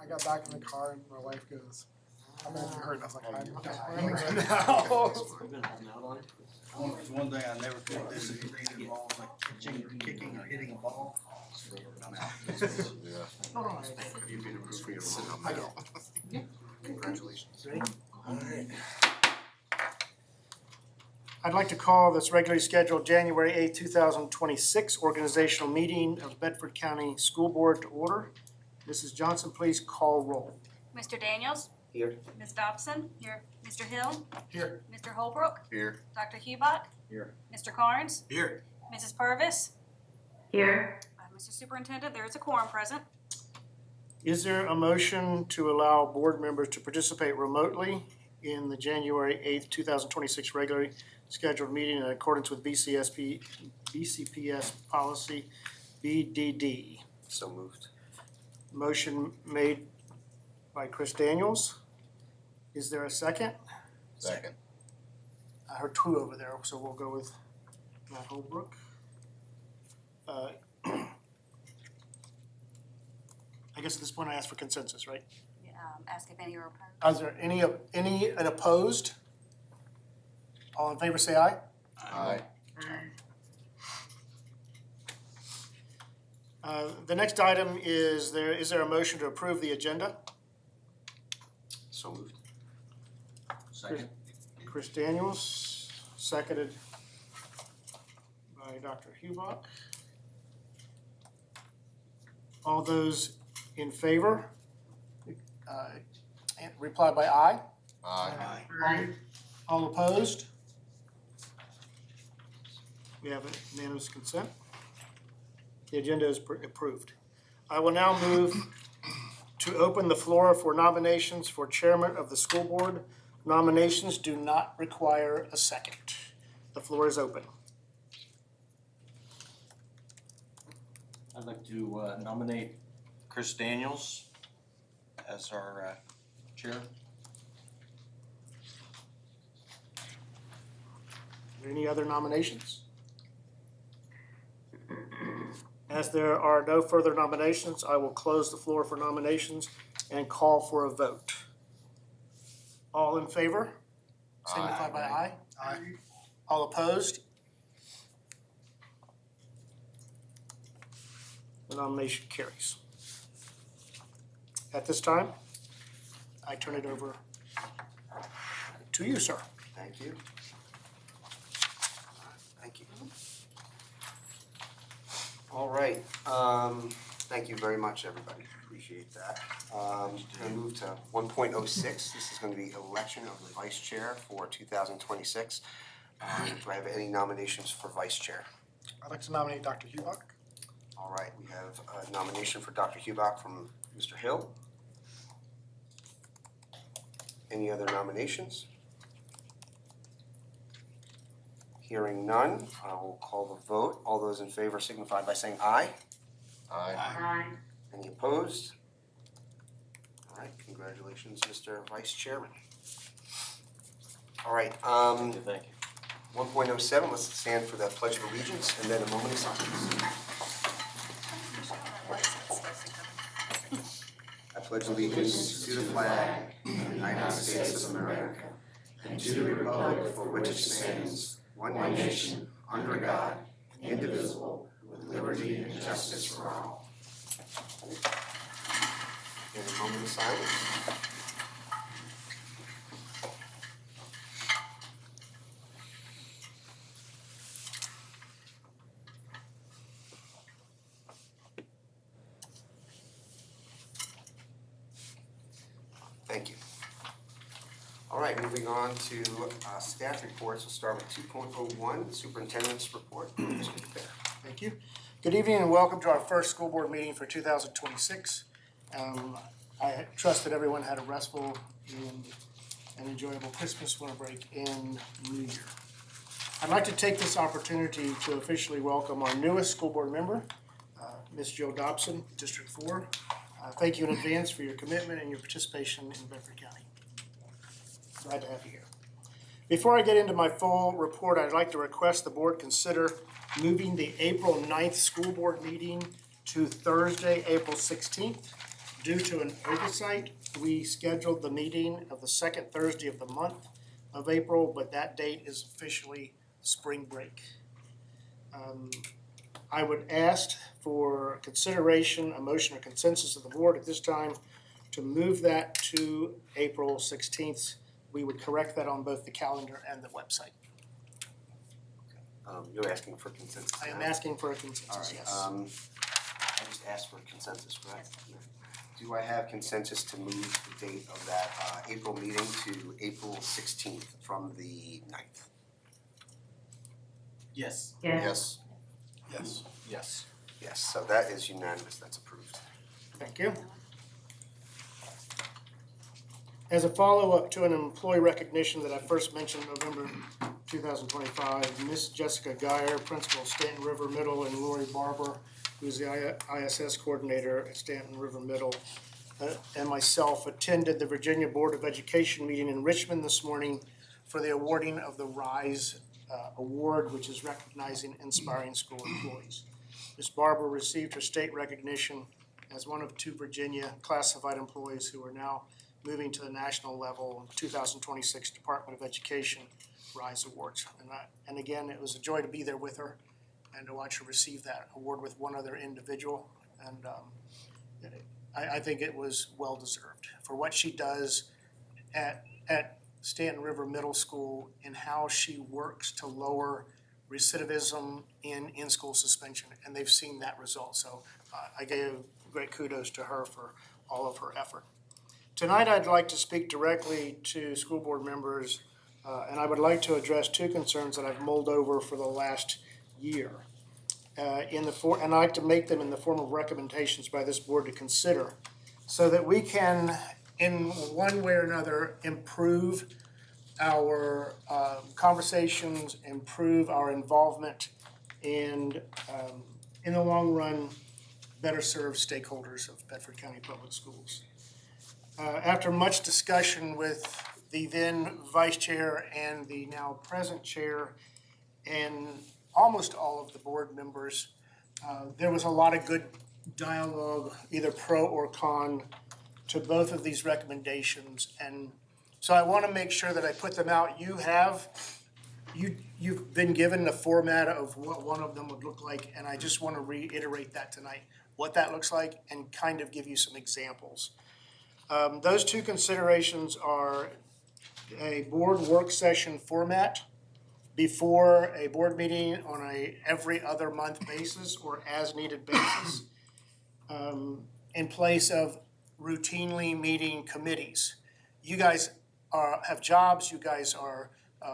I got back in the car and my wife goes, "I'm gonna be hurt." I was like, "I'm dying right now." There's one thing I never could do, anything that involves like kicking or hitting a ball. I'm out. No, no, You've been approved for your role. I know. Congratulations. I'd like to call this regularly scheduled January 8, 2026 organizational meeting of Bedford County School Board to order. Mrs. Johnson, please call roll. Mr. Daniels? Here. Ms. Dobson? Here. Mr. Hill? Here. Mr. Holbrook? Here. Dr. Hubach? Here. Mr. Carnes? Here. Mrs. Purvis? Here. Mr. Superintendent, there is a quorum present. Is there a motion to allow board members to participate remotely in the January 8th, 2026 regularly scheduled meeting in accordance with BCPS policy BDD? So moved. Motion made by Chris Daniels. Is there a second? Second. I heard two over there, so we'll go with Matt Holbrook. I guess at this point I ask for consensus, right? Ask if any are opposed. Is there any opposed? All in favor say aye. Aye. The next item is there a motion to approve the agenda? So moved. Second. Chris Daniels, seconded by Dr. Hubach. All those in favor, reply by aye. Aye. All opposed? We have unanimous consent. The agenda is approved. I will now move to open the floor for nominations for chairman of the school board. Nominations do not require a second. The floor is open. I'd like to nominate Chris Daniels as our chair. Are there any other nominations? As there are no further nominations, I will close the floor for nominations and call for a vote. All in favor? Signify by aye. Aye. All opposed? The nomination carries. At this time, I turn it over to you, sir. Thank you. Thank you. All right, thank you very much, everybody, appreciate that. Gonna move to 1.06, this is gonna be election of the vice chair for 2026. Do I have any nominations for vice chair? I'd like to nominate Dr. Hubach. All right, we have a nomination for Dr. Hubach from Mr. Hill. Any other nominations? Hearing none, I will call the vote. All those in favor signify by saying aye. Aye. Any opposed? All right, congratulations, Mr. Vice Chairman. All right, Thank you. 1.07, let's stand for the Pledge of Allegiance and then a moment of silence. I pledge allegiance to the flag of the United States of America and to the republic for which it stands, one nation, under God, indivisible, with liberty and justice for all. And a moment of silence. Thank you. All right, moving on to staff reports. We'll start with 2.01, Superintendent's Report. Mr. Bear. Thank you. Good evening and welcome to our first school board meeting for 2026. I trust that everyone had a restful and enjoyable Christmas, winter break, and New Year. I'd like to take this opportunity to officially welcome our newest school board member, Ms. Jill Dobson, District 4. Thank you in advance for your commitment and your participation in Bedford County. Glad to have you here. Before I get into my full report, I'd like to request the board consider moving the April 9th school board meeting to Thursday, April 16th, due to an oversight, we scheduled the meeting of the second Thursday of the month of April, but that date is officially spring break. I would ask for consideration, a motion or consensus of the board at this time to move that to April 16th. We would correct that on both the calendar and the website. You're asking for consensus I am now? asking for a All consensus, right, yes. I just asked for consensus, correct? Do I have consensus to move the date of that April meeting to April 16th from the 9th? Yes. Yes. Yes. Yes. Yes, so that is unanimous, that's approved. Thank you. As a follow-up to an employee recognition that I first mentioned November 2025, Miss Jessica Geyer, principal of Stanton River Middle, and Lori Barber, who's the ISS coordinator at Stanton River Middle, and myself attended the Virginia Board of Education meeting in Richmond this morning for the awarding of the RISE Award, which is recognizing inspiring school employees. Ms. Barber received her state recognition as one of 2 Virginia classified employees who are now moving to the national level in 2026 Department of Education RISE Awards. And again, it was a joy to be there with her and to watch her receive that award with one other individual. And I think it was well-deserved for what she does at Stanton River Middle School and how she works to lower recidivism in in-school suspension. And they've seen that result. So I gave great kudos to her for all of her effort. Tonight, I'd like to speak directly to school board members, and I would like to address 2 concerns that I've mulled over for the last year. And I'd like to make them in the form of recommendations by this board to consider so that we can, in one way or another, improve our conversations, improve our involvement, and in the long run, better serve stakeholders of Bedford County Public Schools. After much discussion with the then vice chair and the now present chair and almost all of the board members, there was a lot of good dialogue, either pro or con, to both of these recommendations. And so I want to make sure that I put them out. You've been given the format of what one of them would look like, and I just want to reiterate that tonight, what that looks like, and kind of give you some examples. Those 2 considerations are a board work session format before a board meeting on a every other month basis or as needed basis, in place of routinely meeting committees. You guys have jobs, you guys are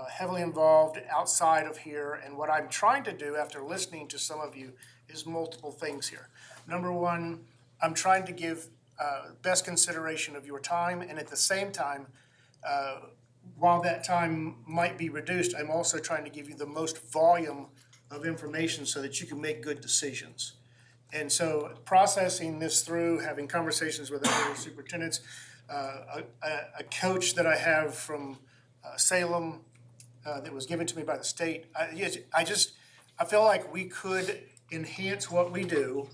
heavily involved outside of here, and what I'm trying to do after listening to some of you is multiple things here. Number one, I'm trying to give best consideration of your time, and at the same time, while that time might be reduced, I'm also trying to give you the most volume of information so that you can make good decisions. And so processing this through, having conversations with other superintendents, a coach that I have from Salem that was given to me by the state, I feel like we could enhance what we do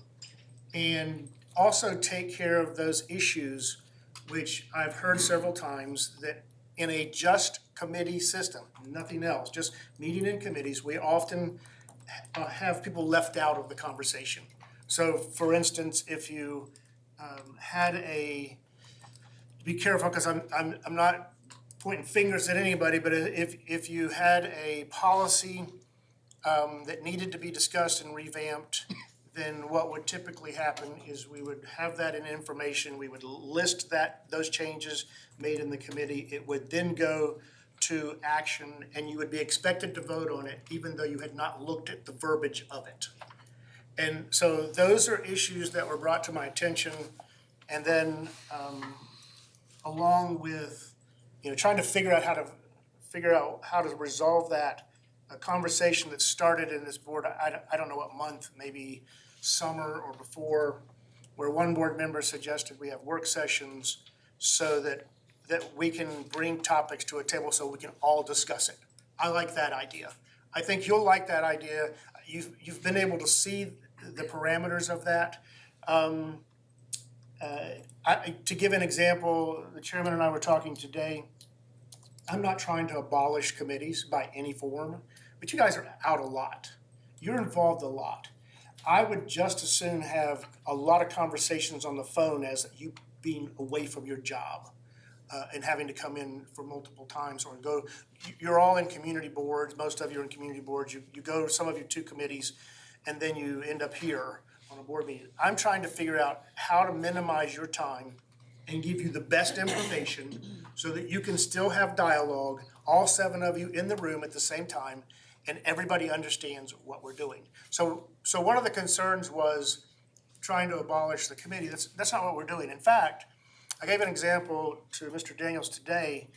and also take care of those issues, which I've heard several times, that in a just committee system, nothing else, just meeting in committees, we often have people left out of the conversation. So for instance, if you be careful, because I'm not pointing fingers at anybody, but if you had a policy that needed to be discussed and revamped, then what would typically happen is we would have that in information, we would list those changes made in the committee, it would then go to action, and you would be expected to vote on it even though you had not looked at the verbiage of it. And so those are issues that were brought to my attention, and then along with trying to figure out how to resolve that, a conversation that started in this board, I don't know what month, maybe summer or before, where one board member suggested we have work sessions so that we can bring topics to a table so we can all discuss it. I like that idea. I think you'll like that idea. You've been able to see the parameters of that. To give an example, the chairman and I were talking today. I'm not trying to abolish committees by any form, but you guys are out a lot. You're involved a lot. I would just as soon have a lot of conversations on the phone as you being away from your job and having to come in for multiple times or go. You're all in community boards, most of you are in community boards. You go, some of you to committees, and then you end up here on a board meeting. I'm trying to figure out how to minimize your time and give you the best information so that you can still have dialogue, all 7 of you in the room at the same time, and everybody understands what we're doing. So one of the concerns was trying to abolish the committee. That's not what we're doing. In fact, I gave an example to Mr. Daniels today.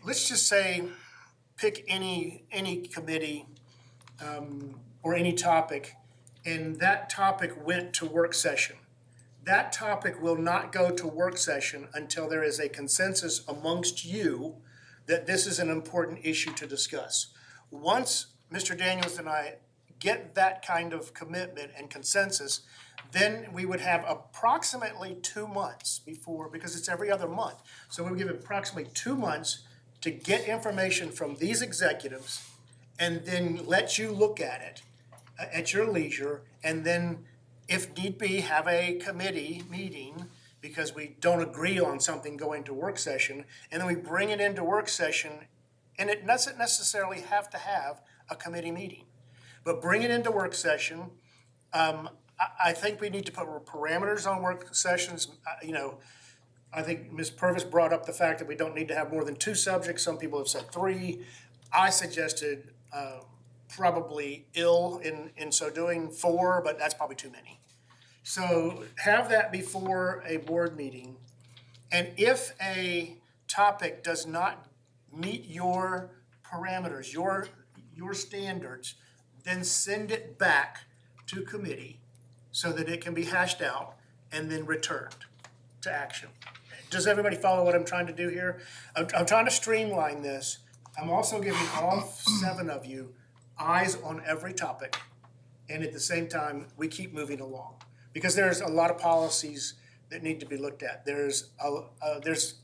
Let's just say, pick any committee or any topic, and that topic went to work session. That topic will not go to work session until there is a consensus amongst you that this is an important issue to discuss. Once Mr. Daniels and I get that kind of commitment and consensus, then we would have approximately 2 months before, because it's every other month. So we would give approximately 2 months to get information from these executives and then let you look at it at your leisure, and then if need be, have a committee meeting because we don't agree on something going to work session, and then we bring it into work session, and it doesn't necessarily have to have a committee meeting. But bring it into work session. I think we need to put parameters on work sessions. I think Ms. Purvis brought up the fact that we don't need to have more than 2 subjects. Some people have said 3. I suggested probably in so doing 4, but that's probably too many. So have that before a board meeting. And if a topic does not meet your parameters, your standards, then send it back to committee so that it can be hashed out and then returned to action. Does everybody follow what I'm trying to do here? I'm trying to streamline this. I'm also giving all 7 of you eyes on every topic, and at the same time, we keep moving along. Because there's a lot of policies that need to be looked at. There's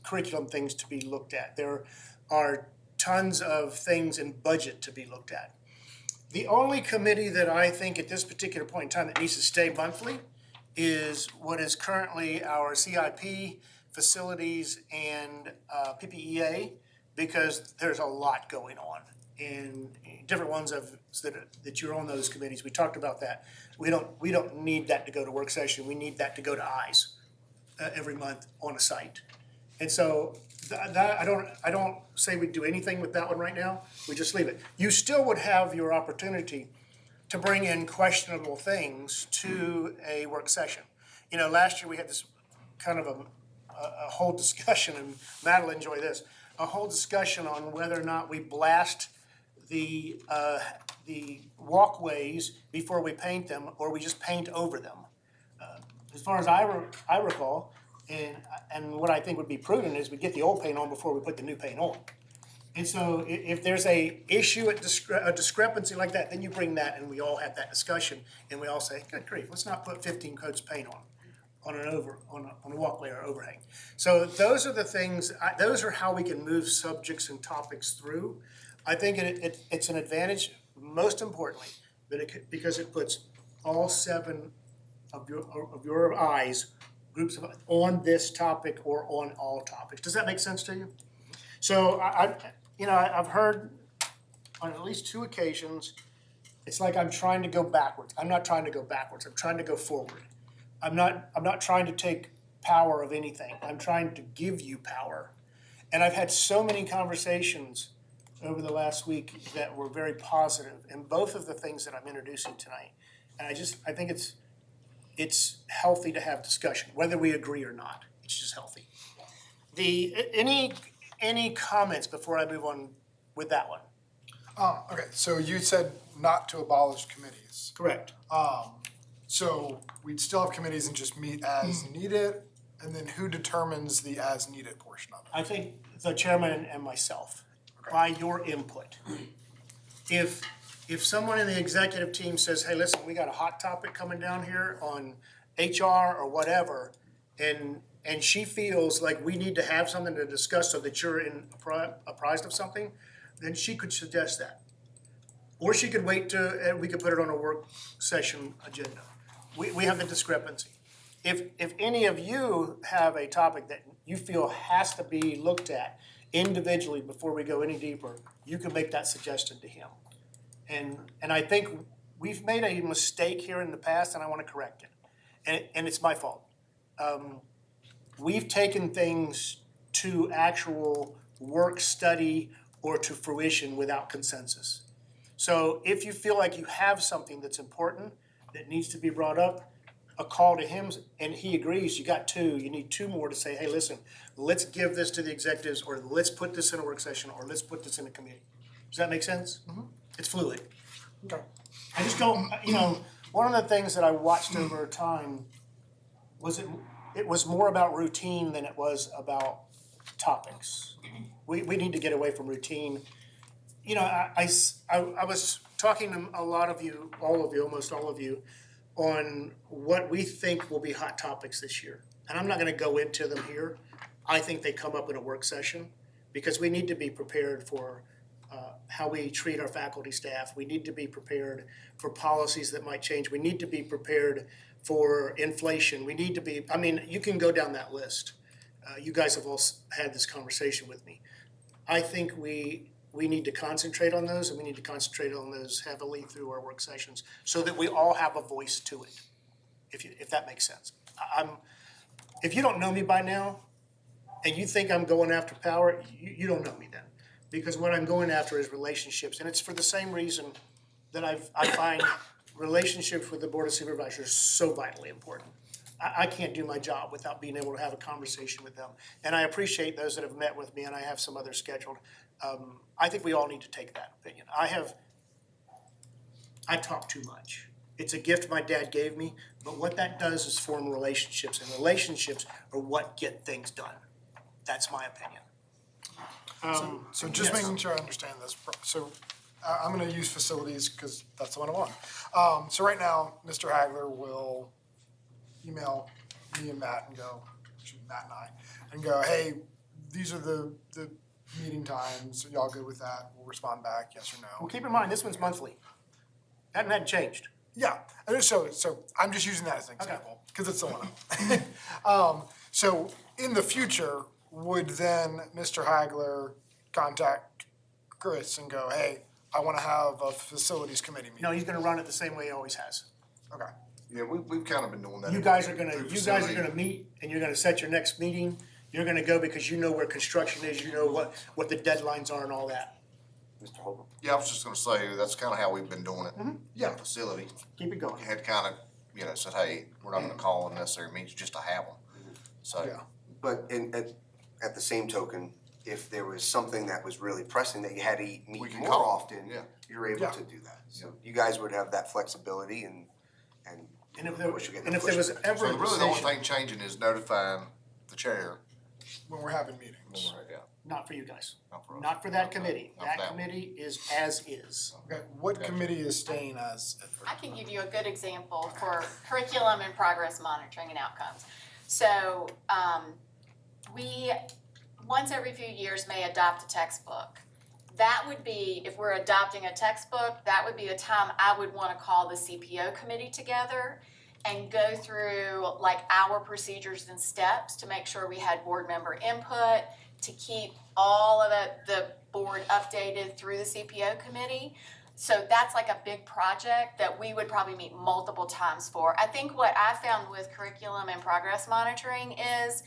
curriculum things to be looked at. There are tons of things in budget to be looked at. The only committee that I think at this particular point in time that needs to stay monthly is what is currently our CIP, facilities, and PPEA, because there's a lot going on. And different ones that you're on those committees, we talked about that. We don't need that to go to work session, we need that to go to eyes every month on a site. And so that I don't say we do anything with that one right now, we just leave it. You still would have your opportunity to bring in questionable things to a work session. Last year we had this kind of a whole discussion, and Matt will enjoy this, a whole discussion on whether or not we blast the walkways before we paint them, or we just paint over them. As far as I recall, and what I think would be prudent is we get the old paint on before we put the new paint on. And so if there's a issue, a discrepancy like that, then you bring that and we all have that discussion, and we all say, good grief, let's not put 15 coats of paint on a walkway or overhang. So those are the things, those are how we can move subjects and topics through. I think it's an advantage, most importantly, because it puts all 7 of your eyes, groups of on this topic or on all topics. Does that make sense to you? So I've heard on at least 2 occasions, it's like I'm trying to go backwards. I'm not trying to go backwards. I'm trying to go forward. I'm not trying to take power of anything. I'm trying to give you power. And I've had so many conversations over the last week that were very positive in both of the things that I'm introducing tonight. And I think it's healthy to have discussion, whether we agree or not. It's just healthy. Any comments before I move on with that one? Okay, so you said not to abolish committees. Correct. So we'd still have committees and just meet as needed, and then who determines the as needed portion of it? I think the chairman and myself, by your input. If someone in the executive team says, hey, listen, we got a hot topic coming down here on HR or whatever, and she feels like we need to have something to discuss so that you're apprised of something, then she could suggest that. Or she could wait to, we could put it on a work session agenda. We have the discrepancy. If any of you have a topic that you feel has to be looked at individually before we go any deeper, you can make that suggestion to him. And I think we've made a mistake here in the past, and I want to correct it. And it's my fault. We've taken things to actual work study or to fruition without consensus. So if you feel like you have something that's important that needs to be brought up, a call to him, and he agrees, you got two, you need two more to say, hey, listen, let's give this to the executives, or let's put this in a work session, or let's put this in a committee. Does that make sense? It's fluid. Okay. I just don't, one of the things that I watched over time was it was more about routine than it was about topics. We need to get away from routine. I was talking to a lot of you, all of you, almost all of you, on what we think will be hot topics this year. And I'm not gonna go into them here. I think they come up in a work session, because we need to be prepared for how we treat our faculty staff. We need to be prepared for policies that might change. We need to be prepared for inflation. We need to be, you can go down that list. You guys have all had this conversation with me. I think we need to concentrate on those, and we need to concentrate on those heavily through our work sessions so that we all have a voice to it, if that makes sense. If you don't know me by now and you think I'm going after power, you don't know me then. Because what I'm going after is relationships, and it's for the same reason that I find relationships with the Board of Supervisors so vitally important. I can't do my job without being able to have a conversation with them. And I appreciate those that have met with me, and I have some others scheduled. I think we all need to take that opinion. I talk too much. It's a gift my dad gave me, but what that does is form relationships, and relationships are what get things done. That's my opinion. So just yes. making sure I understand this. So I'm gonna use facilities because that's the one I want. So right now, Mr. Hagler will email me and Matt and go, Matt and I, and go, hey, these are the meeting times. Are y'all good with that? We'll respond back, yes or Well, no. keep in mind, this one's monthly. Hadn't changed. Yeah, and so I'm just using that as an Okay. example, because it's the one. So in the future, would then Mr. Hagler contact Chris and go, hey, I wanna have a facilities committee meeting? No, he's gonna run it the same way he always has. Okay, Yeah, we've kind of been doing that. You guys are through gonna facility. meet, and you're gonna set your next meeting. You're gonna go because you know where construction is, you know what the deadlines are and all that. Mr. Holbrook? Yeah, I was just gonna say, that's kind of how we've been doing it. Yeah. In the facility, Keep it going. we had kind of, said, hey, we're not gonna call unnecessary meetings just to have them. So, yeah. But at the same token, if there was something that was really pressing that you had to We meet can more call. often, Yeah. you're able Yeah. to do that. So you guys would have that flexibility and And if of there, course you're getting and the if there was pushback. ever so a really the only decision, thing changing is notifying the chair. When we're having meetings. Yeah, not for you guys, not for us. not for that committee. Not That that one. committee is as is. Okay, what committee is staying as? I can give you a good example for curriculum and progress monitoring and outcomes. So, we, once every few years, may adopt a textbook. That would be, if we're adopting a textbook, that would be a time I would wanna call the CPO committee together and go through like our procedures and steps to make sure we had board member input, to keep all of the board updated through the CPO committee. So that's like a big project that we would probably meet multiple times for. I think what I found with curriculum and progress monitoring is,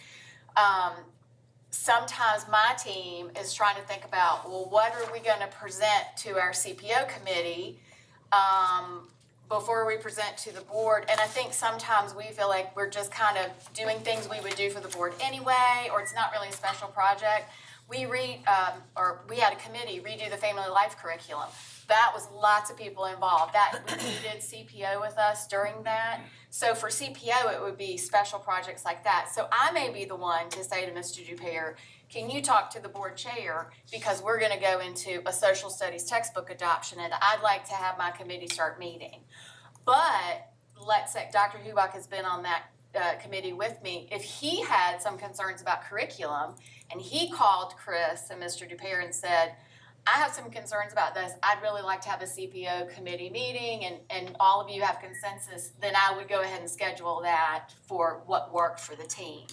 sometimes my team is trying to think about, well, what are we gonna present to our CPO committee, before we present to the board? And I think sometimes we feel like we're just kind of doing things we would do for the board anyway, or it's not really a special project. We we had a committee redo the family life curriculum. That was lots of people involved. We needed CPO with us during that. So for CPO, it would be special projects like that. So I may be the one to say to Mr. Dupere, can you talk to the board chair? Because we're gonna go into a social studies textbook adoption and I'd like to have my committee start meeting. But let's say, Dr. Hubach has been on that committee with me, if he had some concerns about curriculum and he called Chris and Mr. Dupere and said, I have some concerns about this, I'd really like to have a CPO committee meeting and all of you have consensus, then I would go ahead and schedule that for what worked for the team.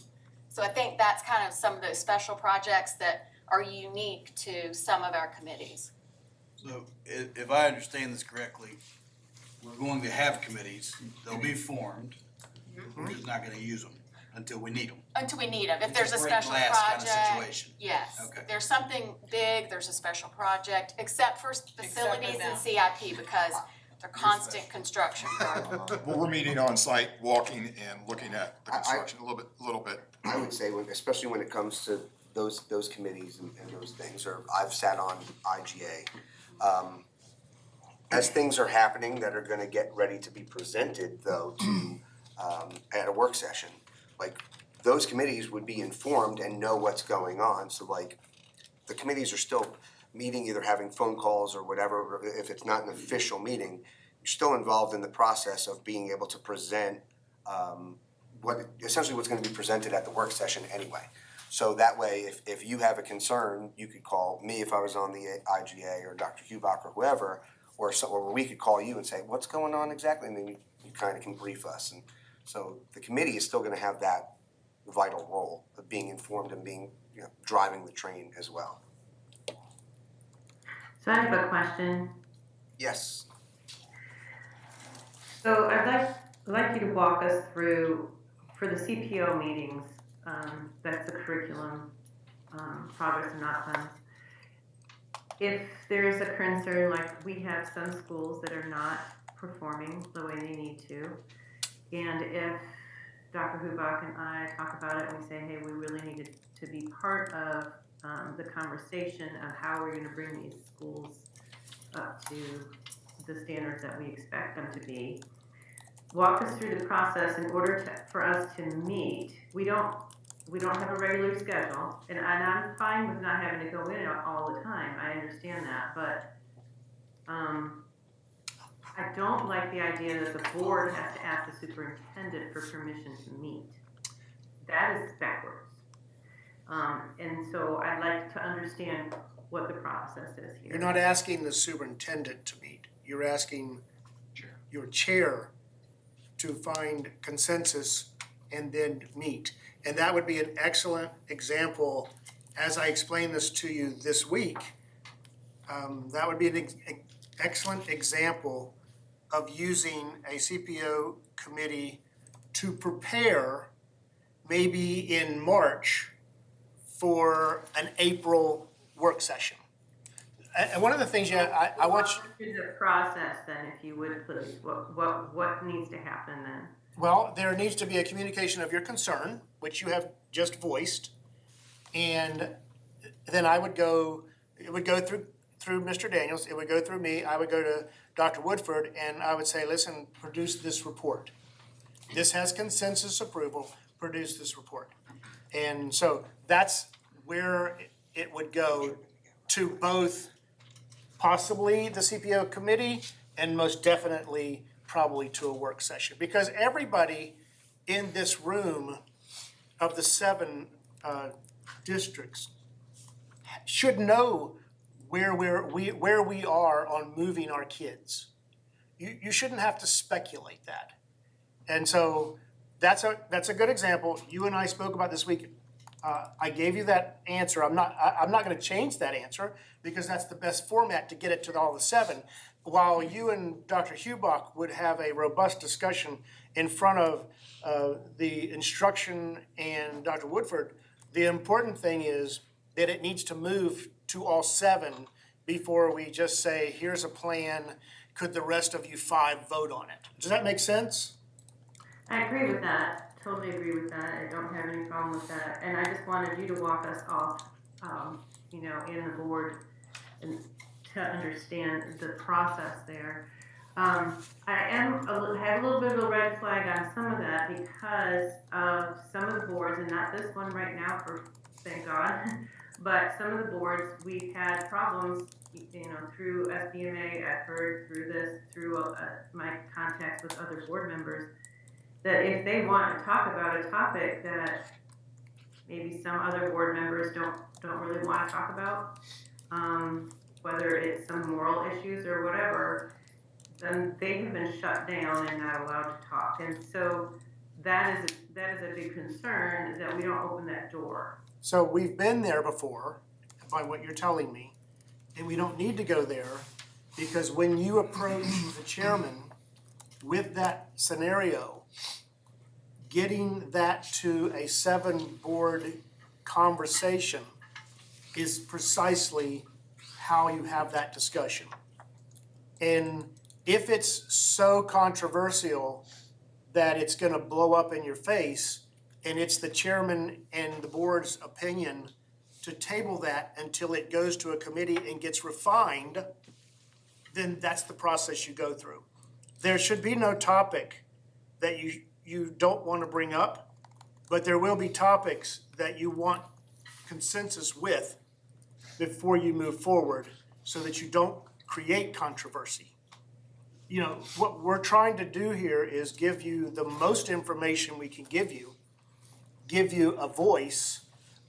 So I think that's kind of some of those special projects that are unique to some of our committees. So if I understand this correctly, we're going to have committees, they'll be formed, we're just not gonna use them until we need them. Until we need them. If there's a It's break special glass kind of project, situation. yes. Okay. If there's something big, there's a special project, except for facilities and CIP because they're constant construction projects. Well, we're meeting on site, walking and looking at the I- construction a little bit. I would say, especially when it comes to those committees and those things, or I've sat on IGA. As things are happening that are gonna get ready to be presented though to, at a work session, like, those committees would be informed and know what's going on, so like, the committees are still meeting, either having phone calls or whatever, if it's not an official meeting, you're still involved in the process of being able to present, essentially what's gonna be presented at the work session anyway. So that way, if you have a concern, you could call me if I was on the IGA or Dr. Hubach or whoever, or we could call you and say, what's going on exactly, and then you kind of can brief us. And so the committee is still gonna have that vital role of being informed and being, driving the train as well. So I have a question. Yes, So I'd like you to walk us through, for the CPO meetings, that's the curriculum, progress and outcomes. If there's a concern, like we have some schools that are not performing the way they need to, and if Dr. Hubach and I talk about it and we say, hey, we really need to be part of the conversation of how we're gonna bring these schools up to the standards that we expect them to be. Walk us through the process in order for us to meet. We don't have a regular schedule, and I'm fine with not having to go in all the time, I understand that, but I don't like the idea that the board has to ask the superintendent for permission to meet. That is backwards. And so I'd like to understand what the process is here. You're not asking the superintendent to meet, you're asking your chair to find consensus and then meet. And that would be an excellent example, as I explained this to you this week, that would be an excellent example of using a CPO committee to prepare maybe in March for an April work session. And one of the things I want you. Walk us through the process then, if you would please, what needs to happen then? Well, there needs to be a communication of your concern, which you have just voiced. And then it would go through Mr. Daniels, it would go through me, I would go to Dr. Woodford, and I would say, listen, produce this report. This has consensus approval, produce this report. And so that's where it would go to both possibly the CPO committee and most definitely probably to a work session. Because everybody in this room of the 7 districts should know where we are on moving our kids. You shouldn't have to speculate that. And so that's a good example. You and I spoke about this week. I gave you that answer. I'm not going to change that answer because that's the best format to get it to all the 7. While you and Dr. Hubach would have a robust discussion in front of the instruction and Dr. Woodford, the important thing is that it needs to move to all 7 before we just say, here's a plan, could the rest of you 5 vote on it? Does that make sense? I agree with that, totally agree with that, I don't have any problem with that, and I just wanted you to walk us off, in the board and to understand the process there. I have a little bit of a red flag on some of that because of some of the boards, and not this one right now, thank God, but some of the boards, we've had problems you know, through SBMA, I've heard through this, through my contacts with other board members, that if they want to talk about a topic that maybe some other board members don't really want to talk about, whether it's some moral issues or whatever, then they have been shut down and not allowed to talk. And so that is a big concern, that we don't open that door. So we've been there before, by what you're telling me, and we don't need to go there, because when you approach the chairman with that scenario, getting that to a 7-board conversation is precisely how you have that discussion. And if it's so controversial that it's gonna blow up in your face, and it's the chairman and the board's opinion to table that until it goes to a committee and gets refined, then that's the process you go through. There should be no topic that you don't want to bring up, but there will be topics that you want consensus with before you move forward, so that you don't create controversy. You know, what we're trying to do here is give you the most information we can give you a voice.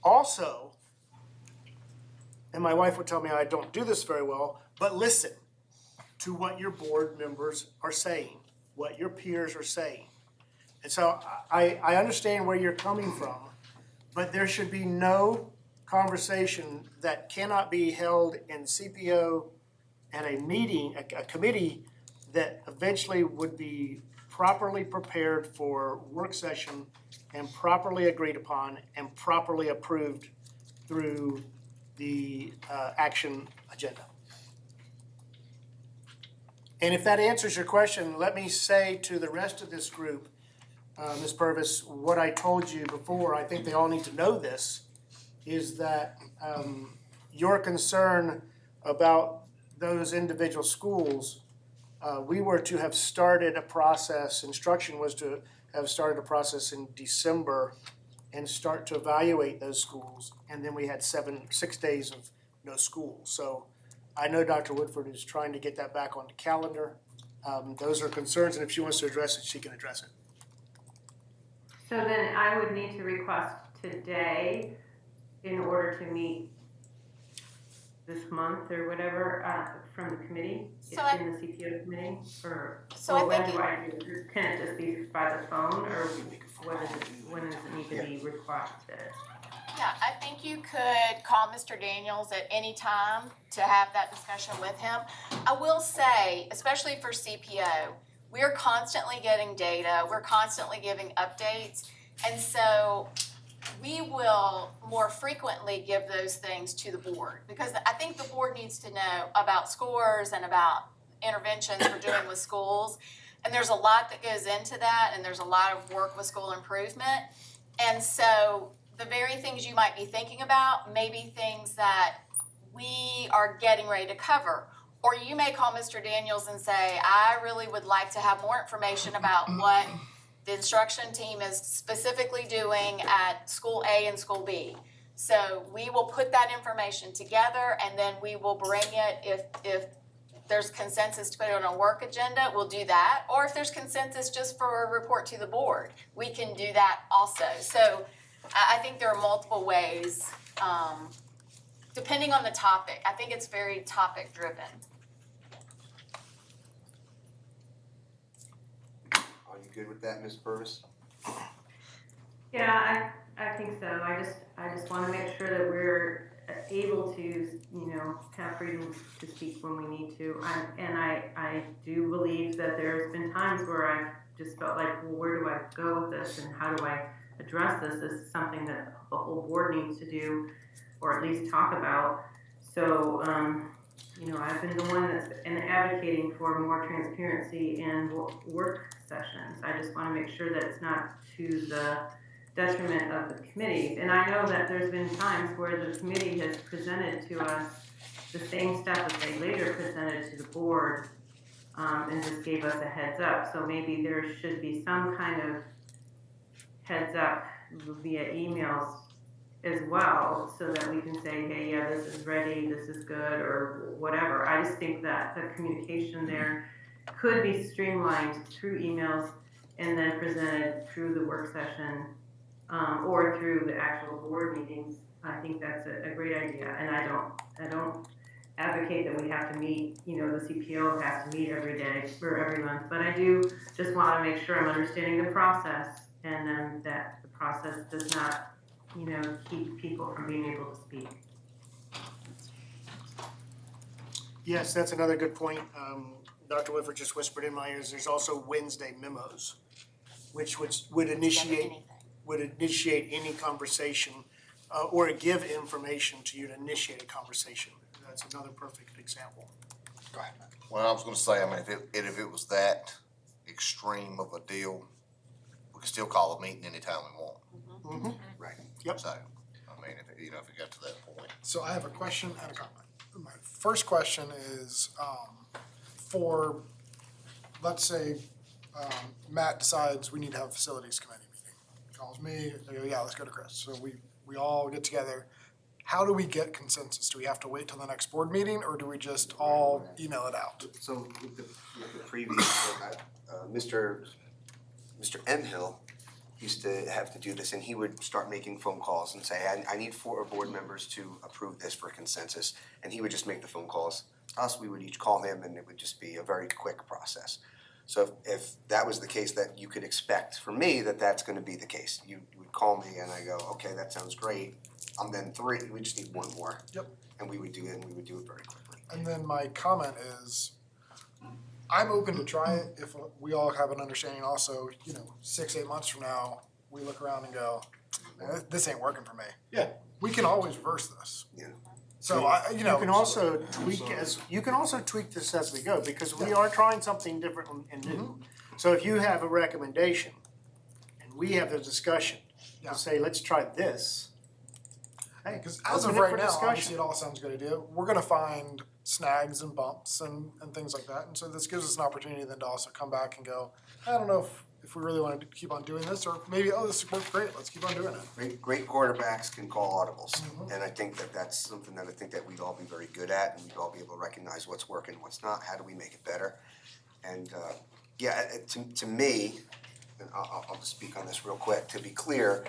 Also, and my wife would tell me I don't do this very well, but listen to what your board members are saying, what your peers are saying. And so I understand where you're coming from, but there should be no conversation that cannot be held in CPO at a meeting, a committee that eventually would be properly prepared for work session and properly agreed upon and properly approved through the action agenda. And if that answers your question, let me say to the rest of this group, Ms. Purvis, what I told you before, I think they all need to know this, is that your concern about those individual schools, we were to have started a process, instruction was to have started a process in December and start to evaluate those schools. And then we had 6 days of no school. So I know Dr. Woodford is trying to get that back on the calendar. Those are concerns, and if she wants to address it, she can address it. So then I would need to request today in order to meet this month or whatever, from the committee, So I- in the CPO committee, or So I when think do I do it? Can it just be by the phone, or when does it need to be requested? Yeah, I think you could call Mr. Daniels at any time to have that discussion with him. I will say, especially for CPO, we're constantly getting data, we're constantly giving updates, and so we will more frequently give those things to the board, because I think the board needs to know about scores and about interventions we're doing with schools. And there's a lot that goes into that, and there's a lot of work with school improvement. And so the very things you might be thinking about may be things that we are getting ready to cover. Or you may call Mr. Daniels and say, I really would like to have more information about what the instruction team is specifically doing at school A and school B. So we will put that information together, and then we will bring it, if there's consensus to put it on a work agenda, we'll do that. Or if there's consensus just for a report to the board, we can do that also. So I think there are multiple ways, depending on the topic. I think it's very topic driven. Are you good with that, Ms. Purvis? Yeah, I think so. I just want to make sure that we're able to, you know, have freedom to speak when we need to. I do believe that there's been times where I've just felt like, well, where do I go with this, and how do I address this? This is something that the whole board needs to do, or at least talk about. So, you know, I've been the one that's been advocating for more transparency in work sessions. I just want to make sure that it's not to the detriment of the committees. And I know that there's been times where the committee has presented to us the same stuff that they later presented to the board, and just gave us a heads up. So maybe there should be some kind of heads up via emails as well, so that we can say, hey, yeah, this is ready, this is good, or whatever. I just think that the communication there could be streamlined through emails and then presented through the work session, or through the actual board meetings. I think that's a great idea, and I don't advocate that we have to meet, the CPO has to meet every day or every month, but I do just wanna make sure I'm understanding the process, and then that the process does not, keep people from being able to speak. Yes, that's another good point. Dr. Whitford just whispered in my ears, there's also Wednesday memos, which would initiate any conversation, or give information to you to initiate a conversation. That's another perfect example. Well, I was gonna say, I mean, if it was that extreme of a deal, we could still call a meeting anytime we want. Right. Yep. So, I mean, if it got to that point. So I have a question and a comment. My first question is, for, let's say, Matt decides we need to have a facilities committee meeting. Calls me, they go, yeah, let's go to Chris. So we all get together. How do we get consensus? Do we have to wait till the next board meeting, or do we just all email it out? So with the previous, Mr. M. Hill used to have to do this, and he would start making phone calls and say, I need 4 board members to approve this for consensus. And he would just make the phone calls. Us, we would each call him, and it would just be a very quick process. So if that was the case, that you could expect from me that that's gonna be the case. You would call me and I go, okay, that sounds great. I'm then 3, we just need 1 more. Yep. And we would do it, and we would do it very quickly. And then my comment is, I'm open to try it if we all have an understanding also, 6-8 months from now, we look around and go, "Man, this ain't working for me." Yeah. We can always reverse this. Yeah. So You can also tweak this as we go, because we are trying something different and new. So if you have a recommendation, and we have the discussion, Yeah. to say, let's try this. Hey, Because as of open it right for now, discussion. obviously it all sounds a good idea. We're gonna find snags and bumps and things like that. And so this gives us an opportunity then to also come back and go, I don't know if we really want to keep on doing this, or maybe, oh, this worked great, let's keep on doing it. Great quarterbacks can call audibles, and I think that that's something that I think that we'd all be very good at, and we'd all be able to recognize what's working, what's not, how do we make it better? And, to me, and I'll just speak on this real quick, to be clear,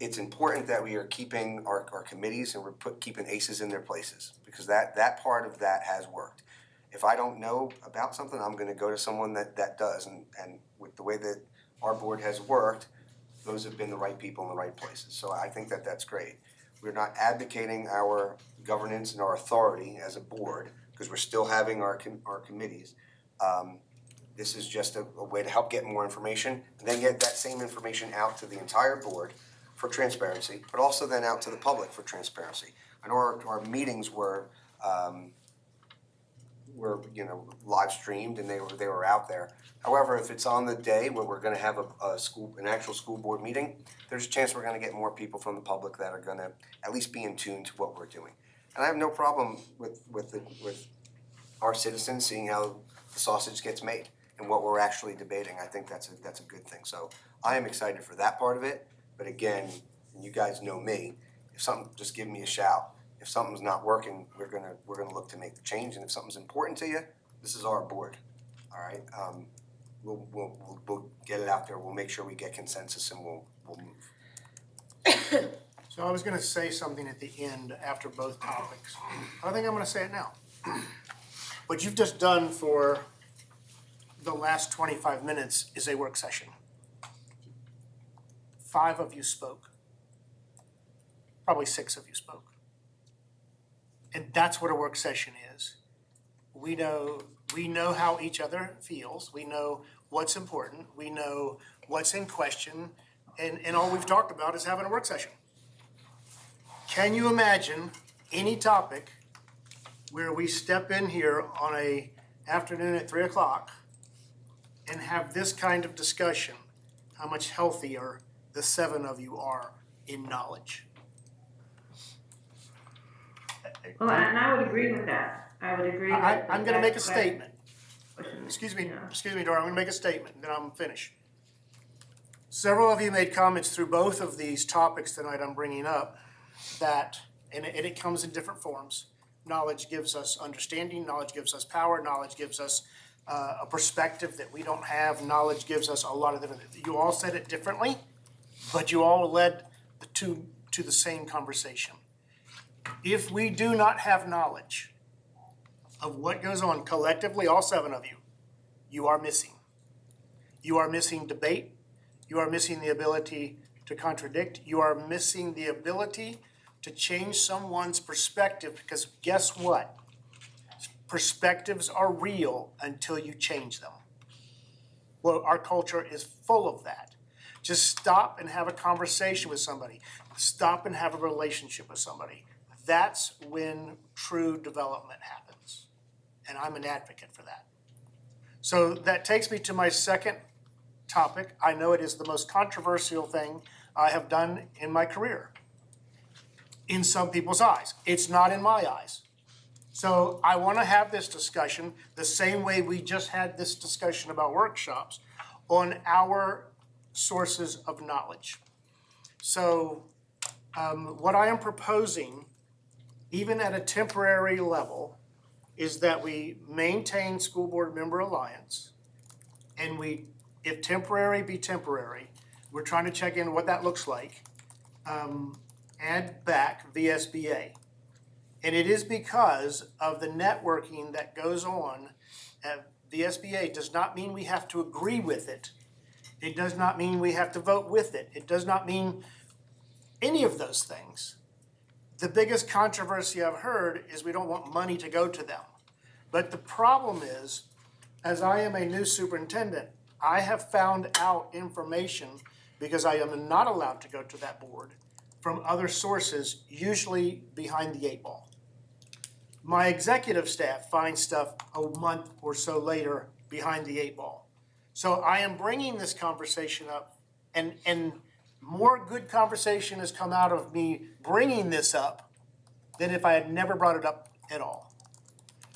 it's important that we are keeping our committees, and we're keeping aces in their places, because that part of that has worked. If I don't know about something, I'm gonna go to someone that does, and with the way that our board has worked, those have been the right people in the right places, so I think that that's great. We're not advocating our governance and our authority as a board, because we're still having our committees. This is just a way to help get more information, and then get that same information out to the entire board for transparency, but also then out to the public for transparency. I know our meetings were live streamed, and they were out there. However, if it's on the day where we're gonna have an actual school board meeting, there's a chance we're gonna get more people from the public that are gonna at least be in tune to what we're doing. And I have no problem with our citizens seeing how the sausage gets made and what we're actually debating. I think that's a good thing. So I am excited for that part of it. But again, you guys know me, if something, just give me a shout. If something's not working, we're gonna look to make the change, and if something's important to you, this is our board, all right? We'll get it out there, we'll make sure we get consensus, and we'll move. So I was gonna say something at the end after both topics. I think I'm gonna say it now. What you've just done for the last 25 minutes is a work session. 5 of you spoke. Probably 6 of you spoke. And that's what a work session is. We know how each other feels, we know what's important, we know what's in question, and all we've talked about is having a work session. Can you imagine any topic where we step in here on a afternoon at 3 o'clock and have this kind of discussion? How much healthier the 7 of you are in knowledge? Well, and I would agree with that. I would agree that. I'm gonna make a that's statement. question. Excuse me, Yeah. Dora, I'm gonna make a statement, then I'm finished. Several of you made comments through both of these topics tonight I'm bringing up that, and it comes in different forms. Knowledge gives us understanding, knowledge gives us power, knowledge gives us a perspective that we don't have, knowledge gives us a lot of different, you all said it differently, but you all led the two to the same conversation. If we do not have knowledge of what goes on collectively, all 7 of you, you are missing. You are missing debate, you are missing the ability to contradict, you are missing the ability to change someone's perspective, because guess what? Perspectives are real until you change them. Well, our culture is full of that. Just stop and have a conversation with somebody. Stop and have a relationship with somebody. That's when true development happens. And I'm an advocate for that. So that takes me to my second topic. I know it is the most controversial thing I have done in my career. In some people's eyes. It's not in my eyes. So I want to have this discussion the same way we just had this discussion about workshops on our sources of knowledge. So what I am proposing, even at a temporary level, is that we maintain school board member alliance, and we, if temporary be temporary, we're trying to check in what that looks like, add back VSBA. And it is because of the networking that goes on at VSBA. Does not mean we have to agree with it. It does not mean we have to vote with it. It does not mean any of those things. The biggest controversy I've heard is we don't want money to go to them. But the problem is, as I am a new superintendent, I have found out information, because I am not allowed to go to that board, from other sources, usually behind the 8 ball. My executive staff finds stuff a month or so later behind the 8 ball. So I am bringing this conversation up, and more good conversation has come out of me bringing this up than if I had never brought it up at all.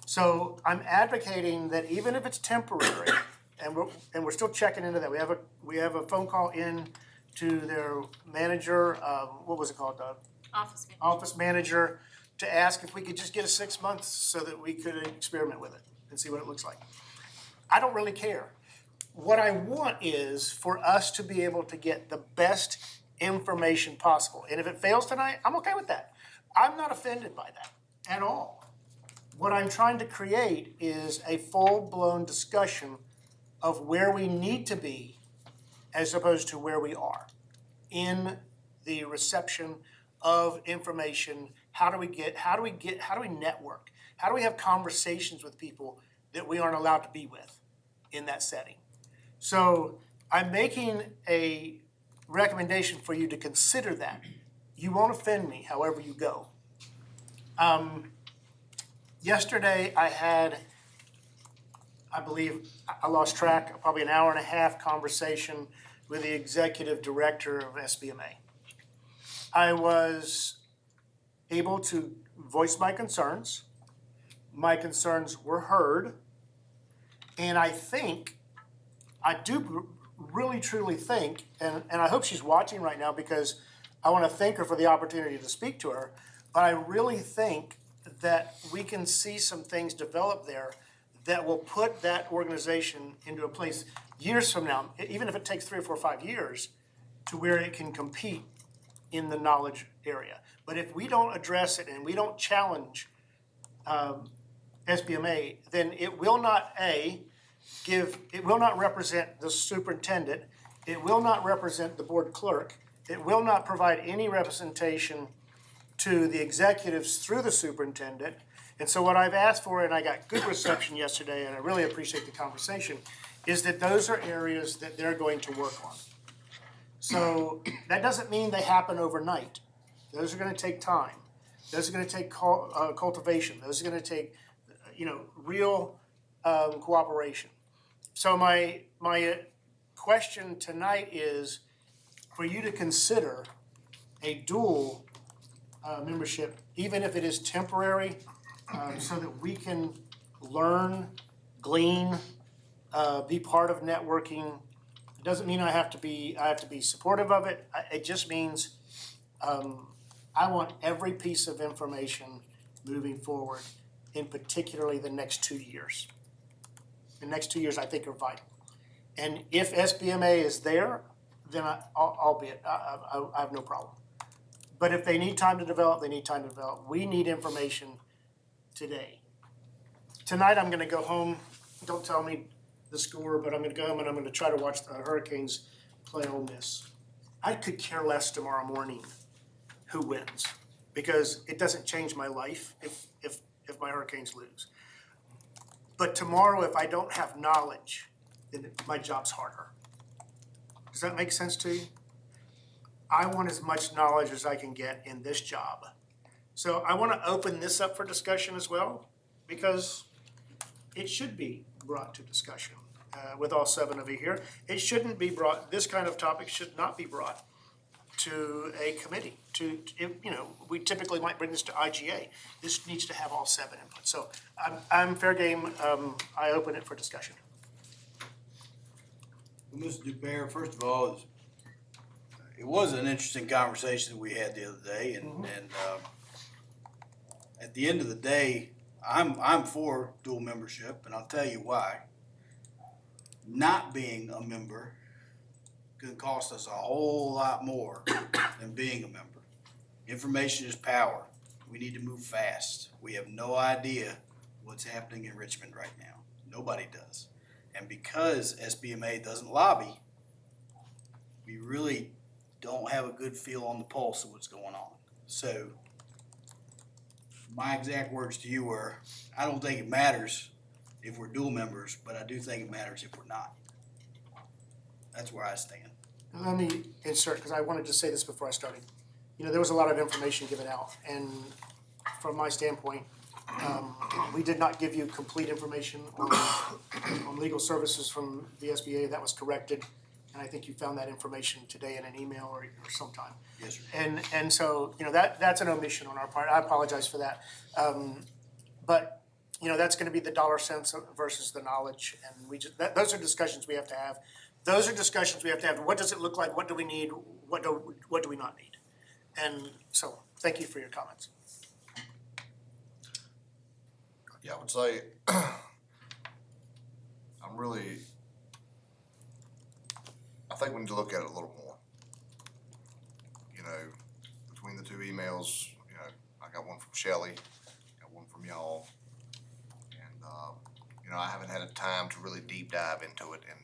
So I'm advocating that even if it's temporary, and we're still checking into that. We have a phone call in to their manager, what was it called? Office manager, to ask if we could just get a 6 months so that we could experiment with it and see what it looks like. I don't really care. What I want is for us to be able to get the best information possible. And if it fails tonight, I'm okay with that. I'm not offended by that at all. What I'm trying to create is a full-blown discussion of where we need to be as opposed to where we are in the reception of information. How do we network? How do we have conversations with people that we aren't allowed to be with in that setting? So I'm making a recommendation for you to consider that. You won't offend me however you go. Yesterday I had, I believe, I lost track, probably an hour and a half conversation with the executive director of SBMA. I was able to voice my concerns. My concerns were heard. And I do really truly think, and I hope she's watching right now because I want to thank her for the opportunity to speak to her, but I really think that we can see some things develop there that will put that organization into a place years from now, even if it takes 3 or 4 or 5 years, to where it can compete in the knowledge area. But if we don't address it and we don't challenge SBMA, then it will not, it will not represent the superintendent, it will not represent the board clerk, it will not provide any representation to the executives through the superintendent. And so what I've asked for, and I got good reception yesterday, and I really appreciate the conversation, is that those are areas that they're going to work on. So that doesn't mean they happen overnight. Those are gonna take time. Those are gonna take cultivation. Those are gonna take, real cooperation. So my question tonight is for you to consider a dual membership, even if it is temporary, so that we can learn, glean, be part of networking. It doesn't mean I have to be supportive of it. It just means I want every piece of information moving forward, in particularly the next 2 years. The next 2 years I think are vital. And if SBMA is there, then albeit, I have no problem. But if they need time to develop, they need time to develop. We need information today. Tonight, I'm gonna go home, don't tell me the score, but I'm gonna go home and I'm gonna try to watch the Hurricanes play Ole Miss. I could care less tomorrow morning who wins, because it doesn't change my life if my Hurricanes lose. But tomorrow, if I don't have knowledge, then my job's harder. Does that make sense to you? I want as much knowledge as I can get in this job. So I wanna open this up for discussion as well, because it should be brought to discussion with all 7 of you here. It shouldn't be brought, this kind of topic should not be brought to a committee. We typically might bring this to IGA. This needs to have all 7 input. So I'm fair game, I open it for discussion. Well, Mr. Dupere, first of all, it was an interesting conversation that we had the other day, and at the end of the day, I'm for dual membership, and I'll tell you why. Not being a member could cost us a whole lot more than being a member. Information is power. We need to move fast. We have no idea what's happening in Richmond right now. Nobody does. And because SBMA doesn't lobby, we really don't have a good feel on the pulse of what's going on. So my exact words to you were, I don't think it matters if we're dual members, but I do think it matters if we're not. That's where I stand. Let me insert, because I wanted to say this before I started. There was a lot of information given out, and from my standpoint, we did not give you complete information on legal services from the SBA. That was corrected, and I think you found that information today in an email or sometime. Yes, sir. And so, that's an omission on our part. I apologize for that. But, that's gonna be the dollar cents versus the knowledge, and those are discussions we have to have. Those are discussions we have to have. What does it look like? What do we need? What do we not need? And so, thank you for your comments. Yeah, I would say, I think we need to look at it a little more. Between the 2 emails, I got one from Shelley, got one from y'all. And, I haven't had a time to really deep dive into it and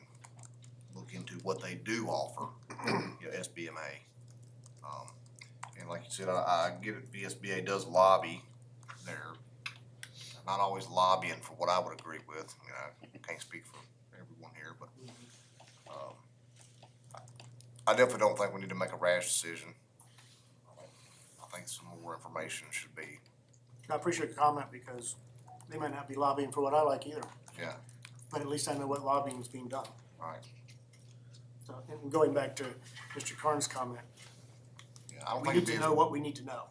look into what they do offer, SBMA. And like you said, I get it, VSBA does lobby. They're not always lobbying for what I would agree with. I can't speak for everyone here, but I definitely don't think we need to make a rash decision. I think some more information should be, I appreciate your comment, because they might not be lobbying for what I like either, yeah, but at least I know what lobbying is being done. right. So, and going back to Mr. Karn's comment, Yeah, I don't we think need it'd to be, know what we need to know.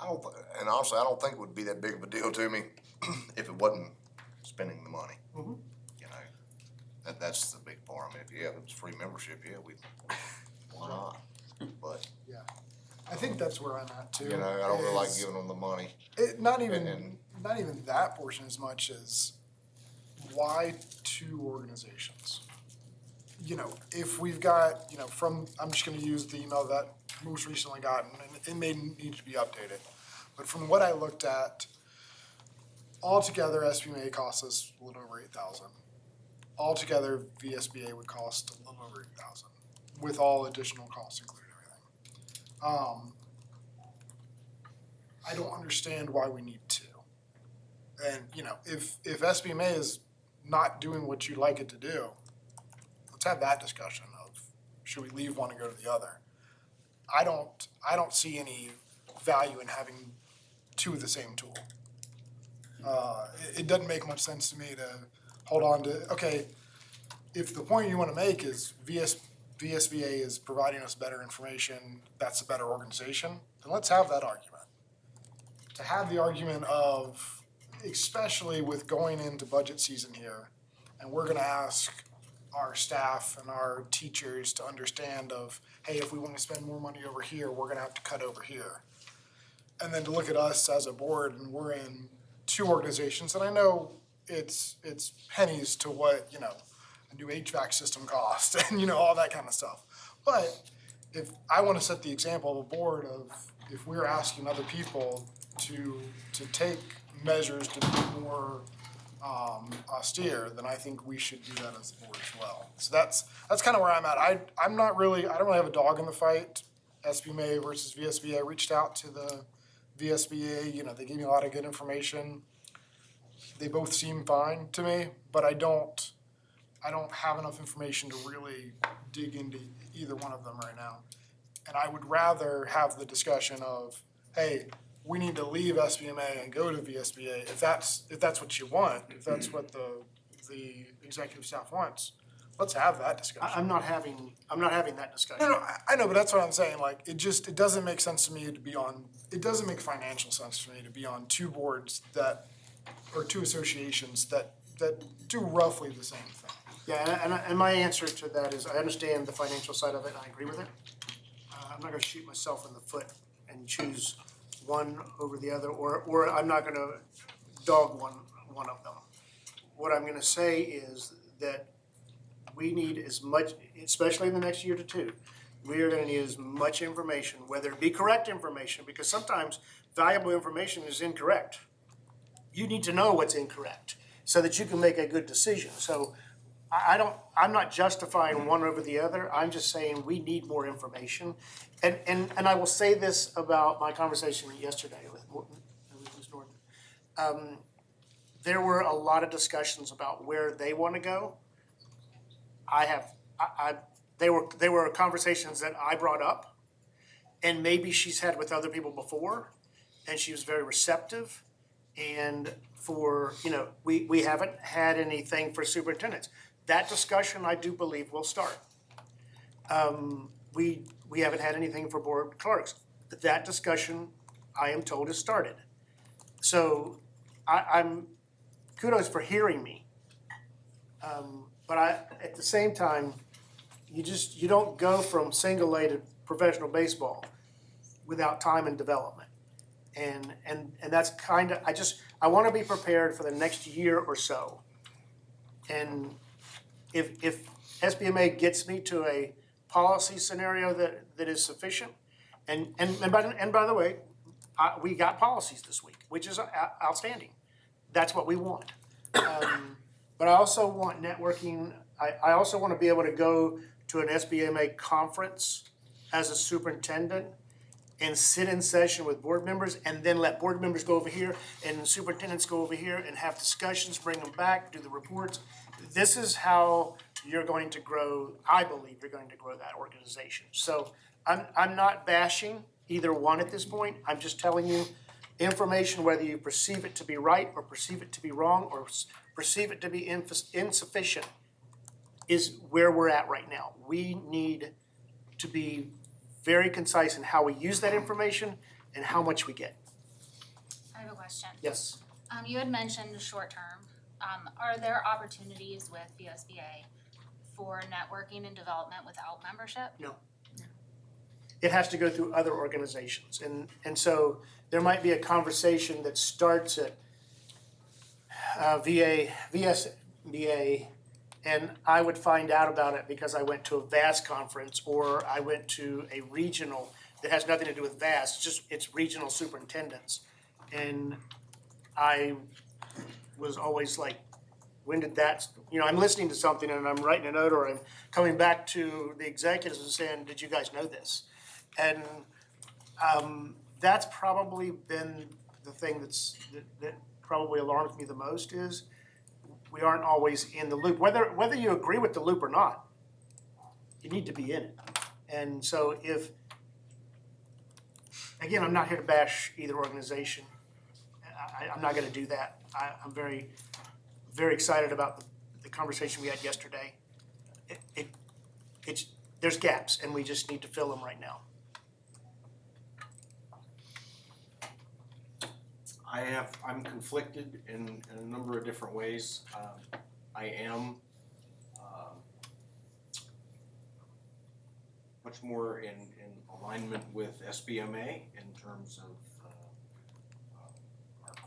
and honestly, I don't think it would be that big of a deal to me if it wasn't spending the money. Mhm. That's the big part. I mean, if it's free membership, why not? But, I think that's where I'm at too. I don't really like is- giving them the money. Not and- even that portion as much as why 2 organizations? If we've got, I'm just gonna use the email that most recently gotten, and it may need to be updated. But from what I looked at, altogether SBMA costs us a little over 8,000. Altogether VSBA would cost a little over 8,000, with all additional costs included, everything. I don't understand why we need 2. And, if SBMA is not doing what you'd like it to do, let's have that discussion of, should we leave one and go to the other? I don't see any value in having 2 of the same tool. It doesn't make much sense to me to hold on to, okay, if the point you wanna make is VSBA is providing us better information, that's a better organization, then let's have that argument. To have the argument of, especially with going into budget season here, and we're gonna ask our staff and our teachers to understand of, hey, if we wanna spend more money over here, we're gonna have to cut over here. and then to look at us as a board, and we're in two organizations, and I know it's pennies to what, you know, a new HVAC system costs, and, you know, all that kind of stuff. But if I wanna set the example of a board of, if we're asking other people to take measures to be more austere, then I think we should do that as a board as well. So that's kind of where I'm at. I don't really have a dog in the fight, SBMA versus VSBA. I reached out to the VSBA, you know, they gave me a lot of good information. They both seem fine to me, but I don't have enough information to really dig into either one of them right now. And I would rather have the discussion of, hey, we need to leave SBMA and go to VSBA, if that's what you want, if that's what the executive staff wants, let's have that discussion. I'm not having that discussion. No, I know, but that's what I'm saying, like, it doesn't make sense to me to be on, it doesn't make financial sense for me to be on two boards or two associations that do roughly the same thing. Yeah, and my answer to that is, I understand the financial side of it, and I agree with it. I'm not gonna shoot myself in the foot and choose one over the other, or I'm not gonna dog one of them. What I'm gonna say is that we need as much, especially in the next year to two, we are gonna need as much information, whether it be correct information, because sometimes valuable information is incorrect. You need to know what's incorrect so that you can make a good decision. So I'm not justifying one over the other, I'm just saying we need more information. And I will say this about my conversation yesterday with Ms. Norton. There were a lot of discussions about where they wanna go. They were conversations that I brought up, and maybe she's had with other people before, and she was very receptive. And for, you know, we haven't had anything for superintendents. That discussion, I do believe, will start. We haven't had anything for board clerks. That discussion, I am told, has started. So I'm kudos for hearing me. But at the same time, you don't go from single A to professional baseball without time and development. And that's kinda, I wanna be prepared for the next year or so. And if SBMA gets me to a policy scenario that is sufficient, and by the way, we got policies this week, which is outstanding. That's what we want. But I also want networking, I also wanna be able to go to an SBMA conference as a superintendent and sit in session with board members, and then let board members go over here and superintendents go over here and have discussions, bring them back, do the reports. This is how you're going to grow, I believe you're going to grow that organization. So I'm not bashing either one at this point, I'm just telling you information, whether you perceive it to be right or perceive it to be wrong or perceive it to be insufficient, is where we're at right now. We need to be very concise in how we use that information and how much we get. I have a question. Yes. You had mentioned short term. Are there opportunities with VSBA for networking and development without membership? No. It has to go through other organizations. And so there might be a conversation that starts at VSBA, and I would find out about it because I went to a VAS conference or I went to a regional that has nothing to do with VAS, it's regional superintendents. And I was always like, when did that, I'm listening to something and I'm writing a note, or I'm coming back to the executives and saying, did you guys know this? And that's probably been the thing that probably alarms me the most, is we aren't always in the loop. Whether you agree with the loop or not, you need to be in it. And so again, I'm not here to bash either organization. I'm not gonna do that. I'm very, very excited about the conversation we had yesterday. There's gaps and we just need to fill them right now. I'm conflicted in a number of different ways. I am much more in alignment with SBMA in terms of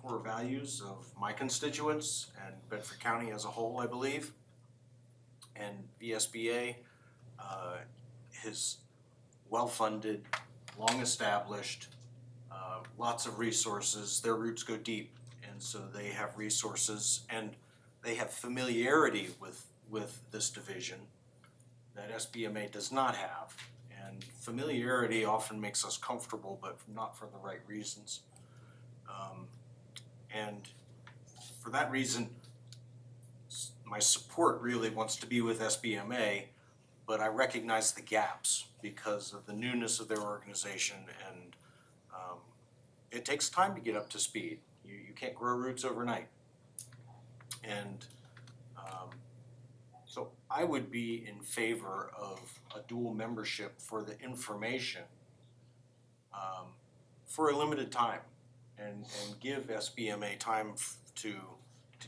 core values of my constituents and Bedford County as a whole, I believe. And VSBA is well-funded, long-established, lots of resources. Their roots go deep, and so they have resources and they have familiarity with this division that SBMA does not have. And familiarity often makes us comfortable, but not for the right reasons. And for that reason, my support really wants to be with SBMA, but I recognize the gaps because of the newness of their organization, and it takes time to get up to speed. You can't grow roots overnight. And so I would be in favor of a dual membership for the information for a limited time, and give SBMA time to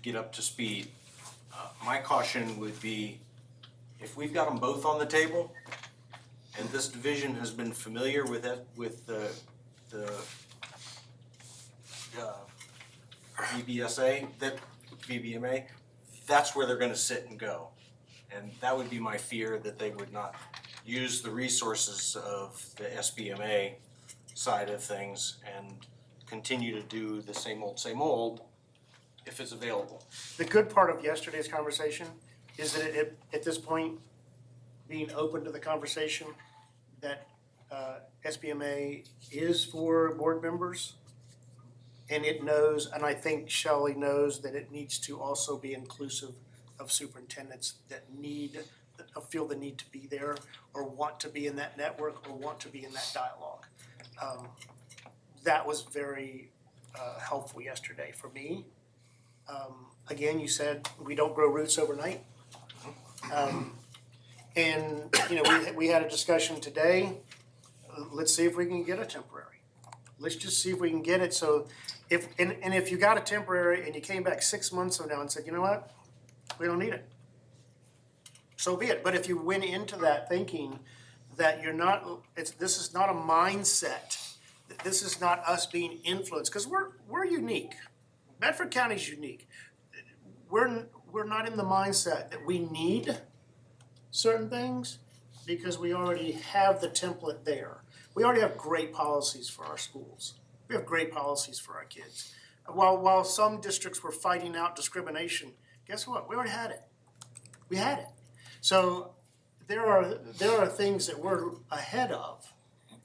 get up to speed. My caution would be, if we've got them both on the table, and this division has been familiar with it, with the VBMA, that's where they're gonna sit and go. And that would be my fear, that they would not use the resources of the SBMA side of things and continue to do the same old if it's available. The good part of yesterday's conversation is that it, at this point, being open to the conversation, that SBMA is for board members. And it knows, and I think Shelley knows, that it needs to also be inclusive of superintendents that feel the need to be there, or want to be in that network, or want to be in that dialogue. That was very helpful yesterday for me. Again, you said we don't grow roots overnight. And, you know, we had a discussion today. Let's see if we can get a temporary. Let's just see if we can get it. So if you got a temporary and you came back 6 months from now and said, you know what, we don't need it, so be it. But if you went into that thinking that you're not, this is not a mindset, that this is not us being influenced, because we're unique. Bedford County's unique. We're not in the mindset that we need certain things, because we already have the template there. We already have great policies for our schools. We have great policies for our kids. While some districts were fighting out discrimination, guess what? We already had it. We had it. So there are things that we're ahead of,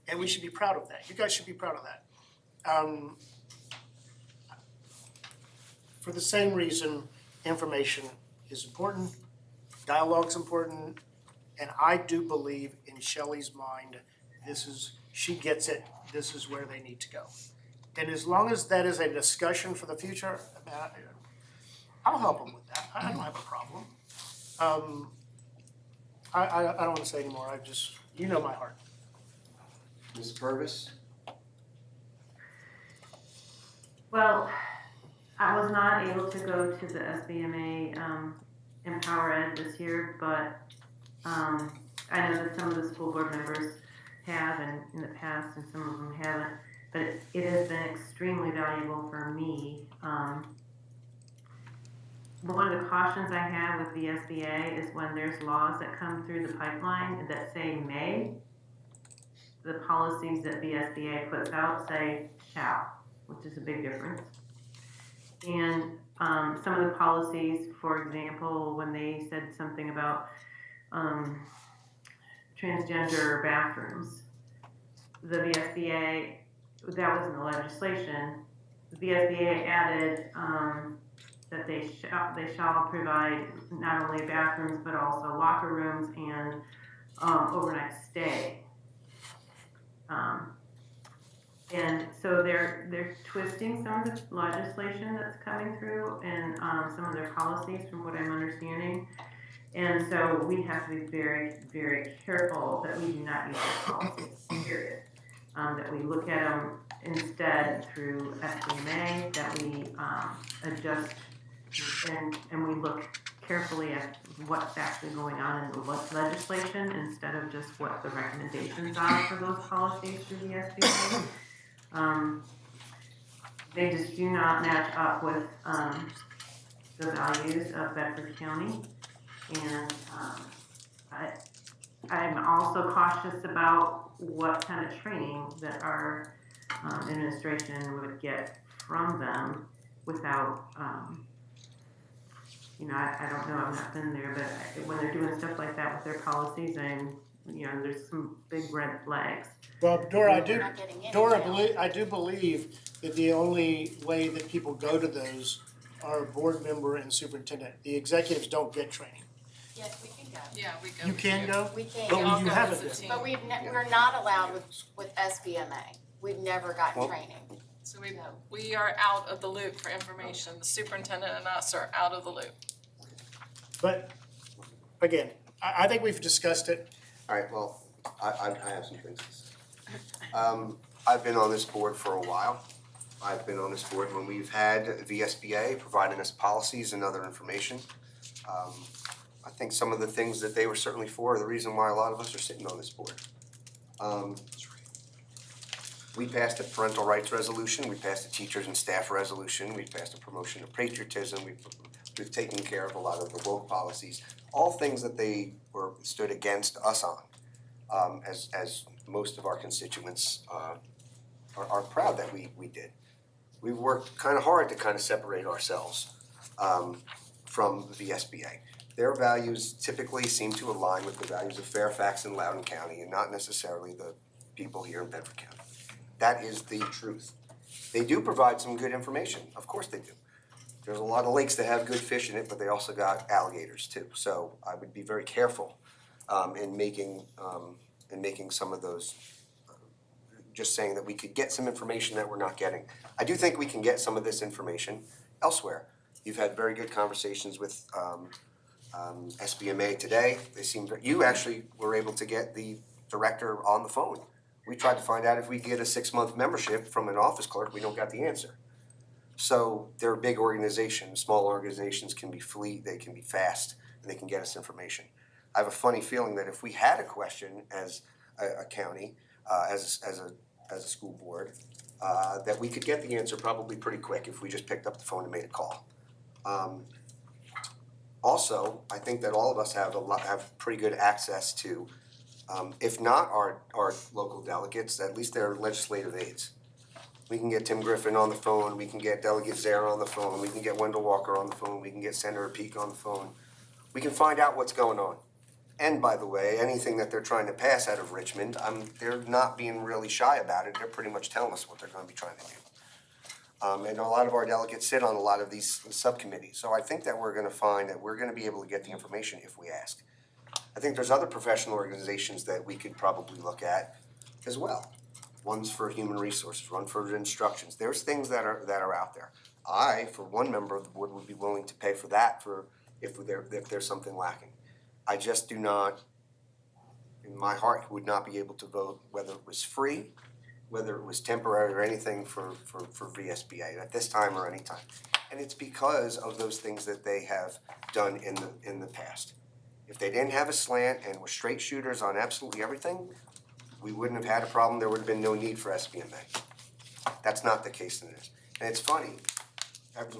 and we should be proud of that. You guys should be proud of that. For the same reason, information is important, dialogue's important, and I do believe in Shelley's mind, she gets it, this is where they need to go. And as long as that is a discussion for the future, I'll help them with that. I don't have a problem. I don't want to say anymore. You know my heart. Ms. Purvis? Well, I was not able to go to the SBMA Empower Ed this year, but I know that some of the school board members have in the past, and some of them haven't. But it has been extremely valuable for me. One of the cautions I have with the SBA is when there's laws that come through the pipeline that say may, the policies that the SBA puts out say shall, which is a big difference. And some of the policies, for example, when they said something about transgender bathrooms, the VSBA, that was in the legislation, the VSBA added that they shall provide not only bathrooms but also locker rooms and overnight stay. And so they're twisting some of the legislation that's coming through and some of their policies, from what I'm understanding. And so we have to be very, very careful that we do not use those policies, period. That we look at them instead through SBMA, that we adjust and we look carefully at what's actually going on in the legislation instead of just what the recommendations are for those policies through the SBMA. they just do not match up with, the values of Bedford County. And, I'm also cautious about what kind of training that our, administration would get from them without, I don't know, I've not been there, but when they're doing stuff like that with their policies, and, there's some big red flags. Well, Dora, We're not getting any Dora, now. I do believe that the only way that people go to those are board member and superintendent. The executives don't get training. Yeah, we can go. Yeah, we go. You can go, We can but go. all you go haven't as a been. team. But we're not allowed with SBMA. We've never gotten Well- training. So we are out of the loop for information. The superintendent and us are out of the loop. But again, I think we've discussed it. All right, well, I have some things to say. I've been on this board for a while. I've been on this board when we've had VSBA providing us policies and other information. I think some of the things that they were certainly for are the reason why a lot of us are sitting on this board. We passed a parental rights resolution, we passed a teachers and staff resolution, we passed a promotion of patriotism, we've taken care of a lot of the woke policies, all things that they stood against us on, as most of our constituents are proud that we did. We've worked kind of hard to kind of separate ourselves from the VSBA. Their values typically seem to align with the values of Fairfax and Loudoun County, and not necessarily the people here in Bedford County. That is the truth. They do provide some good information, of course they do. There's a lot of lakes that have good fish in it, but they also got alligators too. So I would be very careful in making some of those, just saying that we could get some information that we're not getting. I do think we can get some of this information elsewhere. You've had very good conversations with SBMA today. You actually were able to get the director on the phone. We tried to find out if we get a 6-month membership from an office clerk, we don't got the answer. So they're a big organization. Small organizations can be fleet, they can be fast, and they can get us information. I have a funny feeling that if we had a question as a county, as a school board, that we could get the answer probably pretty quick if we just picked up the phone and made a call. Also, I think that all of us have pretty good access to, if not our local delegates, at least their legislative aides. We can get Tim Griffin on the phone, we can get Delegate Zara on the phone, we can get Wendell Walker on the phone, we can get Senator Peake on the phone. We can find out what's going on. And by the way, anything that they're trying to pass out of Richmond, they're not being really shy about it, they're pretty much telling us what they're gonna be trying to do. And a lot of our delegates sit on a lot of these subcommittees, so I think that we're gonna find that we're gonna be able to get the information if we ask. I think there's other professional organizations that we could probably look at as well. One's for human resources, one for instructions. There's things that are out there. I, for one member of the board, would be willing to pay for that if there's something lacking. I just do not, in my heart, would not be able to vote whether it was free, whether it was temporary or anything for VSBA at this time or any time. And it's because of those things that they have done in the past. If they didn't have a slant and were straight shooters on absolutely everything, we wouldn't have had a problem, there would have been no need for SBMA. That's not the case in this. And it's funny,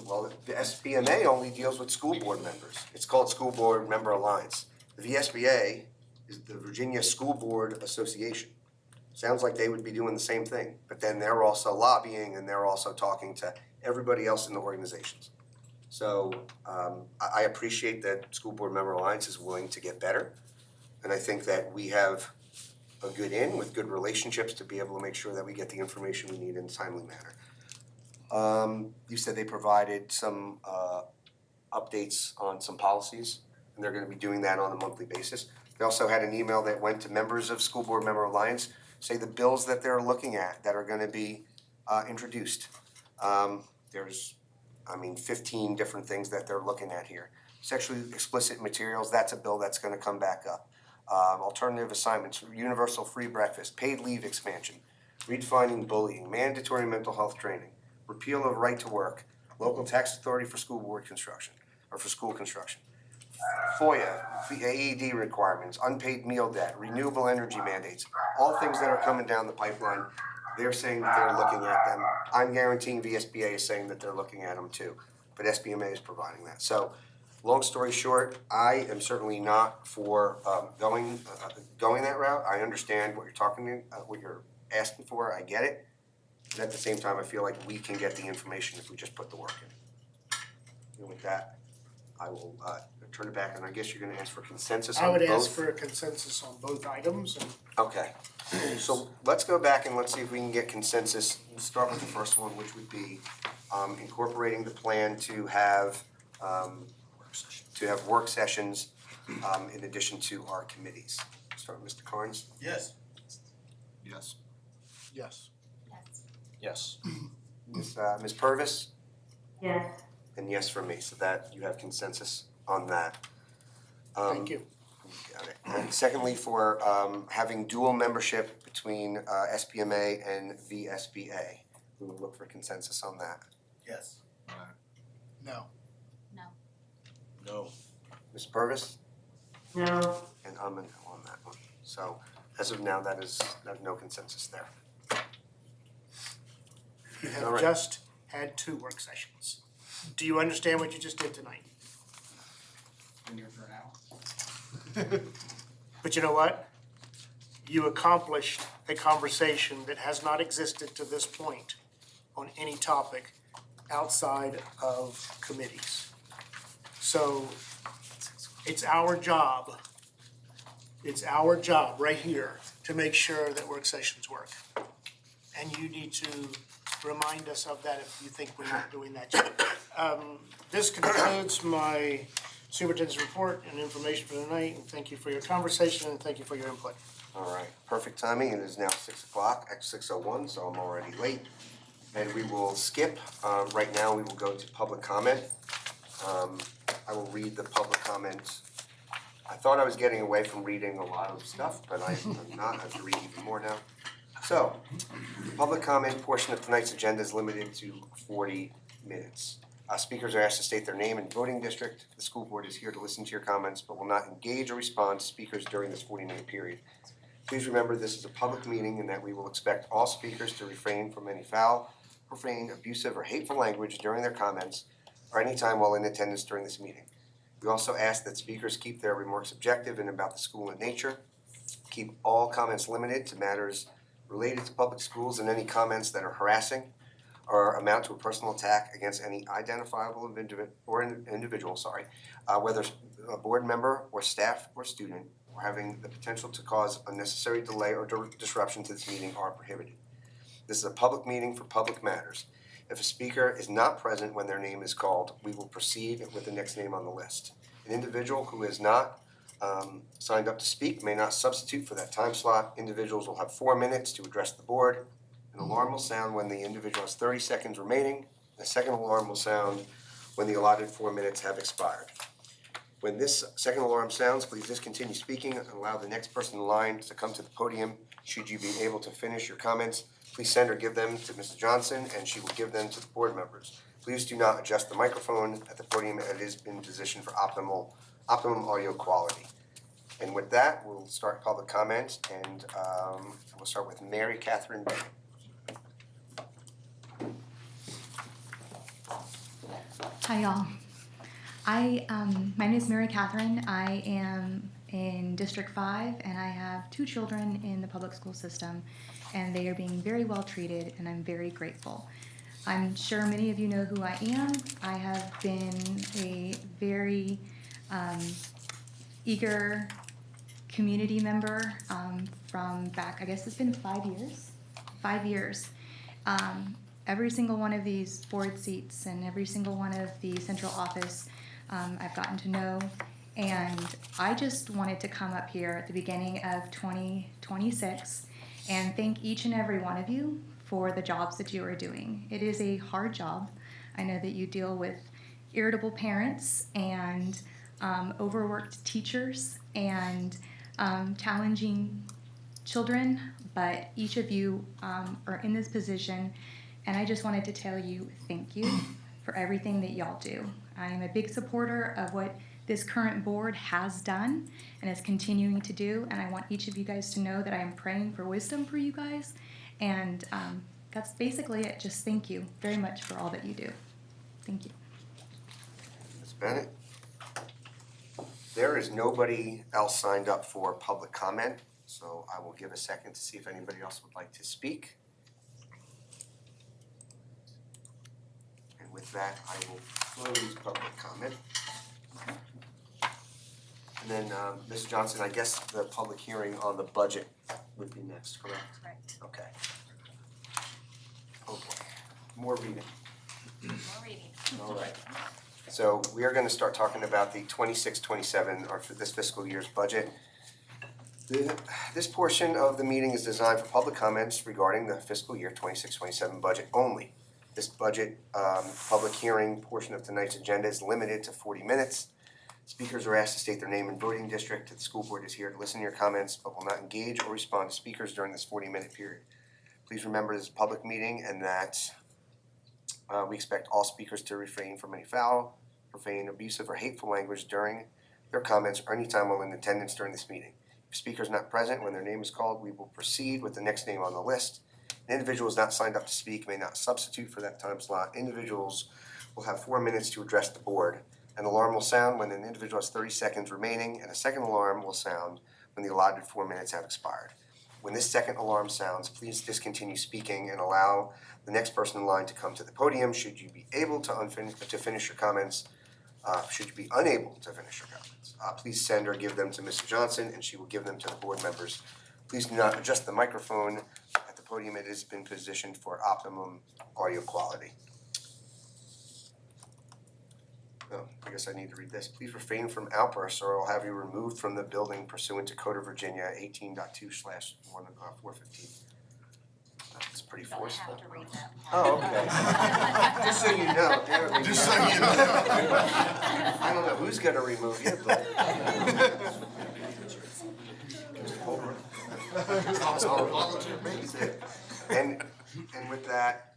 well, the SBMA only deals with school board members. It's called School Board Member Alliance. The VSBA is the Virginia School Board Association. Sounds like they would be doing the same thing, but then they're also lobbying and they're also talking to everybody else in the organizations. So I appreciate that School Board Member Alliance is willing to get better. And I think that we have a good in with good relationships to be able to make sure that we get the information we need in a timely manner. You said they provided some updates on some policies, and they're gonna be doing that on a monthly basis. They also had an email that went to members of School Board Member Alliance, say the bills that they're looking at that are gonna be introduced. There's 15 different things that they're looking at here. Sexually explicit materials, that's a bill that's gonna come back up. Alternative assignments, universal free breakfast, paid leave expansion, redefining bullying, mandatory mental health training, repeal of right to work, local tax authority for school board construction, or for school construction, FOIA, AED requirements, unpaid meal debt, renewable energy mandates, all things that are coming down the pipeline they're saying that they're looking at them. I'm guaranteeing VSBA is saying that they're looking at them too, but SBMA is providing that. So, long story short, I am certainly not for going that route. I understand what you're asking for. I get it. But at the same time, I feel like we can get the information if we just put the work in. And with that, I will turn it back, and I guess you're gonna ask for consensus on I both? would ask for a consensus on both items, and Okay, so let's go back and let's see if we can get consensus. We'll start with the first one, which would be incorporating the plan to have work sessions in addition to our committees. Start with Mr. Carnes. Yes. Yes. Yes. Yes. Ms. Purvis, Yes. and yes for me, so that you have consensus on that. thank you. Got it. And secondly, for having dual membership between SBMA and VSBA, we will look for consensus on that. Yes. No. No. Ms. Purvis, No. and I'm a no on that one. So as of now, there's no consensus there. You All have right. just had 2 work sessions. Do you understand what you just did tonight? Been here for an hour. But you know what? You accomplished a conversation that has not existed to this point on any topic outside of committees. So it's our job right here to make sure that work sessions work. And you need to remind us of that if you think we're not doing that yet. This concludes my superintendent's report and information for tonight, and thank you for your conversation and thank you for your input. All right, perfect timing. It is now 6 o'clock, at 6:01, so I'm already late. And we will skip. Right now, we will go to public comment. I will read the public comments. I thought I was getting away from reading a lot of stuff, but I'm not. I have to read even more now. So, the public comment portion of tonight's agenda is limited to 40 minutes. Speakers are asked to state their name and voting district. The school board is here to listen to your comments, but will not engage or respond to speakers during this 40-minute period. Please remember this is a public meeting and that we will expect all speakers to refrain from any foul, profane, abusive, or hateful language during their comments or any time while in attendance during this meeting. We also ask that speakers keep their remarks objective and about the school in nature. Keep all comments limited to matters related to public schools, and any comments that are harassing or amount to a personal attack against any identifiable individual, whether a board member or staff or student, or having the potential to cause unnecessary delay or disruption to this meeting are prohibited. This is a public meeting for public matters. If a speaker is not present when their name is called, we will proceed with the next name on the list. An individual who is not signed up to speak may not substitute for that time slot. Individuals will have 4 minutes to address the board. An alarm will sound when the individual has 30 seconds remaining. A second alarm will sound when the allotted 4 minutes have expired. When this second alarm sounds, please discontinue speaking and allow the next person in line to come to the podium. Should you be able to finish your comments, please send or give them to Mrs. Johnson, and she will give them to the board members. Please do not adjust the microphone at the podium. It is in position for optimum audio quality. And with that, we'll start public comment, and we'll start with Mary Catherine Bennett. Hi, y'all. My name is Mary Catherine. I am in District 5, and I have 2 children in the public school system, and they are being very well treated, and I'm very grateful. I'm sure many of you know who I am. I have been a very eager community member from back, I guess it's been 5 years. 5 years. Every single one of these board seats and every single one of the central office I've gotten to know, and I just wanted to come up here at the beginning of 2026 and thank each and every one of you for the jobs that you are doing. It is a hard job. I know that you deal with irritable parents and overworked teachers and challenging children, but each of you are in this position, and I just wanted to tell you thank you for everything that y'all do. I'm a big supporter of what this current board has done and is continuing to do, and I want each of you guys to know that I am praying for wisdom for you guys And that's basically it. Just thank you very much for all that you do. Thank you. Ms. Bennett? There is nobody else signed up for public comment, so I will give a second to see if anybody else would like to speak. And with that, I will close public comment. And then, Ms. Johnson, I guess the public hearing on the budget would be next, correct? Correct. Okay. Okay, more reading. More reading. All right. So we are gonna start talking about the 26-27, or for this fiscal year's budget. This portion of the meeting is designed for public comments regarding the fiscal year 26-27 budget only. This budget, public hearing portion of tonight's agenda is limited to 40 minutes. Speakers are asked to state their name and voting district. The school board is here to listen to your comments, but will not engage or respond to speakers during this 40-minute period. Please remember this is a public meeting and that we expect all speakers to refrain from any foul, profane, abusive, or hateful language during their comments or any time while in attendance during this meeting. If a speaker is not present when their name is called, we will proceed with the next name on the list. An individual is not signed up to speak, may not substitute for that time slot. Individuals will have 4 minutes to address the board. An alarm will sound when an individual has 30 seconds remaining, and a second alarm will sound when the allotted 4 minutes have expired. When this second alarm sounds, please discontinue speaking and allow the next person in line to come to the podium. Should you be able to finish your comments, should you be unable to finish your comments, please send or give them to Mrs. Johnson, and she will give them to the board members. Please do not adjust the microphone at the podium. It has been positioned for optimum audio quality. Oh, I guess I need to read this. Please refrain from outbursts or I'll have you removed from the building pursuant to Code of Virginia 18.2/415. That's pretty Don't forceful. have to read that. Oh, okay. Just so you know. Just so you know. I don't know who's gonna remove you, but. And with that,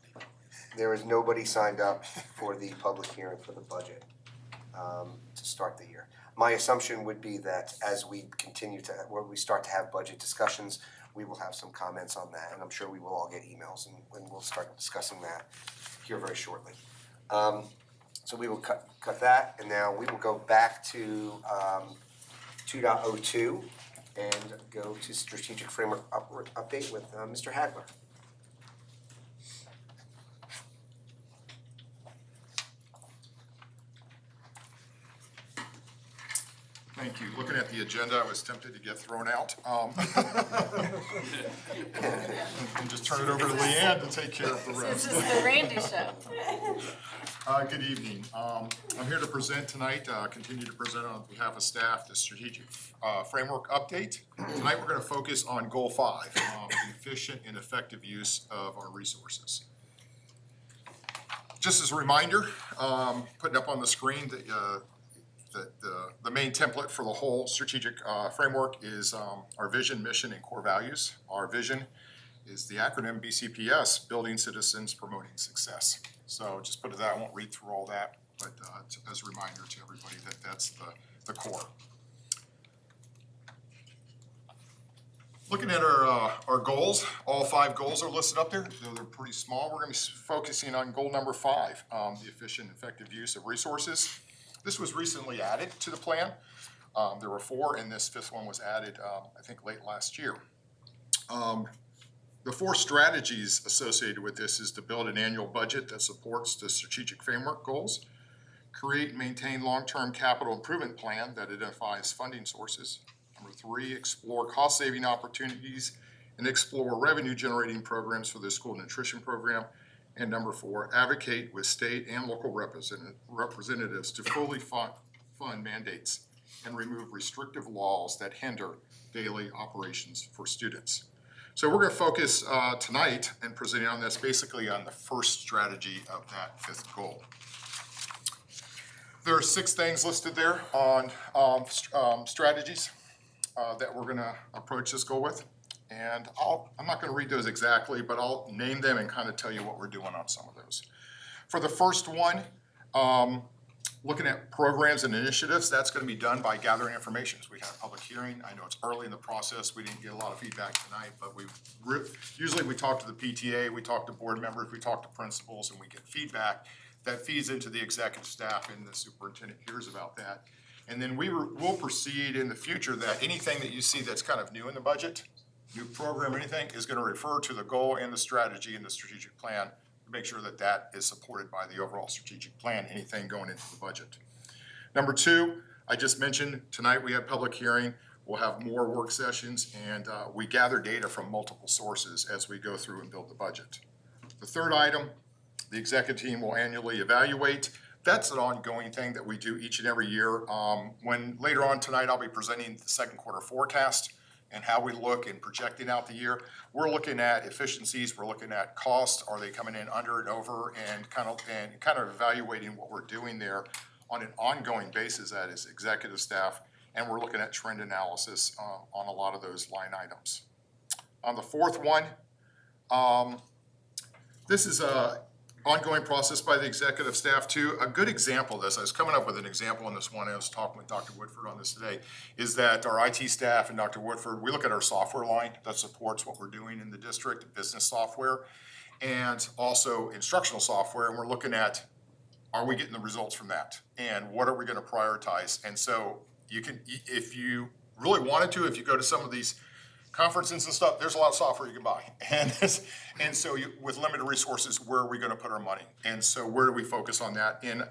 there is nobody signed up for the public hearing for the budget to start the year. My assumption would be that as we continue to, when we start to have budget discussions, we will have some comments on that, and I'm sure we will all get emails, and we'll start discussing that here very shortly. So we will cut that, and now we will go back to 2.02 and go to strategic framework update with Mr. Hagler. Thank you. Looking at the agenda, I was tempted to get thrown out. And just turn it over to Leanne to take care of the This rest. is the Randy show. Good evening. I'm here to present tonight, continue to present on behalf of staff, the strategic framework update. Tonight, we're gonna focus on goal 5, the efficient and effective use of our resources. Just as a reminder, putting up on the screen that the main template for the whole strategic framework is our vision, mission, and core values. Our vision is the acronym BCPS, Building Citizens, Promoting Success. So just put it that, I won't read through all that, but as a reminder to everybody that that's the core. Looking at our goals, all 5 goals are listed up there. They're pretty small. We're gonna be focusing on goal number 5, the efficient and effective use of resources. This was recently added to the plan. There were 4, and this 5th one was added, I think, late last year. The 4 strategies associated with this is to build an annual budget that supports the strategic framework goals, create and maintain long-term capital improvement plan that identifies funding sources. Number 3, explore cost-saving opportunities and explore revenue-generating programs for the school nutrition program. And number 4, advocate with state and local representatives to fully fund mandates and remove restrictive laws that hinder daily operations for students. So we're going to focus tonight and presenting on this basically on the first strategy of that 5th goal. There are 6 things listed there on strategies that we're going to approach this goal with. And I'm not going to read those exactly, but I'll name them and kind of tell you what we're doing on some of those. For the first one, Looking at programs and initiatives, that's gonna be done by gathering information. We had a public hearing. I know it's early in the process. We didn't get a lot of feedback tonight, but usually we talk to the PTA, we talk to board members, we talk to principals, and we get feedback that feeds into the executive staff, and the superintendent hears about that. And then we'll proceed in the future that anything that you see that's kind of new in the budget, new program or anything, is gonna refer to the goal and the strategy and the strategic plan to make sure that that is supported by the overall strategic plan, anything going into the budget. Number two, I just mentioned, tonight we had public hearing. We'll have more work sessions, and we gather data from multiple sources as we go through and build the budget. The third item, the executive team will annually evaluate. That's an ongoing thing that we do each and every year. When later on tonight, I'll be presenting the second quarter forecast and how we look in projecting out the year. We're looking at efficiencies, we're looking at costs, are they coming in under and over, and kind of evaluating what we're doing there on an ongoing basis as executive staff, and we're looking at trend analysis on a lot of those line items. On the fourth one, this is a ongoing process by the executive staff too. A good example of this, I was coming up with an example on this one, I was talking with Dr. Woodford on this today, is that our IT staff and Dr. Woodford, we look at our software line that supports what we're doing in the district, business software, and also instructional software, and we're looking at, are we getting the results from that? And what are we gonna prioritize? And so you can, if you really wanted to, if you go to some of these conferences and stuff, there's a lot of software you can buy. And so with limited resources, where are we gonna put our money? And so where do we focus on that? And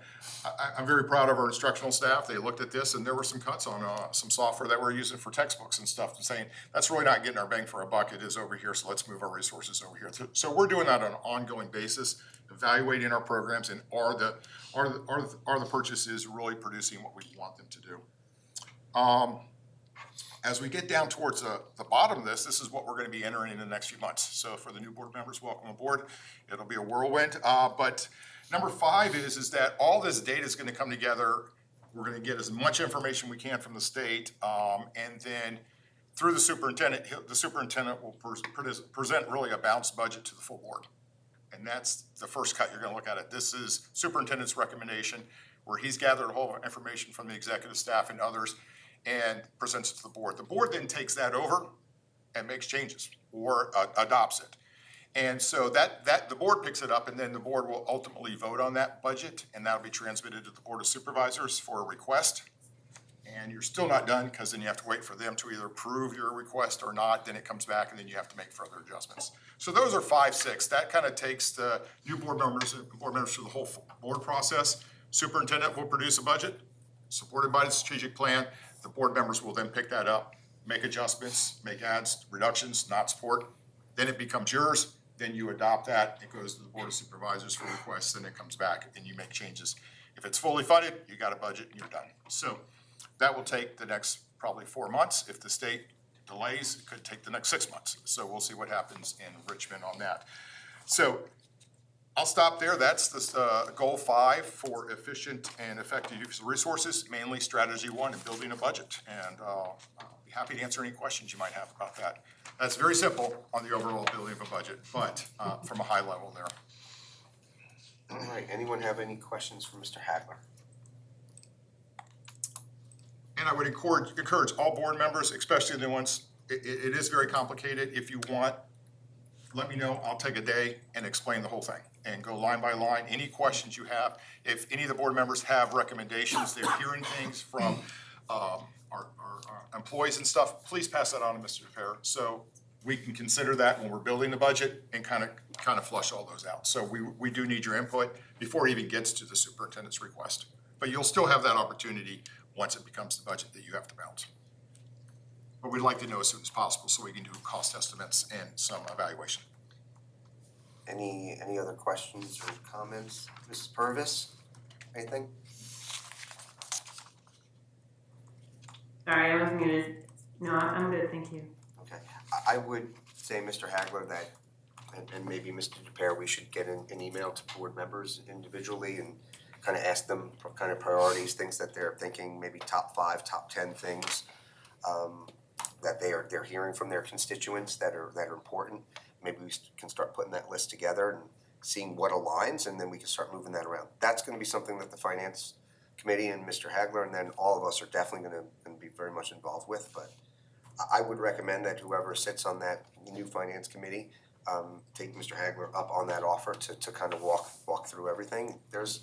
I'm very proud of our instructional staff. They looked at this, and there were some cuts on some software that we're using for textbooks and stuff, and saying, that's really not getting our bang for our buck. It is over here, so let's move our resources over here. So we're doing that on an ongoing basis, evaluating our programs, and are the purchases really producing what we want them to do? As we get down towards the bottom of this is what we're gonna be entering in the next few months. So for the new board members, welcome aboard. It'll be a whirlwind. But number 5 is that all this data is gonna come together. We're gonna get as much information we can from the state, and then through the superintendent will present really a balanced budget to the full board. And that's the first cut you're gonna look at it. This is superintendent's recommendation, where he's gathered a whole information from the executive staff and others, and presents it to the board. The board then takes that over and makes changes or adopts it. And so that the board picks it up, and then the board will ultimately vote on that budget, and that'll be transmitted to the Board of Supervisors for a request. And you're still not done, because then you have to wait for them to either approve your request or not, then it comes back, and then you have to make further adjustments. So those are 5, 6. That kind of takes the new board members through the whole board process. Superintendent will produce a budget, supported by the strategic plan. The board members will then pick that up, make adjustments, make adds, reductions, not support. Then it becomes yours, then you adopt that, it goes to the Board of Supervisors for requests, then it comes back and you make changes. If it's fully funded, you got a budget and you're done. So that will take the next probably 4 months. If the state delays, it could take the next 6 months. So we'll see what happens in Richmond on that. So I'll stop there. That's the goal 5 for efficient and effective use of resources, mainly strategy 1 and building a budget. And I'll be happy to answer any questions you might have about that. That's very simple on the overall building of a budget, but from a high level there. All right, anyone have any questions for Mr. Hagler? And I would encourage all board members, especially the ones, it is very complicated. If you want, let me know. I'll take a day and explain the whole thing and go line by line. Any questions you have, if any of the board members have recommendations, they're hearing things from our employees and stuff, please pass that on to Mr. DePere. So we can consider that when we're building the budget and kind of flush all those out. So we do need your input before it even gets to the superintendent's request. But you'll still have that opportunity once it becomes the budget that you have to balance. But we'd like to know as soon as possible so we can do cost estimates and some evaluation. Any other questions or comments? Mrs. Purvis, anything? Sorry, I was muted. No, I'm good, thank you. Okay, I would say, Mr. Hagler, that, and maybe Mr. DePere, we should get an email to board members individually and kind of ask them for kind of priorities, things that they're thinking, maybe top 5, top 10 things that they're hearing from their constituents that are important. Maybe we can start putting that list together and seeing what aligns, and then we can start moving that around. That's gonna be something that the finance committee and Mr. Hagler, and then all of us are definitely gonna be very much involved with, but I would recommend that whoever sits on that new finance committee, take Mr. Hagler up on that offer to kind of walk through everything. There's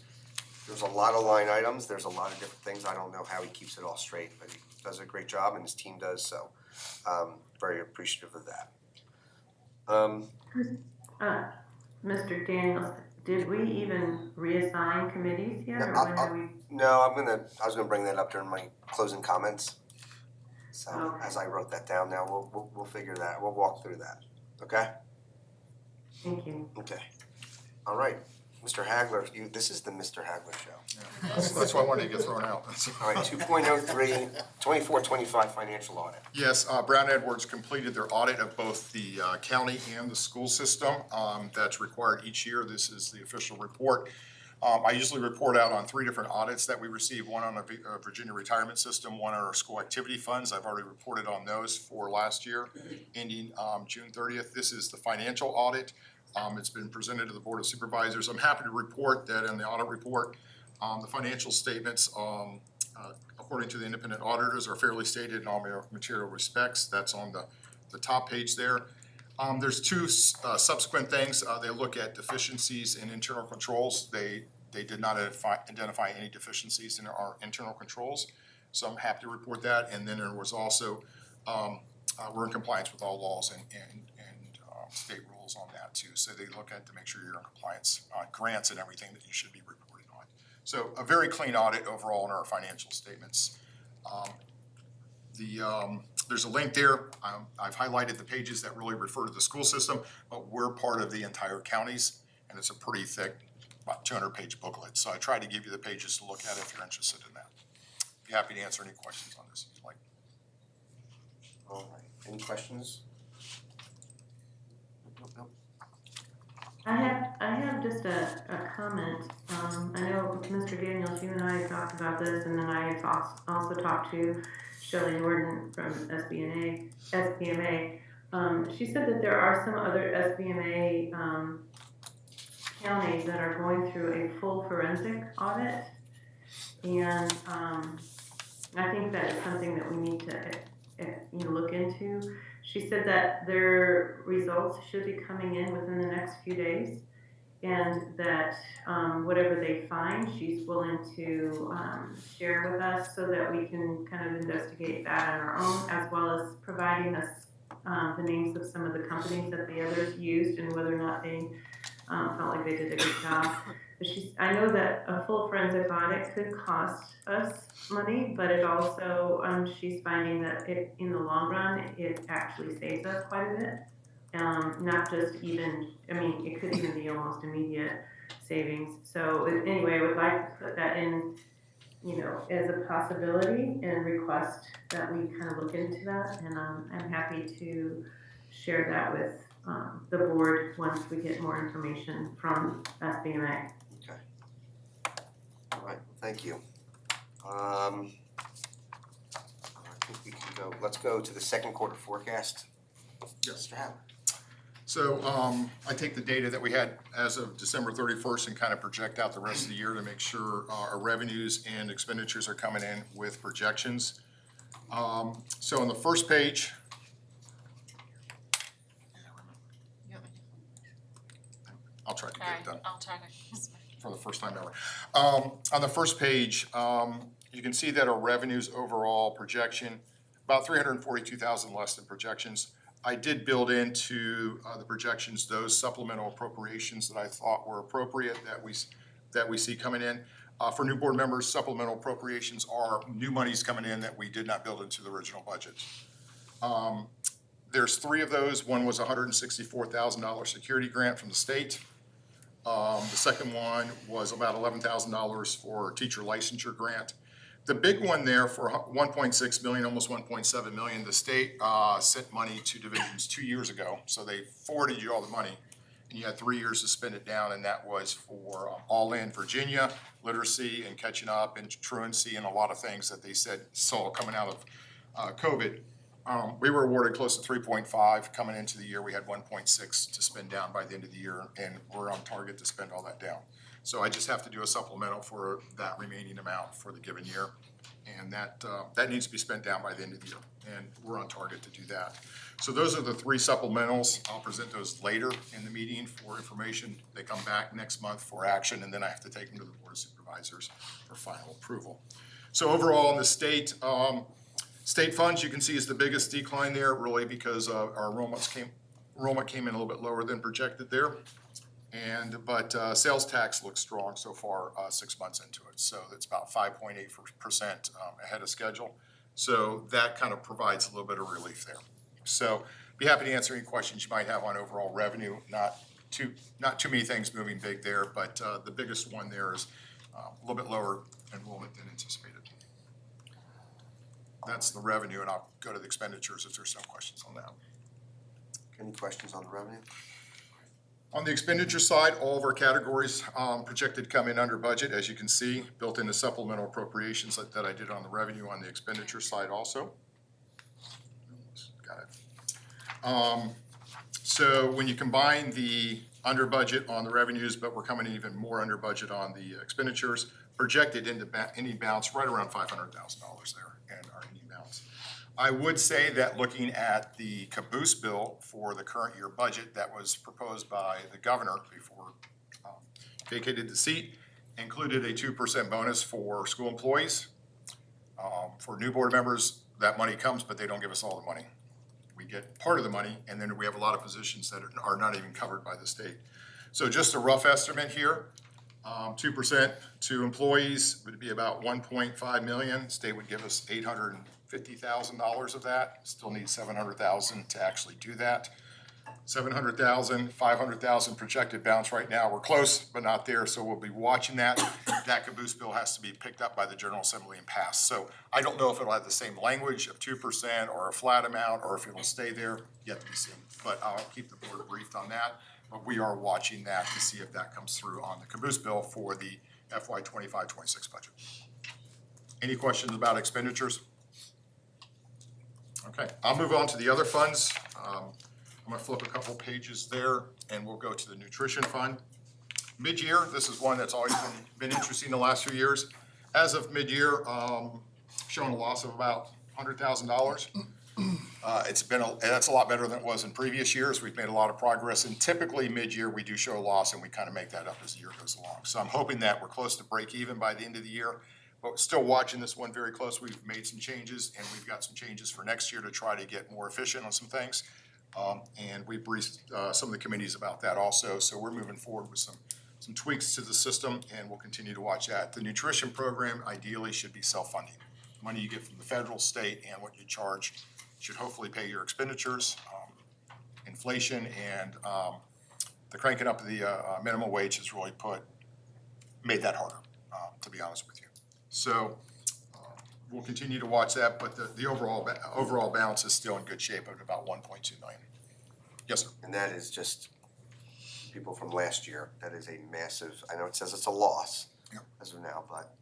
a lot of line items, there's a lot of different things, I don't know how he keeps it all straight, but he does a great job and his team does, so, very appreciative of that. Mr. Daniels, did we even reassign committees yet, or when are we? No, I was gonna bring that up during my closing comments. So, Okay. as I wrote that down now, we'll figure that, we'll walk through that, okay? Thank you. Okay. All right, Mr. Hagler, this is the Mr. Hagler show. That's why I wanted to get thrown out. All right, 2.03, 24-25 financial audit. Yes, Brown Edwards completed their audit of both the county and the school system. That's required each year. This is the official report. I usually report out on 3 different audits that we receive, one on a Virginia retirement system, one on our school activity funds. I've already reported on those for last year, ending June 30th. This is the financial audit. It's been presented to the Board of Supervisors. I'm happy to report that in the audit report, the financial statements, according to the independent auditors, are fairly stated in all material respects. That's on the top page there. There's 2 subsequent things. They look at deficiencies in internal controls. They did not identify any deficiencies in our internal controls, so I'm happy to report that. And then there was also, we're in compliance with all laws and state rules on that too. So they look at to make sure you're in compliance on grants and everything that you should be reporting on. So a very clean audit overall in our financial statements. There's a link there. I've highlighted the pages that really refer to the school system, but we're part of the entire counties, and it's a pretty thick, about 200-page booklet. So I tried to give you the pages to look at if you're interested in that. Be happy to answer any questions on this if you'd like. All right, any questions? Nope. I have just a comment. I know Mr. Daniels, you and I talked about this, and then I had also talked to Shelley Norton from SBMA. She said that there are some other SBMA counties that are going through a full forensic audit, and I think that is something that we need to look into. She said that their results should be coming in within the next few days, and that whatever they find, she's willing to share with us so that we can kind of investigate that on our own, as well as providing us the names of some of the companies that the others used and whether or not they felt like they did a good job. But I know that a full forensic audit could cost us money, but it also, she's finding that in the long run, it actually saves us quite a bit. Not just even, it could even be almost immediate savings. So anyway, I would like to put that in, as a possibility and request that we kind of look into that. And I'm happy to share that with the board once we get more information from SBMA. Okay. All right, thank you. I think we can go, let's go to the second quarter forecast. Yes. Mr. Howard. So I take the data that we had as of December 31st and kind of project out the rest of the year to make sure our revenues and expenditures are coming in with projections. So on the first page, I'll try to get it done I'll try to. for the first time ever. On the first page, you can see that our revenues overall projection, about 342,000 less than projections. I did build into the projections those supplemental appropriations that I thought were appropriate that we see coming in. For new board members, supplemental appropriations are new monies coming in that we did not build into the original budget. There's 3 of those. One was a $164,000 security grant from the state. The second one was about $11,000 for a teacher licensure grant. The big one there for 1.6 million, almost 1.7 million, the state sent money to divisions 2 years ago. So they forwarded you all the money and you had 3 years to spend it down, and that was for all in Virginia, literacy and catching up and truancy and a lot of things that they saw coming out of COVID. We were awarded close to 3.5 coming into the year. We had 1.6 to spend down by the end of the year, and we're on target to spend all that down. So I just have to do a supplemental for that remaining amount for the given year. And that needs to be spent down by the end of the year, and we're on target to do that. So those are the three supplementals. I'll present those later in the meeting for information. They come back next month for action, and then I have to take them to the Board of Supervisors for final approval. So overall in the state funds, you can see is the biggest decline there, really because our enrollment came in a little bit lower than projected there. But sales tax looks strong so far, 6 months into it, so it's about 5.8% ahead of schedule. So that kind of provides a little bit of relief there. So be happy to answer any questions you might have on overall revenue. Not too many things moving big there, but the biggest one there is a little bit lower enrollment than anticipated. That's the revenue, and I'll go to the expenditures if there's no questions on that. Any questions on the revenue? On the expenditure side, all of our categories projected to come in under budget, as you can see, built into supplemental appropriations that I did on the revenue on the expenditure side also. Got it. So when you combine the under budget on the revenues, but we're coming even more under budget on the expenditures, projected into ending balance right around $500,000 there in our ending balance. I would say that looking at the caboose bill for the current year budget that was proposed by the governor before vacated the seat, included a 2% bonus for school employees. For new board members, that money comes, but they don't give us all the money. We get part of the money, and then we have a lot of positions that are not even covered by the state. So just a rough estimate here, 2% to employees would be about 1.5 million. State would give us $850,000 of that. Still need $700,000 to actually do that. $700,000, $500,000 projected balance right now. We're close, but not there, so we'll be watching that. That caboose bill has to be picked up by the General Assembly and passed. So I don't know if it'll have the same language of 2% or a flat amount, or if it'll stay there, yet to be seen. But I'll keep the board briefed on that. But we are watching that to see if that comes through on the caboose bill for the FY 25-26 budget. Any questions about expenditures? Okay, I'll move on to the other funds. I'm gonna flip a couple pages there, and we'll go to the nutrition fund. Mid-year, this is one that's always been interesting the last few years. As of mid-year, showing a loss of about $100,000. That's a lot better than it was in previous years. We've made a lot of progress, and typically mid-year, we do show a loss, and we kind of make that up as the year goes along. So I'm hoping that we're close to break even by the end of the year, but still watching this one very close. We've made some changes, and we've got some changes for next year to try to get more efficient on some things. And we briefed some of the committees about that also, so we're moving forward with some tweaks to the system, and we'll continue to watch that. The nutrition program ideally should be self-funding. Money you get from the federal, state, and what you charge should hopefully pay your expenditures. Inflation and the cranking up of the minimum wage has really made that harder, to be honest with you. So we'll continue to watch that, but the overall balance is still in good shape at about 1.2 million. Yes, sir. And that is just people from last year. That is a massive, I know it says it's a loss as of now, but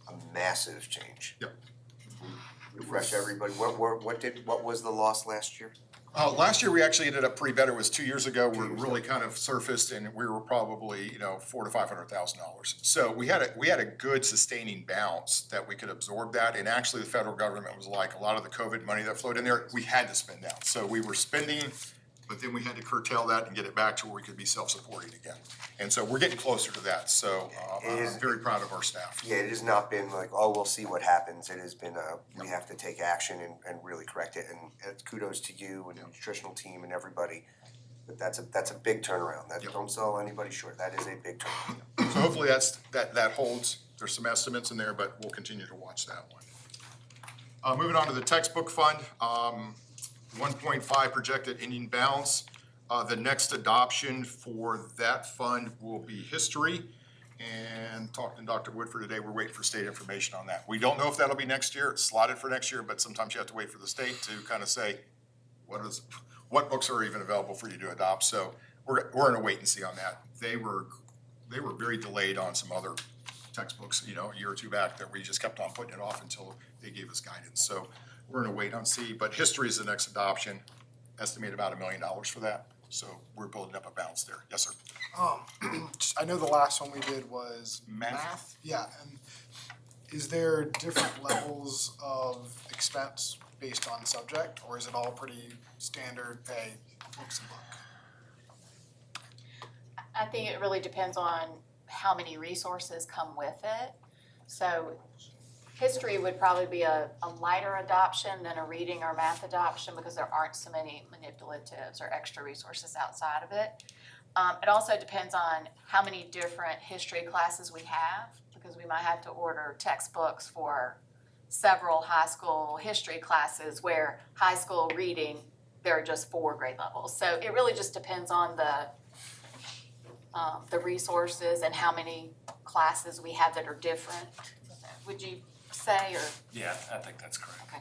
a massive change. Yep. Refresh everybody, what was the loss last year? Last year, we actually ended up pretty better. It was 2 years ago. We really kind of surfaced, and we were probably, $400,000 to $500,000. So we had a good sustaining balance that we could absorb that. And actually, the federal government was like, a lot of the COVID money that flowed in there, we had to spend out. So we were spending, but then we had to curtail that and get it back to where we could be self-supporting again. And so we're getting closer to that. So I'm very proud of our staff. Yeah, it has not been like, oh, we'll see what happens. It has been, we have to take action and really correct it. And kudos to you and the nutritional team and everybody. But that's a big turnaround. Don't sell anybody short. That is a big turnaround. So hopefully that holds. There's some estimates in there, but we'll continue to watch that one. Moving on to the textbook fund. 1.5 projected ending balance. The next adoption for that fund will be history. And talking to Dr. Woodford today, we're waiting for state information on that. We don't know if that'll be next year. It's slotted for next year, but sometimes you have to wait for the state to kind of say, what books are even available for you to adopt? So we're in a wait and see on that. They were very delayed on some other textbooks, a year or two back, that we just kept on putting it off until they gave us guidance. So we're in a wait and see, but history is the next adoption. Estimate about $1 million for that. So we're building up a balance there. Yes, sir. I know the last one we did was Math. math. Yeah, and is there different levels of expense based on subject, or is it all pretty standard pay, books and book? I think it really depends on how many resources come with it. So history would probably be a lighter adoption than a reading or math adoption because there aren't so many manipulatives or extra resources outside of it. It also depends on how many different history classes we have, because we might have to order textbooks for several high school history classes where high school reading, there are just 4 grade levels. So it really just depends on the resources and how many classes we have that are different. Would you say, or? Yeah, I think that's correct. Okay.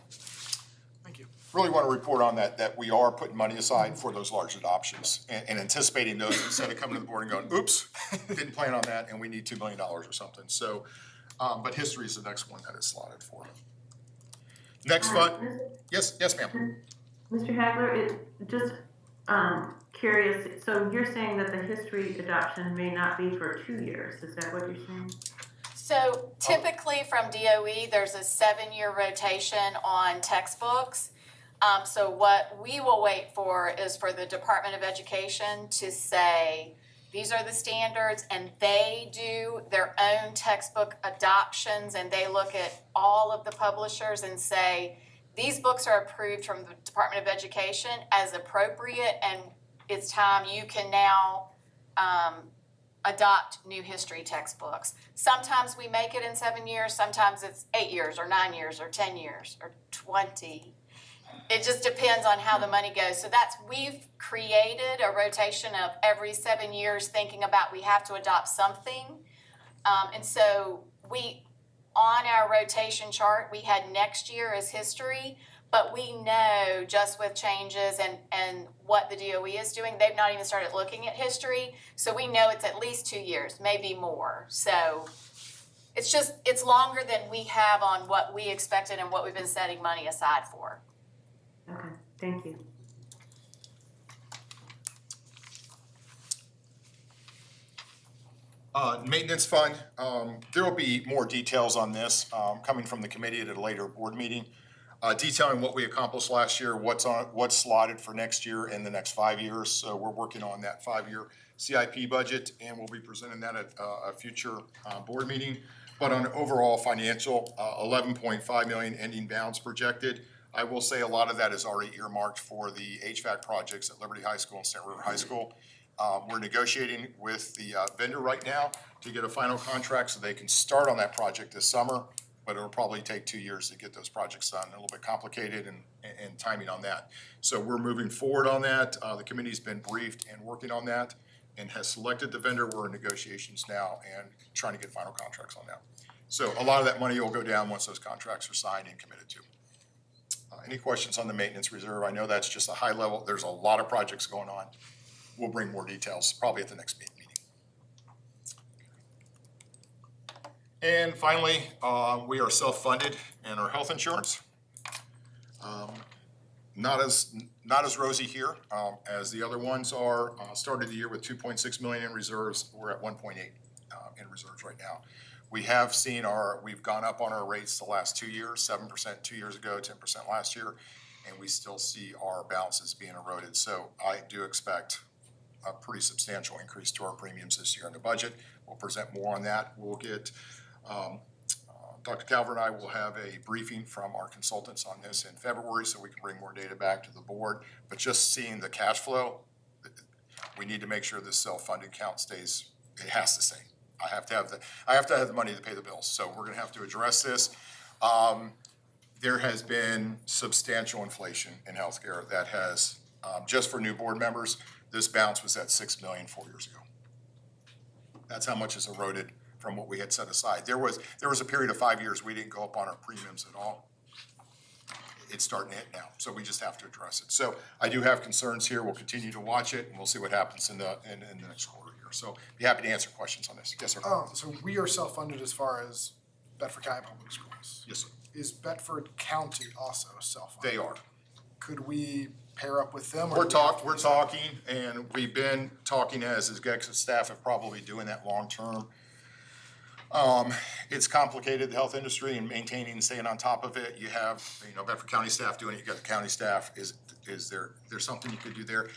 Thank you. Really want to report on that we are putting money aside for those large adoptions and anticipating those instead of coming to the board and going, oops, didn't plan on that and we need $2 million or something. So, but history is the next one that is slotted for. Next fund, yes, ma'am. Mr. Hagler, curious, so you're saying that the history adoption may not be for 2 years, is that what you're saying? So typically from DOE, there's a 7-year rotation on textbooks. So what we will wait for is for the Department of Education to say, these are the standards, and they do their own textbook adoptions, and they look at all of the publishers and say, these books are approved from the Department of Education as appropriate, and it's time you can now adopt new history textbooks. Sometimes we make it in 7 years, sometimes it's 8 years or 9 years or 10 years or 20. It just depends on how the money goes. So we've created a rotation of every 7 years thinking about we have to adopt something. And so on our rotation chart, we had next year as history, but we know just with changes and what the DOE is doing, they've not even started looking at history. So we know it's at least 2 years, maybe more. So it's longer than we have on what we expected and what we've been setting money aside for. Okay, thank you. Maintenance fund, there will be more details on this coming from the committee at a later board meeting, detailing what we accomplished last year, what's slotted for next year and the next 5 years. So we're working on that 5-year CIP budget, and we'll be presenting that at a future board meeting. But on overall financial, 11.5 million ending balance projected. I will say a lot of that is already earmarked for the HVAC projects at Liberty High School and St. River High School. We're negotiating with the vendor right now to get a final contract so they can start on that project this summer, but it'll probably take 2 years to get those projects done. A little bit complicated and timing on that. So we're moving forward on that. The committee's been briefed and working on that and has selected the vendor. We're in negotiations now and trying to get final contracts on that. So a lot of that money will go down once those contracts are signed and committed to. Any questions on the maintenance reserve? I know that's just a high level. There's a lot of projects going on. We'll bring more details probably at the next meeting. And finally, we are self-funded in our health insurance. Not as rosy here as the other ones are. Started the year with 2.6 million in reserves. We're at 1.8 in reserves right now. We have seen we've gone up on our rates the last 2 years, 7% 2 years ago, 10% last year, and we still see our balances being eroded. So I do expect a pretty substantial increase to our premiums this year in the budget. We'll present more on that. We'll get, Dr. Calvert and I will have a briefing from our consultants on this in February so we can bring more data back to the board. But just seeing the cash flow, we need to make sure this self-funded count stays, it has to stay. I have to have the money to pay the bills, so we're gonna have to address this. There has been substantial inflation in healthcare that has, just for new board members, this balance was at 6 million 4 years ago. That's how much is eroded from what we had set aside. There was a period of 5 years we didn't go up on our premiums at all. It's starting to hit now, so we just have to address it. So I do have concerns here. We'll continue to watch it, and we'll see what happens in the next quarter here. So be happy to answer questions on this. Yes, sir. So we are self-funded as far as Bedford County Public Schools. Yes, sir. Is Bedford County also self-funded? They are. Could we pair up with them? or We're do we have to- talking, and we've been talking as executive staff of probably doing that long-term. It's complicated, the health industry, and maintaining and staying on top of it. You have, Bedford County staff doing it, you got the county staff. Is there's something you could do there?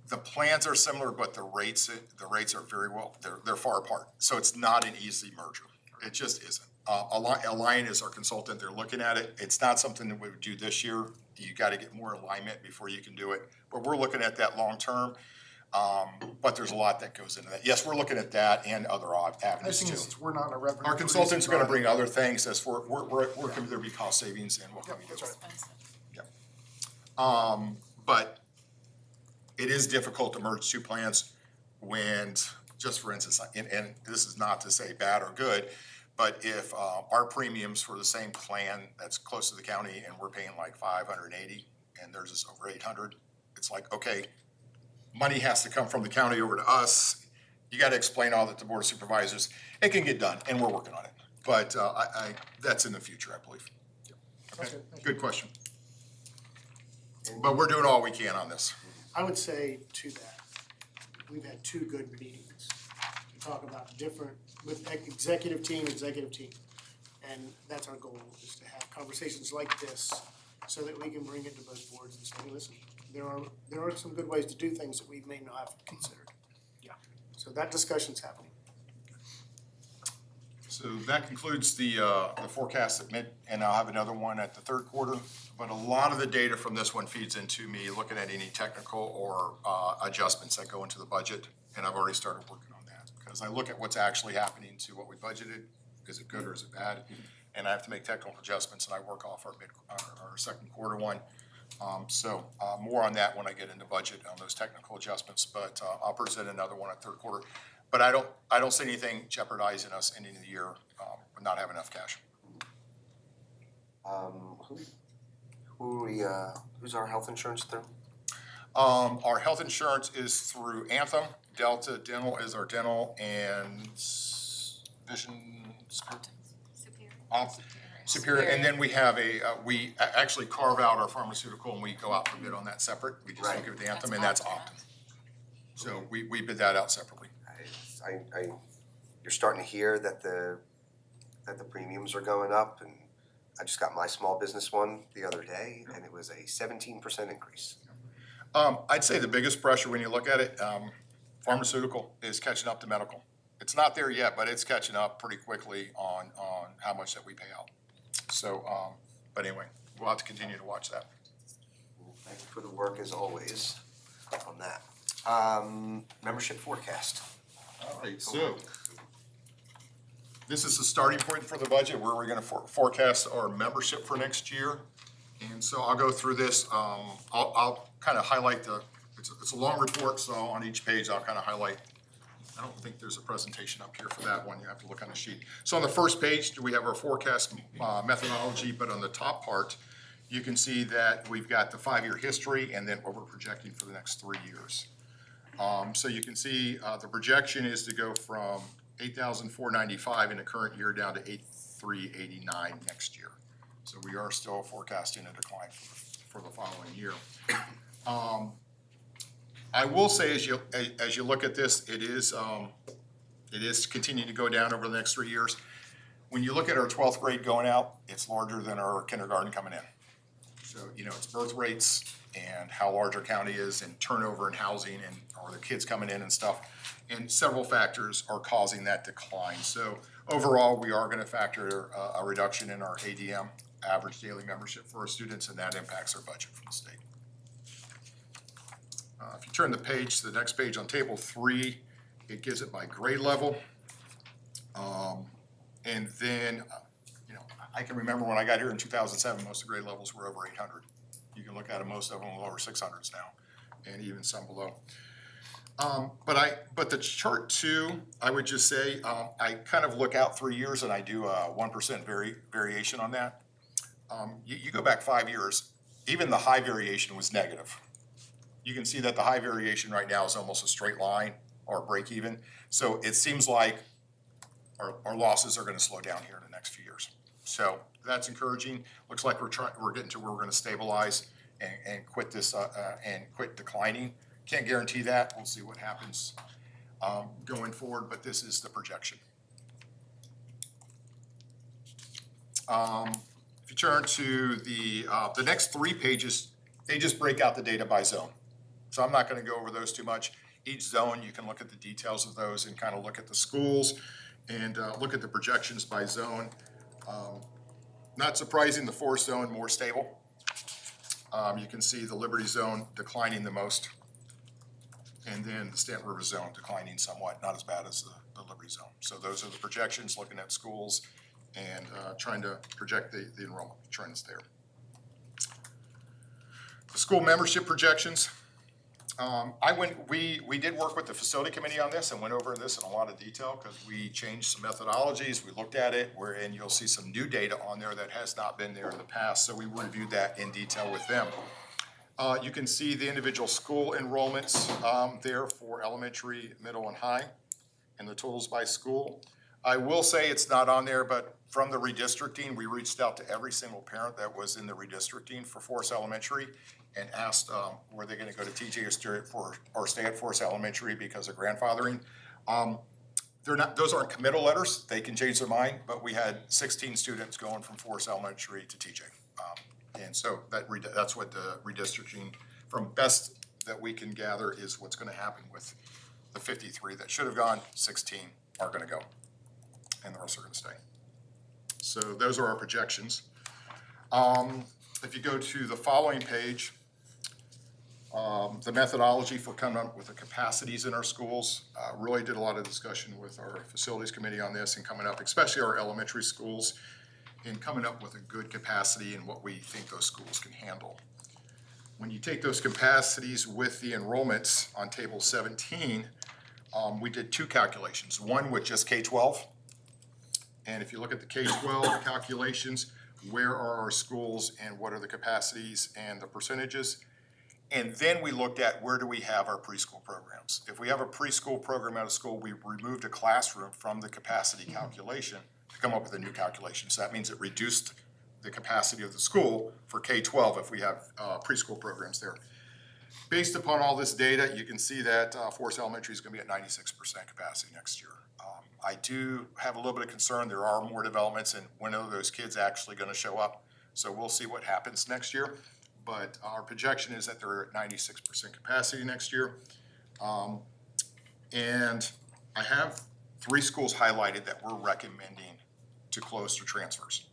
The plans are similar, but the rates are very well, they're far apart. So it's not an easy merger. It just isn't. Alliant is our consultant, they're looking at it. It's not something that we would do this year. You gotta get more alignment before you can do it. But we're looking at that long-term. But there's a lot that goes into that. Yes, we're looking at that and other I avenues think too. since we're not a revenue. Our consultants are gonna producing bring other things as we're there be cost savings and what can Yep, we do. that's right. But it is difficult to merge two plans when, just for instance, and this is not to say bad or good, but if, our premiums for the same plan that's close to the county and we're paying like 580 and theirs is over 800, it's like, okay, money has to come from the county over to us. You gotta explain all that to Board of Supervisors. It can get done, and we're working on it. But, that's in the future, I believe. Okay, Okay, thank you. good question. But we're doing all we can on this. I would say to that, we've had two good meetings to talk about different, with executive team. And that's our goal, is to have conversations like this so that we can bring it to both boards and say, listen, there are some good ways to do things that we may not have considered. Yeah. So that discussion's happening. So that concludes the forecast and I'll have another one at the third quarter. But a lot of the data from this one feeds into me looking at any technical or adjustments that go into the budget. And I've already started working on that, because I look at what's actually happening to what we budgeted. Is it good or is it bad? And I have to make technical adjustments, and I work off our second quarter one. More on that when I get into budget on those technical adjustments, but I'll present another one at third quarter. But I don't see anything jeopardizing us ending the year with not having enough cash. Who's our health insurance through? Our health insurance is through Anthem. Delta Dental is our dental, and Vision Superior, and then we have we actually carve out our pharmaceutical and we go out for bid on that separate. We just look at the Anthem, and that's Optum. So we bid that out separately. You're starting to hear that the premiums are going up, and I just got my small business one the other day, and it was a 17% increase. I'd say the biggest pressure when you look at it, pharmaceutical is catching up to medical. It's not there yet, but it's catching up pretty quickly on how much that we pay out. So, but anyway, we'll have to continue to watch that. Thank you for the work as always on that. Membership forecast. All right, so this is the starting point for the budget, where we're gonna forecast our membership for next year. And so I'll go through this. I'll kind of highlight it's a long report, so on each page I'll kind of highlight. I don't think there's a presentation up here for that one. You have to look on the sheet. So on the first page, we have our forecast methodology, but on the top part, you can see that we've got the 5-year history and then what we're projecting for the next 3 years. So you can see the projection is to go from 8,495 in the current year down to 8,389 next year. So we are still forecasting a decline for the following year. I will say, as you look at this, it is continuing to go down over the next 3 years. When you look at our 12th grade going out, it's larger than our kindergarten coming in. So, it's birth rates and how large our county is, and turnover in housing, and or the kids coming in and stuff. And several factors are causing that decline. So overall, we are gonna factor a reduction in our ADM, average daily membership for our students, and that impacts our budget from the state. If you turn the page to the next page on table 3, it gives it by grade level. And then, I can remember when I got here in 2007, most of the grade levels were over 800. You can look at them, most of them are lower 600s now, and even some below. But the chart 2, I would just say, I kind of look out 3 years and I do a 1% variation on that. You go back 5 years, even the high variation was negative. You can see that the high variation right now is almost a straight line or break even. So it seems like our losses are gonna slow down here in the next few years. So that's encouraging. Looks like we're getting to where we're gonna stabilize. and quit this, and quit declining. Can't guarantee that, we'll see what happens, going forward, but this is the projection. If you turn to the next 3 pages, they just break out the data by zone. So I'm not gonna go over those too much. Each zone, you can look at the details of those and kind of look at the schools and look at the projections by zone. Not surprising, the Forest Zone more stable. You can see the Liberty Zone declining the most. And then the Stanton River Zone declining somewhat, not as bad as the Liberty Zone. So those are the projections, looking at schools and trying to project the enrollment trends there. The school membership projections. We did work with the facility committee on this and went over this in a lot of detail because we changed some methodologies, we looked at it, and you'll see some new data on there that has not been there in the past, so we reviewed that in detail with them. You can see the individual school enrollments there for elementary, middle, and high, and the totals by school. I will say it's not on there, but from the redistricting, we reached out to every single parent that was in the redistricting for Forest Elementary and asked, were they gonna go to TJ or stay at Forest Elementary because of grandfathering. Those aren't committal letters, they can change their mind, but we had 16 students going from Forest Elementary to TJ. And so that's what the redistricting, from best that we can gather, is what's gonna happen with the 53 that should have gone, 16 are gonna go, and the rest are gonna stay. So those are our projections. If you go to the following page, the methodology for coming up with the capacities in our schools, really did a lot of discussion with our facilities committee on this and coming up, especially our elementary schools, and coming up with a good capacity and what we think those schools can handle. When you take those capacities with the enrollments on table 17, we did 2 calculations, one with just K-12. And if you look at the K-12 calculations, where are our schools and what are the capacities and the percentages? And then we looked at where do we have our preschool programs. If we have a preschool program at a school, we removed a classroom from the capacity calculation to come up with a new calculation. So that means it reduced the capacity of the school for K-12 if we have preschool programs there. Based upon all this data, you can see that Forest Elementary is gonna be at 96% capacity next year. I do have a little bit of concern, there are more developments, and when are those kids actually gonna show up? So we'll see what happens next year, but our projection is that they're at 96% capacity next year. And I have 3 schools highlighted that we're recommending to close through transfers.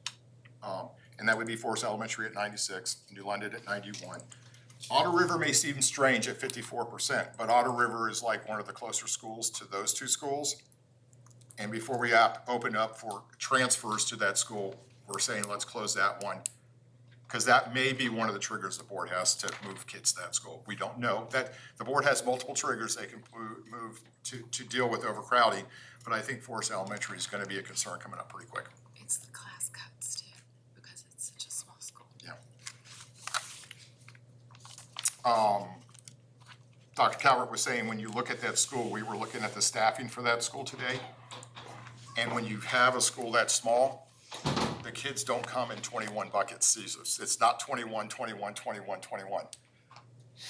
And that would be Forest Elementary at 96, New London at 91. Otter River may seem strange at 54%, but Otter River is like one of the closer schools to those 2 schools. And before we open up for transfers to that school, we're saying let's close that one. Because that may be one of the triggers the board has to move kids to that school. We don't know. That the board has multiple triggers they can move to deal with overcrowding, but I think Forest Elementary is gonna be a concern coming up pretty quick. It's the class cuts too, because it's such a small school. Dr. Calvert was saying, when you look at that school, we were looking at the staffing for that school today. And when you have a school that small, the kids don't come in 21 buckets. It's not 21, 21, 21, 21.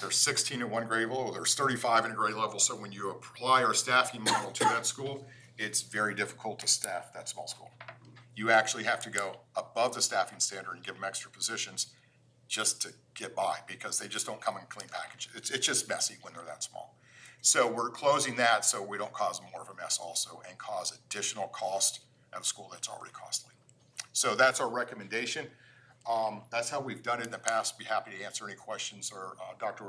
There's 16 in one grade level, there's 35 in a grade level. So when you apply our staffing model to that school, it's very difficult to staff that small school. You actually have to go above the staffing standard and give them extra positions just to get by, because they just don't come in clean package. It's just messy when they're that small. So we're closing that so we don't cause more of a mess also and cause additional cost at a school that's already costly. So that's our recommendation. That's how we've done it in the past. Be happy to answer any questions, or Dr.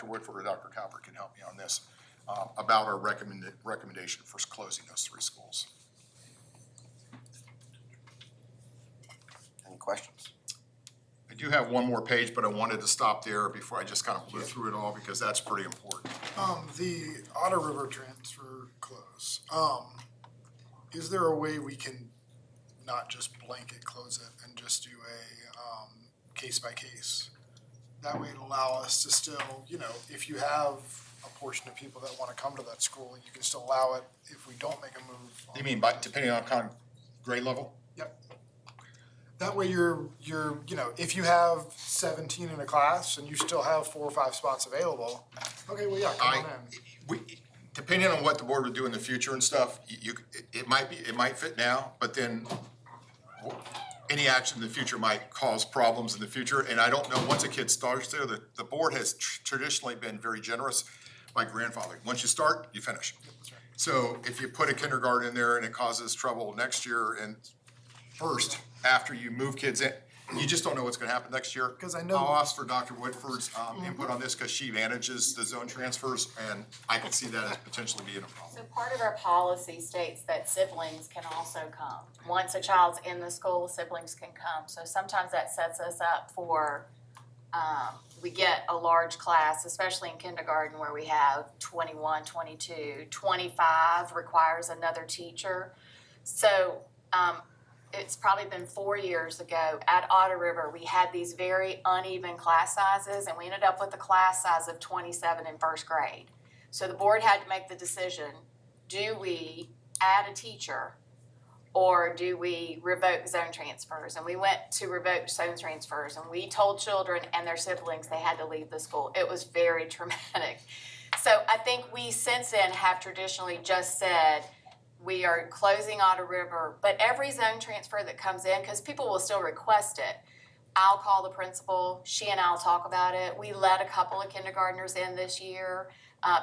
Woodford or Dr. Calvert can help me on this, about our recommendation for closing those 3 schools. Any questions? I do have one more page, but I wanted to stop there before I just kind of blew through it all, because that's pretty important. The Otter River transfer close, is there a way we can not just blanket close it and just do a case by case? That way it'll allow us to still, if you have a portion of people that wanna come to that school, you can still allow it if we don't make a move. You mean by, depending on kind of grade level? Yep. That way you're, you know, if you have 17 in a class and you still have 4 or 5 spots available, okay, well, yeah, come on in. Depending on what the board would do in the future and stuff, it might fit now, but then any action in the future might cause problems in the future, and I don't know, once a kid starts there, the board has traditionally been very generous by grandfathering. Once you start, you finish. So if you put a kindergarten in there and it causes trouble next year and first, after you move kids in, you just don't know what's gonna happen next year. 'Cause I know- I'll ask for Dr. Woodford's input on this, cause she manages the zone transfers, and I can see that as potentially being a problem. So part of our policy states that siblings can also come. Once a child's in the school, siblings can come. So sometimes that sets us up for, we get a large class, especially in kindergarten where we have 21, 22, 25 requires another teacher. So, it's probably been 4 years ago at Otter River, we had these very uneven class sizes and we ended up with a class size of 27 in first grade. So the board had to make the decision, do we add a teacher or do we revoke zone transfers? And we went to revoke zone transfers and we told children and their siblings they had to leave the school. It was very traumatic. So I think we since then have traditionally just said, we are closing Otter River, but every zone transfer that comes in, because people will still request it, I'll call the principal, she and I'll talk about it. We let a couple of kindergartners in this year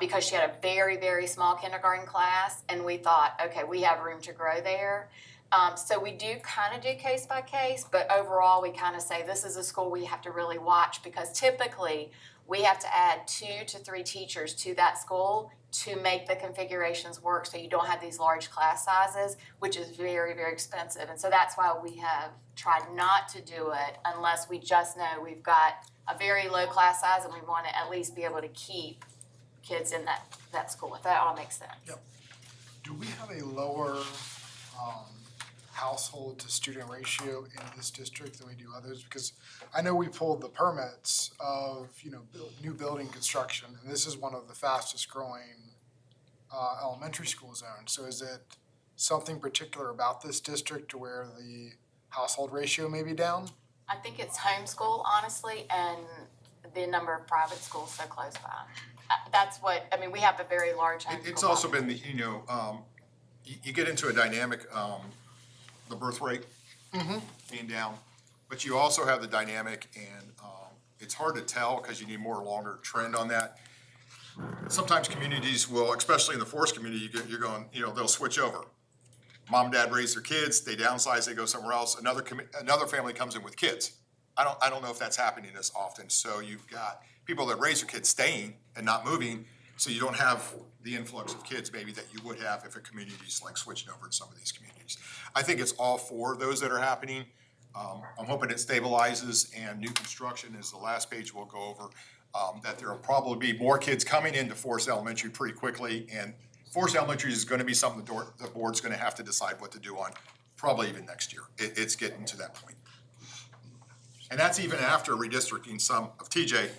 because she had a very, very small kindergarten class, and we thought, okay, we have room to grow there. So we do kind of do case by case, but overall we kind of say this is a school we have to really watch because typically we have to add 2 to 3 teachers to that school to make the configurations work so you don't have these large class sizes, which is very, very expensive. And so that's why we have tried not to do it unless we just know we've got a very low class size and we want to at least be able to keep kids in that school, if that all makes sense. Yep. Do we have a lower household to student ratio in this district than we do others? Because I know we pulled the permits of, you know, new building construction, and this is one of the fastest growing elementary school zones. So is it something particular about this district to where the household ratio may be down? I think it's homeschool, honestly, and the number of private schools so close by. That's what, I mean, we have a very large homeschool. It's also been, you get into a dynamic, the birth rate being down, but you also have the dynamic, and it's hard to tell because you need more longer trend on that. Sometimes communities will, especially in the forest community, you're going, they'll switch over. Mom and dad raise their kids, they downsize, they go somewhere else, another family comes in with kids. I don't know if that's happening as often, so you've got people that raise their kids staying and not moving, so you don't have the influx of kids maybe that you would have if a community's like switching over to some of these communities. I think it's all 4 of those that are happening. I'm hoping it stabilizes, and new construction is the last page we'll go over, that there will probably be more kids coming into Forest Elementary pretty quickly, and Forest Elementary is gonna be something the board's gonna have to decide what to do on, probably even next year. It's getting to that point. And that's even after redistricting some of TJ,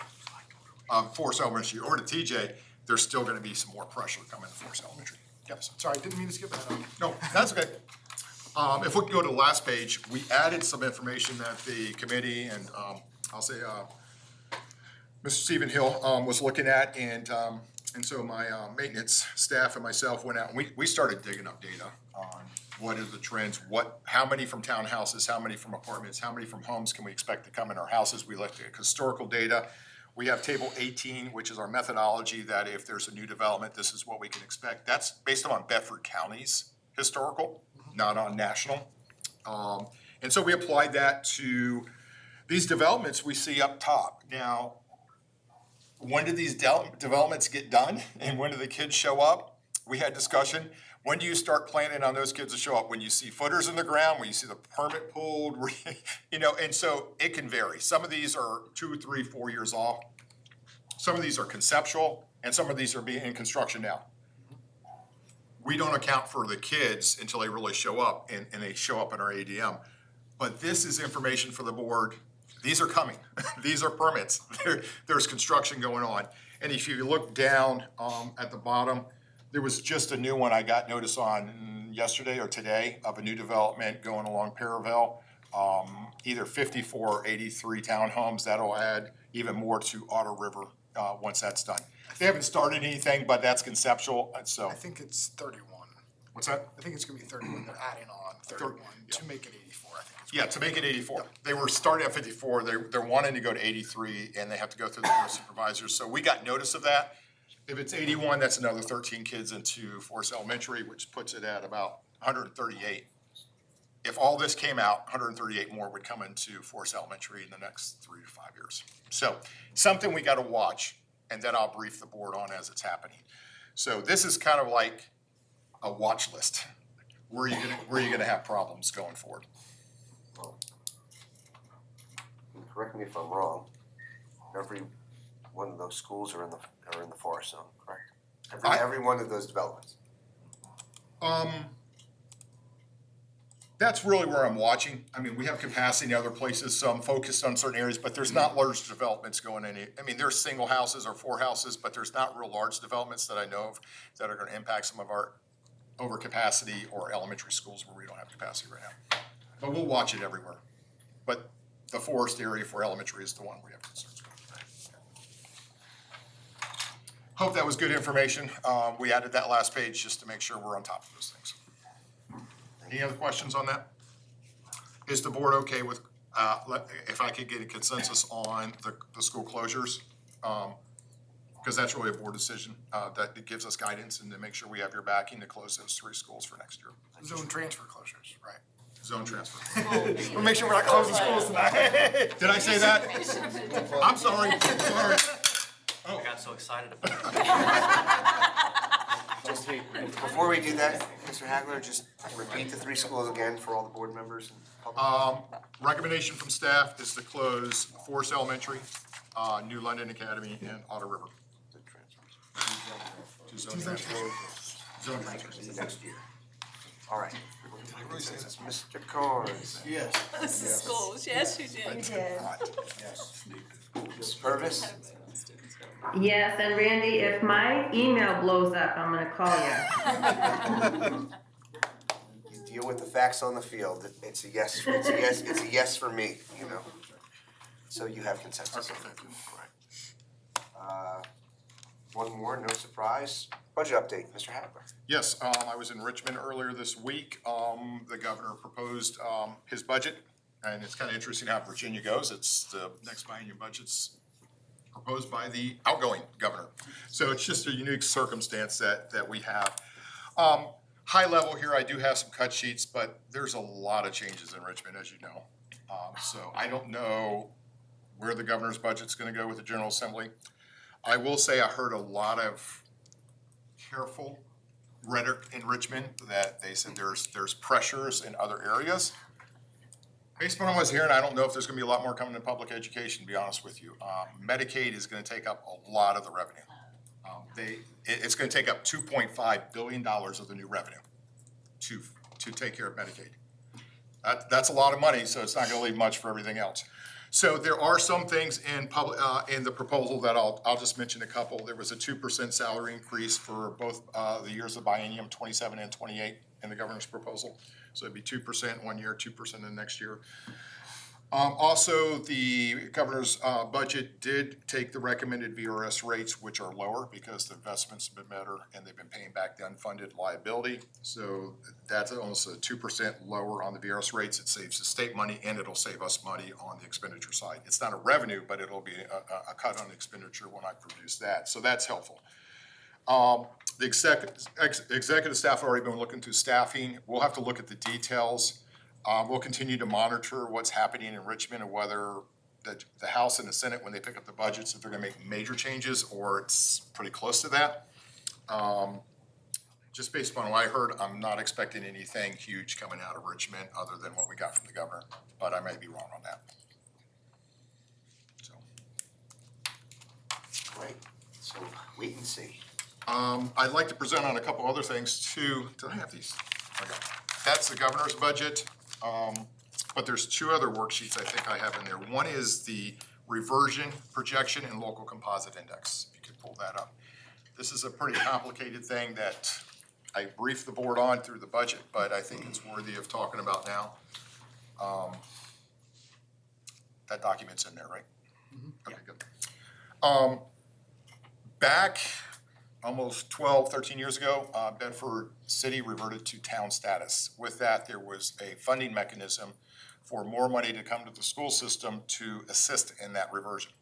Forest Elementary or to TJ, there's still gonna be some more pressure coming to Forest Elementary. Yes, sorry, I didn't mean to skip that up. No, that's okay. If we can go to the last page, we added some information that the committee and, I'll say, Mr. Stephen Hill, was looking at, and so my, maintenance staff and myself went out, and we started digging up data on what are the trends, how many from townhouses, how many from apartments, how many from homes can we expect to come in our houses. We looked at historical data. We have table 18, which is our methodology that if there's a new development, this is what we can expect. That's based on Bedford County's historical, not on national. And so we applied that to these developments we see up top. Now, when did these developments get done and when do the kids show up? We had discussion. When do you start planning on those kids to show up? When you see footers in the ground, when you see the permit pulled, and so it can vary. Some of these are 2, 3, 4 years off. Some of these are conceptual, and some of these are being in construction now. We don't account for the kids until they really show up, and they show up in our ADM. But this is information for the board. These are coming. These are permits. There's construction going on. And if you look down at the bottom, there was just a new one I got notice on yesterday or today of a new development going along Paravel. either 54 or 83 townhomes. That'll add even more to Otter River, once that's done. They haven't started anything, but that's conceptual, and so, I think it's 31. what's that? I think it's gonna be 31. They're adding on 31 to make it 84, I think. Yeah, to make it 84. They were starting at 54, they're wanting to go to 83, and they have to go through the board of supervisors. So we got notice of that. If it's 81, that's another 13 kids into Forest Elementary, which puts it at about 138. If all this came out, 138 more would come into Forest Elementary in the next 3 to 5 years. So something we gotta watch, and then I'll brief the board on as it's happening. So this is kind of like a watch list. Where are you gonna have problems going forward? And correct me if I'm wrong, every one of those schools are in the forest zone, correct? Every one of those developments. That's really where I'm watching. I mean, we have capacity in other places, so I'm focused on certain areas, but there's not large developments going in. I mean, there's single houses or 4 houses, but there's not real large developments that I know of that are gonna impact some of our overcapacity or elementary schools where we don't have capacity right now. But we'll watch it everywhere. But the forest area for elementary is the one we have concerns with. Hope that was good information. We added that last page just to make sure we're on top of those things. Any other questions on that? Is the board okay with, if I could get a consensus on the school closures? Because that's really a board decision, that it gives us guidance and to make sure we have your backing to close those 3 schools for next year. Zone transfer closures, right? Zone transfer. We'll make sure we're not closing schools tonight. Did I say that? I'm sorry. I got so excited about it. Before we do that, Mr. Hagler, just repeat the 3 schools again for all the board members and public. Recommendation from staff is to close Forest Elementary, New London Academy, and Otter River. Two zone transfers. Zone transfers. Next year. All right. Mr. Corns. Yes. This is schools, yes, you did. Ms. Purvis. Yes, and Randy, if my email blows up, I'm gonna call you. You deal with the facts on the field. It's a yes, it's a yes for me, you know. So you have consensus. One more, no surprise. Budget update, Mr. Hagler. Yes, I was in Richmond earlier this week. The governor proposed his budget, and it's kind of interesting how Virginia goes. It's the next biennium budget's proposed by the outgoing governor. So it's just a unique circumstance that we have. High level here, I do have some cut sheets, but there's a lot of changes in Richmond, as you know. So I don't know where the governor's budget's gonna go with the General Assembly. I will say I heard a lot of careful rhetoric in Richmond that they said there's pressures in other areas. Based on what I was hearing, I don't know if there's gonna be a lot more coming to public education, to be honest with you. Medicaid is gonna take up a lot of the revenue. It's gonna take up $2.5 billion of the new revenue to take care of Medicaid. That's a lot of money, so it's not gonna leave much for everything else. So there are some things in in the proposal that I'll just mention a couple. There was a 2% salary increase for both the years of biennium, 27 and 28, in the governor's proposal. So it'd be 2% one year, 2% the next year. Also, the governor's budget did take the recommended VRS rates, which are lower because the investments have been better and they've been paying back the unfunded liability. So that's almost a 2% lower on the VRS rates. It saves the state money and it'll save us money on the expenditure side. It's not a revenue, but it'll be a cut on the expenditure when I produce that. So that's helpful. The executive staff have already been looking through staffing. We'll have to look at the details. We'll continue to monitor what's happening in Richmond and whether the House and the Senate, when they pick up the budgets, if they're gonna make major changes or it's pretty close to that. Just based upon what I heard, I'm not expecting anything huge coming out of Richmond other than what we got from the governor, but I may be wrong on that. So. Great, so wait and see. I'd like to present on a couple other things too. Did I have these? Okay. That's the governor's budget. But there's 2 other worksheets I think I have in there. One is the reversion projection and local composite index, if you could pull that up. This is a pretty complicated thing that I briefed the board on through the budget, but I think it's worthy of talking about now. That document's in there, right? Okay, good. Back almost 12, 13 years ago, Bedford City reverted to town status. With that, there was a funding mechanism for more money to come to the school system to assist in that reversion.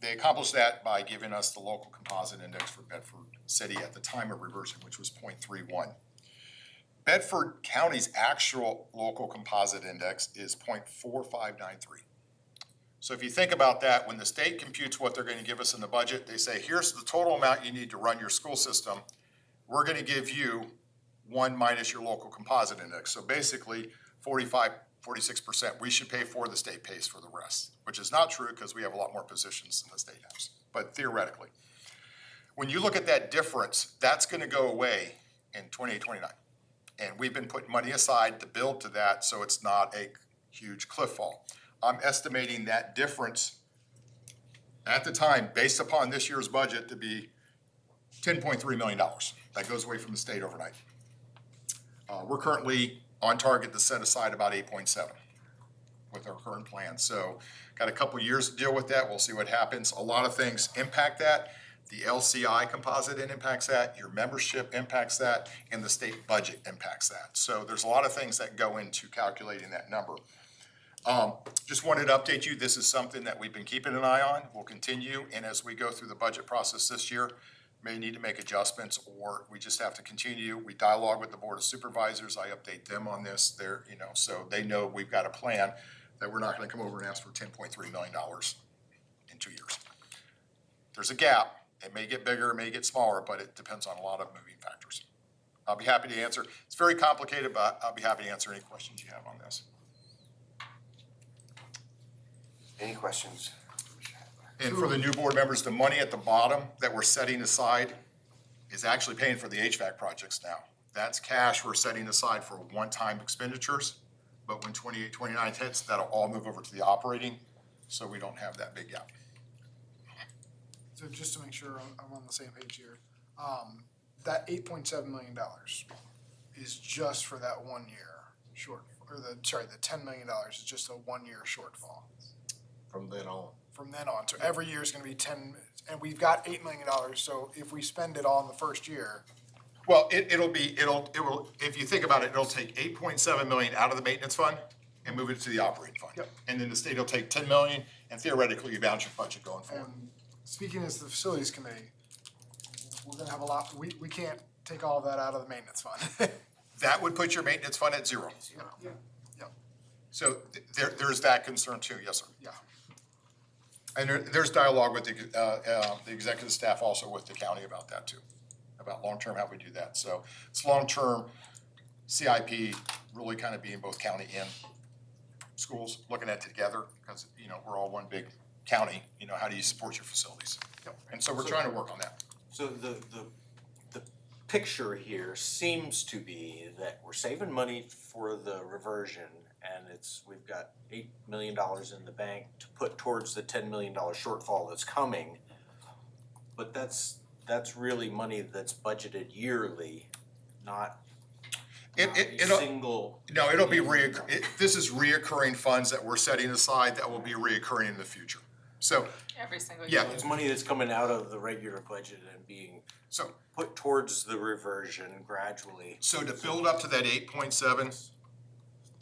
They accomplished that by giving us the local composite index for Bedford City at the time of reversion, which was 0.31. Bedford County's actual local composite index is 0.4593. So if you think about that, when the state computes what they're gonna give us in the budget, they say, here's the total amount you need to run your school system. We're gonna give you 1 minus your local composite index. So basically, 46%, we should pay for, the state pays for the rest, which is not true because we have a lot more positions than the state has, but theoretically. When you look at that difference, that's gonna go away in 28, 29. And we've been putting money aside to build to that, so it's not a huge cliff fall. I'm estimating that difference at the time, based upon this year's budget, to be $10.3 million. That goes away from the state overnight. We're currently on target to set aside about 8.7 with our current plan. So got a couple years to deal with that. We'll see what happens. A lot of things impact that. The LCI composite impacts that, your membership impacts that, and the state budget impacts that. So there's a lot of things that go into calculating that number. Just wanted to update you, this is something that we've been keeping an eye on, we'll continue, and as we go through the budget process this year, may need to make adjustments, or we just have to continue. We dialogue with the Board of Supervisors, I update them on this, they're, so they know we've got a plan, that we're not gonna come over and ask for $10.3 million in 2 years. There's a gap, it may get bigger, it may get smaller, but it depends on a lot of moving factors. I'll be happy to answer, it's very complicated, but I'll be happy to answer any questions you have on this. Any questions? And for the new board members, the money at the bottom that we're setting aside is actually paying for the HVAC projects now. That's cash we're setting aside for one-time expenditures, but when 28, 29 hits, that'll all move over to the operating, so we don't have that big gap. So just to make sure I'm on the same page here, that $8.7 million is just for that 1 year short, or the $10 million is just a 1 year shortfall. From then on. From then on, so every year is gonna be 10, and we've got $8 million, so if we spend it all in the first year. Well, it will, if you think about it, it'll take 8.7 million out of the maintenance fund and move it to the operating fund. Yep. And then the state will take 10 million, and theoretically, you balance your budget going forward. And speaking as the facilities committee, we're gonna have a lot, we can't take all of that out of the maintenance fund. That would put your maintenance fund at zero. Yeah. So there's that concern too, yes, sir. Yeah. And there's dialogue with the executive staff also with the county about that too, about long-term, how we do that. So it's long-term CIP really kind of being both county and schools, looking at it together, because, we're all one big county, how do you support your facilities? Yep. And so we're trying to work on that. So the picture here seems to be that we're saving money for the reversion, and we've got $8 million in the bank to put towards the $10 million shortfall that's coming. But that's really money that's budgeted yearly, not single. No, it'll be this is reoccurring funds that we're setting aside that will be reoccurring in the future. So, Every single year. yeah, It's money that's coming out of the regular budget and being put towards the reversion gradually. so to build up to that 8.7,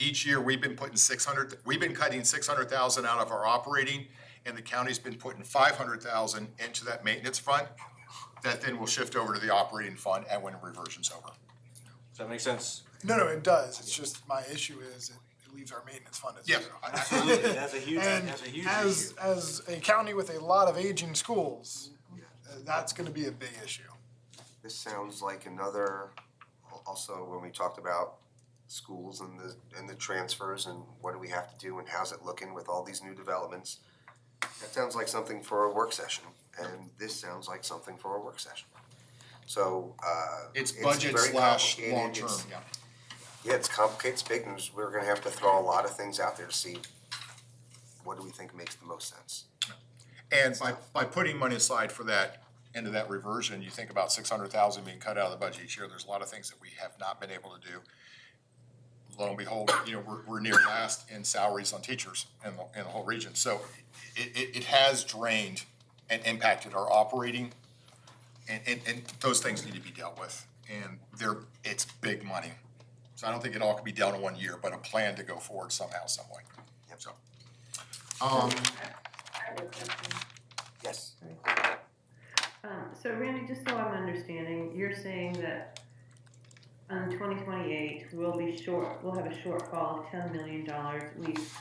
each year we've been cutting 600,000 out of our operating, and the county's been putting 500,000 into that maintenance fund. That then will shift over to the operating fund and when reversion's over. Does that make sense? No, it does, it's just my issue is it leaves our maintenance fund at zero. Absolutely, that's a huge, And that's a huge as, issue. as a county with a lot of aging schools, that's gonna be a big issue. This sounds like another, also when we talked about schools and the transfers and what do we have to do and how's it looking with all these new developments. That sounds like something for a work session, and this sounds like something for a work session. So, It's it's budget very / complicated. long-term, It's- yeah. Yeah, it's complicated, it's big, and we're gonna have to throw a lot of things out there to see what do we think makes the most sense. And by putting money aside for that, into that reversion, you think about 600,000 being cut out of the budget each year, there's a lot of things that we have not been able to do. lo and behold, we're near last in salaries on teachers in the whole region. So it has drained and impacted our operating, and those things need to be dealt with. And it's big money. So I don't think it all could be dealt in 1 year, but a plan to go forward somehow, some way. So, Yes. So Randy, just so I'm understanding, you're saying that in 2028, we'll have a shortfall of $10 million. We've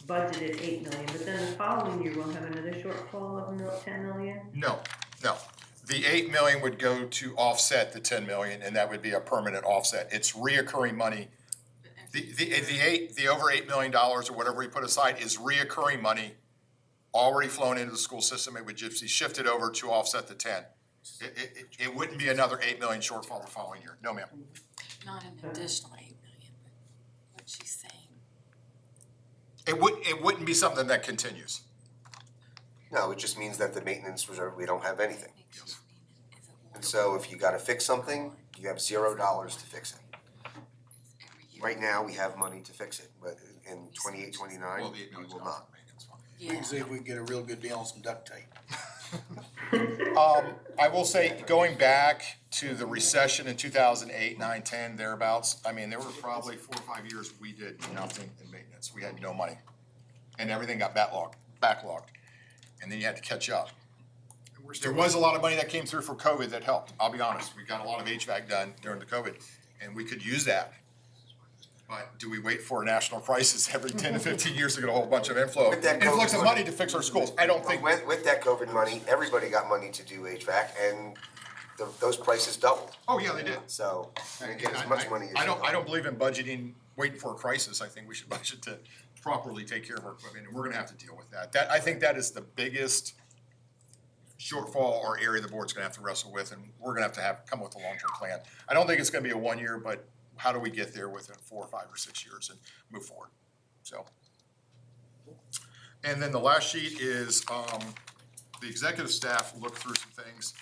budgeted $8 million, but then the following year, we'll have another shortfall of $10 million? no. The 8 million would go to offset the 10 million, and that would be a permanent offset. It's reoccurring money. The over $8 million or whatever we put aside is reoccurring money already flown into the school system. It would just be shifted over to offset the 10. It wouldn't be another 8 million shortfall the following year. No, ma'am. Not an additional 8 million, but what she's saying. It wouldn't be something that continues. No, it just means that the maintenance reserve, we don't have anything. And so if you gotta fix something, you have $0 to fix it. Right now, we have money to fix it, but in 28, 29, Well, the 8 we million's will not not. maintenance fund. We can see if we can get a real good deal on some duct tape. I will say, going back to the recession in 2008, 9, 10, thereabouts, I mean, there were probably 4 or 5 years we did nothing in maintenance. We had no money. And everything got backlogged. And then you had to catch up. There was a lot of money that came through for COVID that helped, I'll be honest. We got a lot of HVAC done during the COVID, and we could use that. But do we wait for a national crisis every 10 to 15 years to get a whole bunch of With that influx of COVID money to fix our schools? I don't think. With that COVID money, everybody got money to do HVAC, and those prices doubled. Oh, yeah, they did. So, you didn't get as much money as you I don't believe in budgeting, waiting for a crisis. I think we should budget to properly take care of our equipment, and we're gonna have to deal with that. I think that is the biggest shortfall or area the board's gonna have to wrestle with, and we're gonna have to come with a long-term plan. I don't think it's gonna be a 1 year, but how do we get there within 4 or 5 or 6 years and move forward? So. And then the last sheet is, the executive staff looked through some things,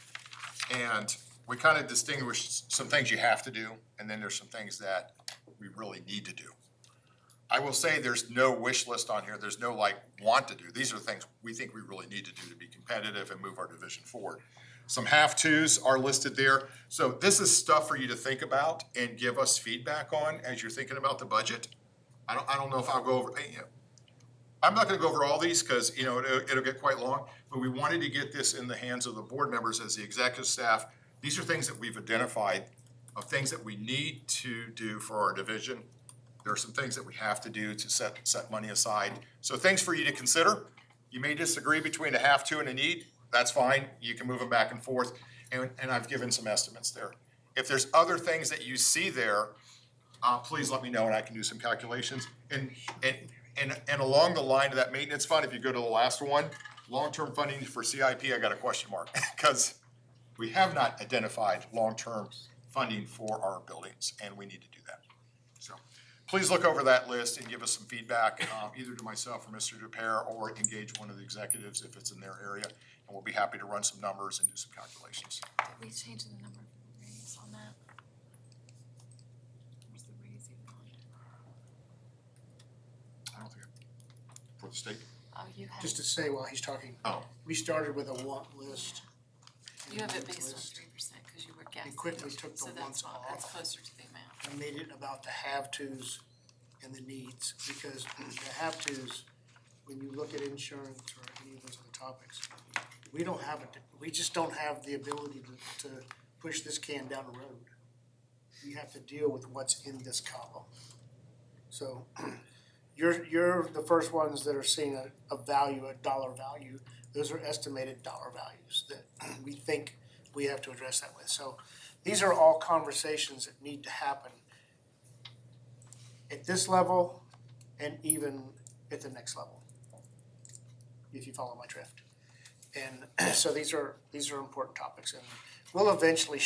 and we kind of distinguished some things you have to do, and then there's some things that we really need to do. I will say there's no wish list on here, there's no want to do. These are the things we think we really need to do to be competitive and move our division forward. Some have-tos are listed there. So this is stuff for you to think about and give us feedback on as you're thinking about the budget. I don't know if I'll go over, I'm not gonna go over all these because, it'll get quite long, but we wanted to get this in the hands of the board members as the executive staff. These are things that we've identified of things that we need to do for our division. There are some things that we have to do to set money aside. So things for you to consider. You may disagree between a have to and a need. That's fine. You can move them back and forth. And I've given some estimates there. If there's other things that you see there, please let me know and I can do some calculations. And along the line of that maintenance fund, if you go to the last one, long-term funding for CIP, I got a question mark. Because we have not identified long-term funding for our buildings, and we need to do that. So please look over that list and give us some feedback, either to myself or Mr. Dupere, or engage one of the executives if it's in their area, and we'll be happy to run some numbers and do some calculations. Did we change the number of raise on that? Where's the raise even on? I don't think, for the state? Oh, you have, Just to say while he's talking, Oh, we started with a want list. you have it Need based on list, 3% because you were guessing. quickly took the So wants that's off. closer to the amount. And made it about the have-tos and the needs, because the have-tos, when you look at insurance or any of those other topics, we just don't have the ability to push this can down the road. We have to deal with what's in this column. So, you're the first ones that are seeing a value, a dollar value. Those are estimated dollar values that we think we have to address that with. So, these are all conversations that need to happen at this level and even at the next level, if you follow my drift. And so these are important topics, and we'll eventually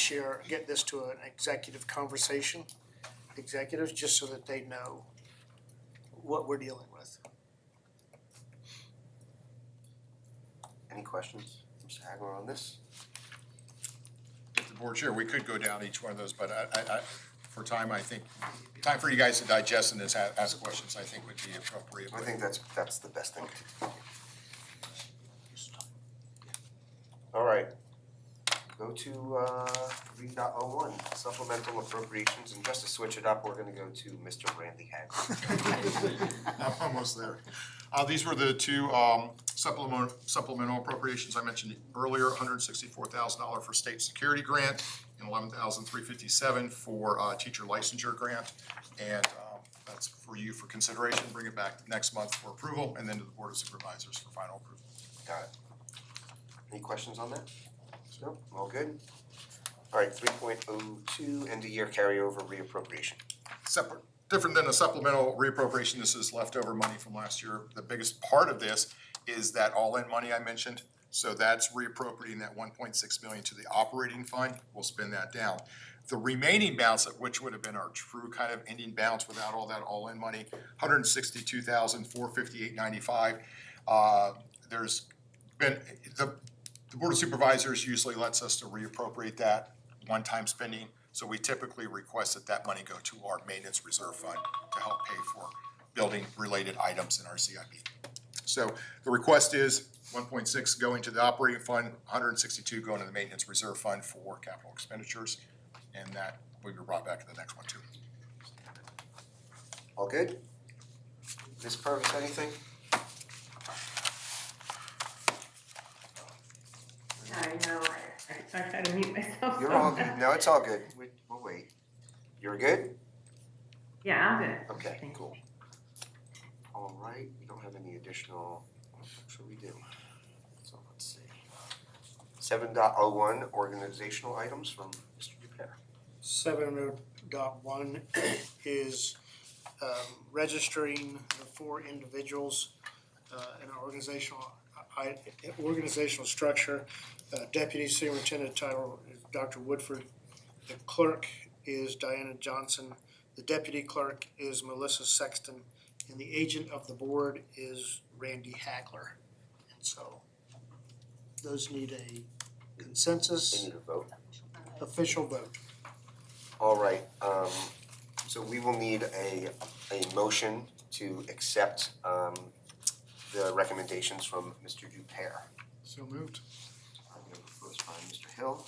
get this to an executive conversation, executives, just so that they know what we're dealing with. Any questions, Mr. Hagler, on this? if the board chair, we could go down each one of those, but for time, I think, time for you guys to digest and just ask questions, I think would be appropriate. I think that's the best thing to do. All right. Go to 3.01, supplemental appropriations, and just to switch it up, we're gonna go to Mr. Randy Hagler. I'm almost there. These were the two supplemental appropriations I mentioned earlier, $164,000 for state security grant and $11,357 for teacher licensure grant. And that's for you for consideration. Bring it back next month for approval and then to the Board of Supervisors for final approval. Got it. Any questions on that? No, all good? All right, 3.02, end of year carryover reappropriation. Separate, different than a supplemental reappropriation, this is leftover money from last year. The biggest part of this is that all-in money I mentioned. So that's reappropriating that 1.6 million to the operating fund, we'll spend that down. The remaining balance, which would have been our true kind of ending balance without all that all-in money, 162,458.95. There's been, the Board of Supervisors usually lets us to reappropriate that one-time spending. So we typically request that that money go to our maintenance reserve fund to help pay for building-related items in our CIP. So the request is 1.6 going to the operating fund, 162 going to the maintenance reserve fund for capital expenditures, and that will be brought back to the next one too. All good? Ms. Purvis, anything? I know, I try to mute myself. You're all good. No, it's all good. We'll wait. You're good? Yeah, I'm good. Okay, Thank you. cool. All right, we don't have any additional, actually we do. So let's see. 7.01, organizational items from Mr. Dupere. 7.01 is registering the 4 individuals in our organizational structure. Deputy Superintendent title is Dr. Woodford. The clerk is Diana Johnson. The deputy clerk is Melissa Sexton. And the agent of the board is Randy Hagler. And so those need a They consensus, need a vote. official vote. All right, so we will need a motion to accept the recommendations from Mr. Dupere. So moved. I'm gonna go first by Mr. Hill.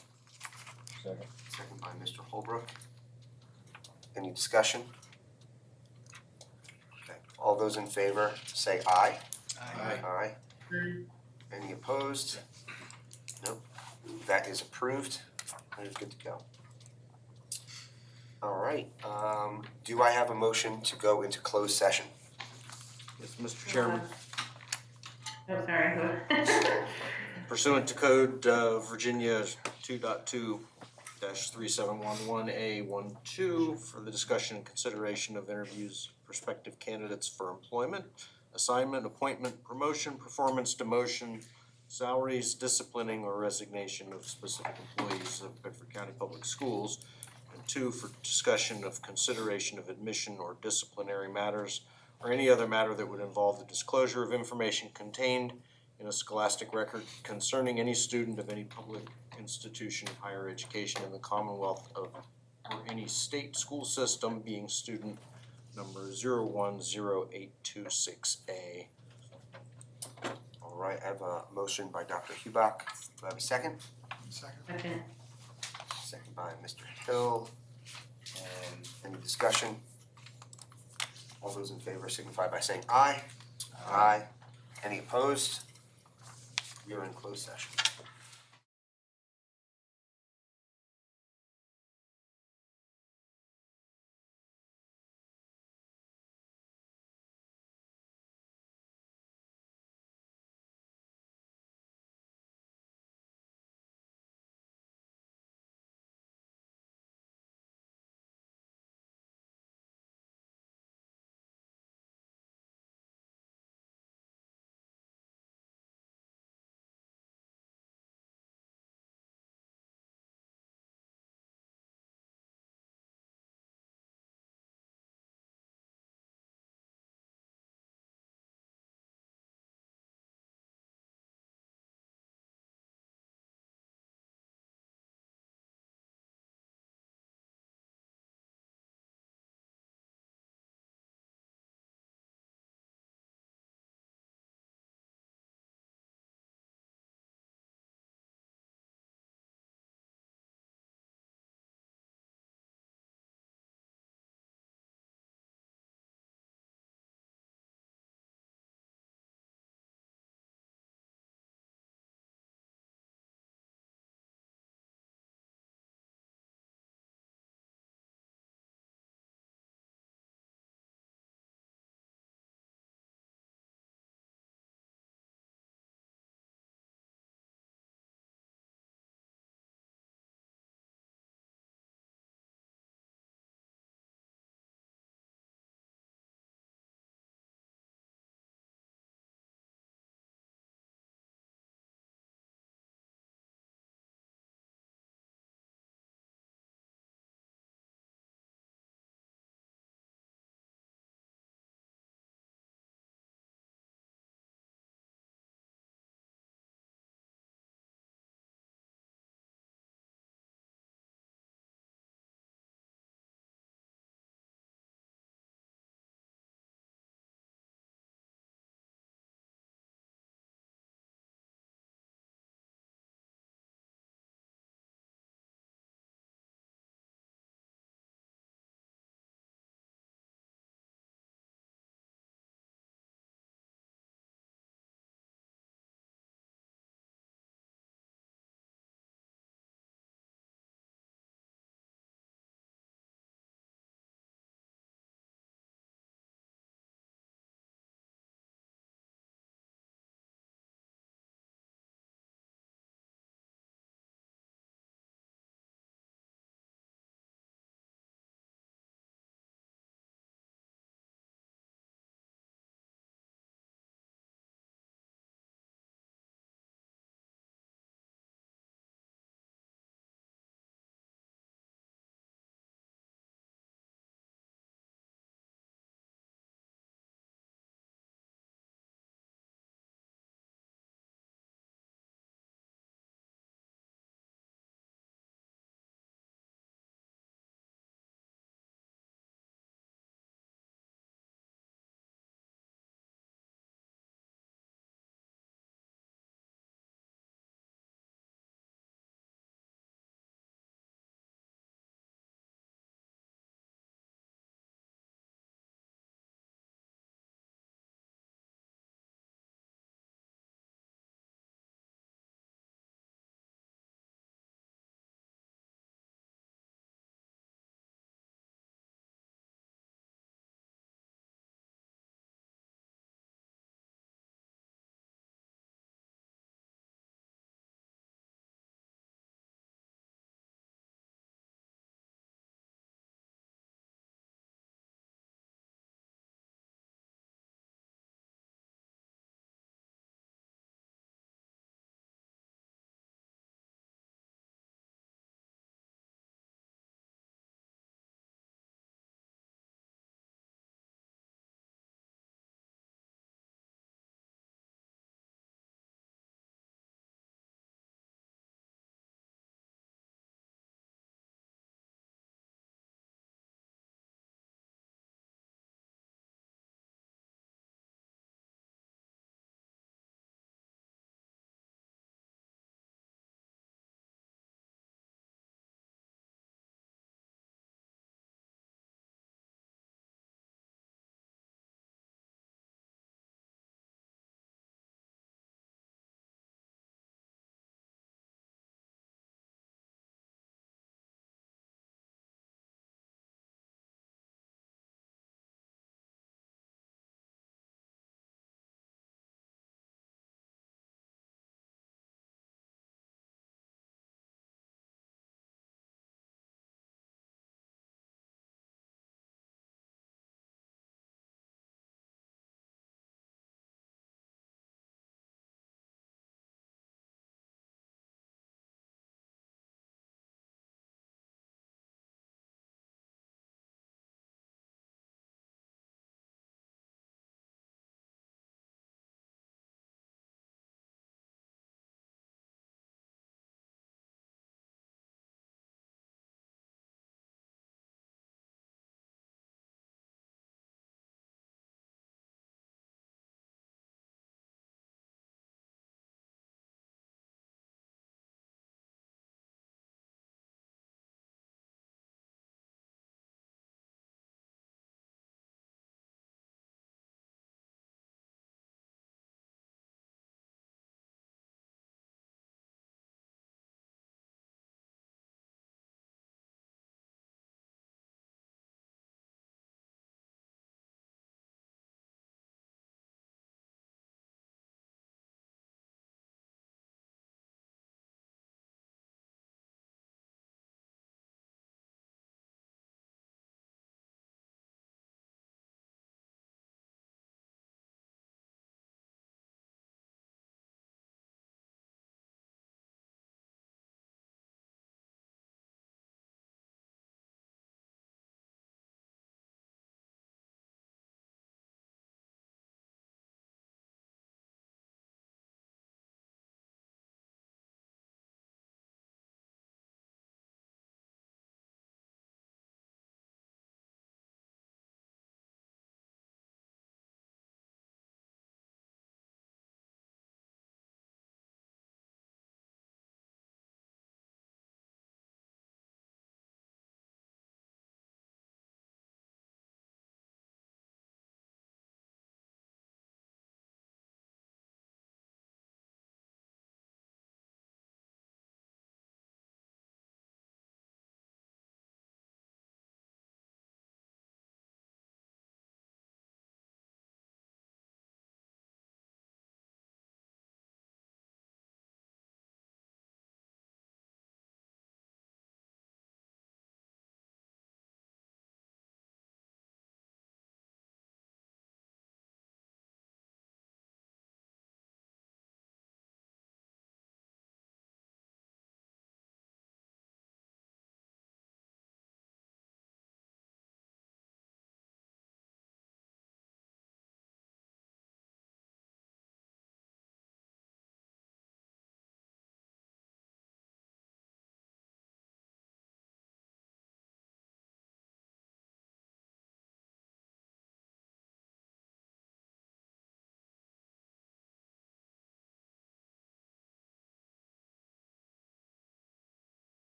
Second by Mr. Holbrook. Any discussion? Okay, all those in favor say aye. Aye. Any opposed? Nope. That is approved. That is good to go. All right, do I have a motion to go into closed session? Yes, Mr. Chairman. Oh, sorry. Pursuant to Code Virginia 2.2-3711A12 for the discussion and consideration of interviews of prospective candidates for employment, assignment, appointment, promotion, performance, demotion, salaries, disciplining, or resignation of specific employees of Bedford County Public Schools. And 2, for discussion of consideration of admission or disciplinary matters or any other matter that would involve the disclosure of information contained in a scholastic record concerning any student of any public institution of higher education in the Commonwealth of or any state school system being student number 010826A. All right, I have a motion by Dr. Hubach. Do I have a second? Second. Okay. Second by Mr. Hill. And any discussion? All those in favor signify by saying aye. Aye. Any opposed? We are in closed session.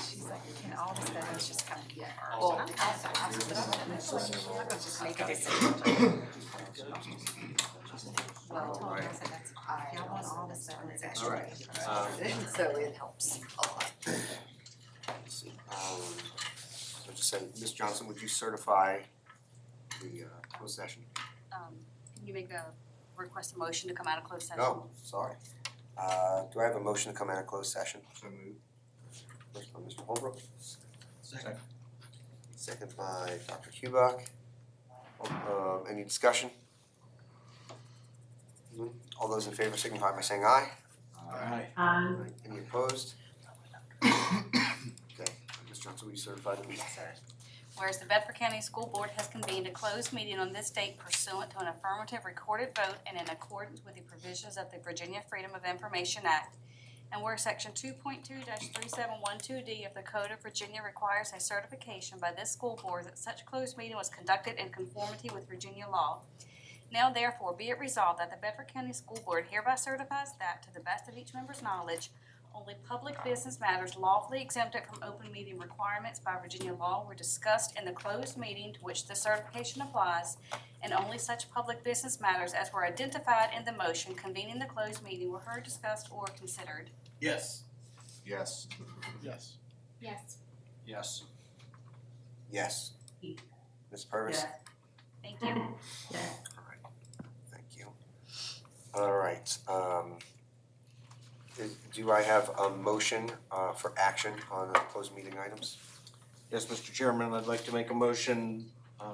She's like, can all the studies just come together? Well, Just make a decision. All right. Y'all want all the studies. All right. So it helps a lot. Let's see. So just say, Ms. Johnson, would you certify the closed session? Can you make a request a motion to come out of closed session? Oh, sorry. Do I have a motion to come out of closed session? So moved. First by Mr. Holbrook, Second. second by Dr. Hubach. Any discussion? All those in favor signify by saying aye. Aye. Any opposed? Okay, Ms. Johnson, will you certify the meeting? Whereas the Bedford County School Board has convened a closed meeting on this date pursuant to an affirmative recorded vote and in accordance with the provisions of the Virginia Freedom of Information Act. And where section 2.2-3712D of the Code of Virginia requires a certification by this school board that such closed meeting was conducted in conformity with Virginia law. Now therefore be it resolved that the Bedford County School Board hereby certifies that, to the best of each member's knowledge, only public business matters lawfully exempted from open meeting requirements by Virginia law were discussed in the closed meeting to which the certification applies, and only such public business matters as were identified in the motion convening the closed meeting were heard, discussed, or considered. Yes. Yes. Yes. Yes. Yes. Yes. Ms. Purvis? Yes. Thank you. Yes. Thank you. All right, do I have a motion for action on the closed meeting items? Yes, Mr. Chairman, I'd like to make a motion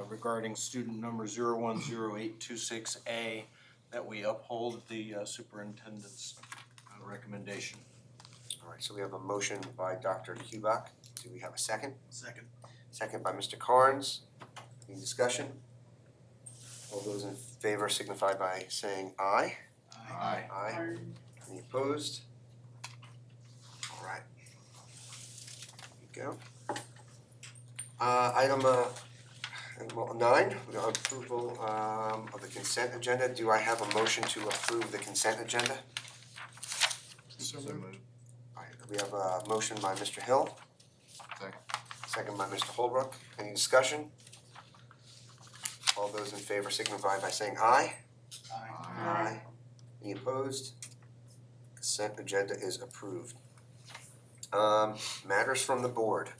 regarding student number 010826A that we uphold the superintendent's recommendation. All right, so we have a motion by Dr. Hubach. Do we have a second? Second. Second by Mr. Carnes. Any discussion? All those in favor signify by saying aye. Aye. Aye. Any opposed? All right. There you go. Item 9, approval of the consent agenda. Do I have a motion to approve the consent agenda? So So moved. moved. All right, we have a motion by Mr. Hill, Second. second by Mr. Holbrook. Any discussion? All those in favor signify by saying aye. Aye. Any opposed? Consent agenda is approved. Matters from the board.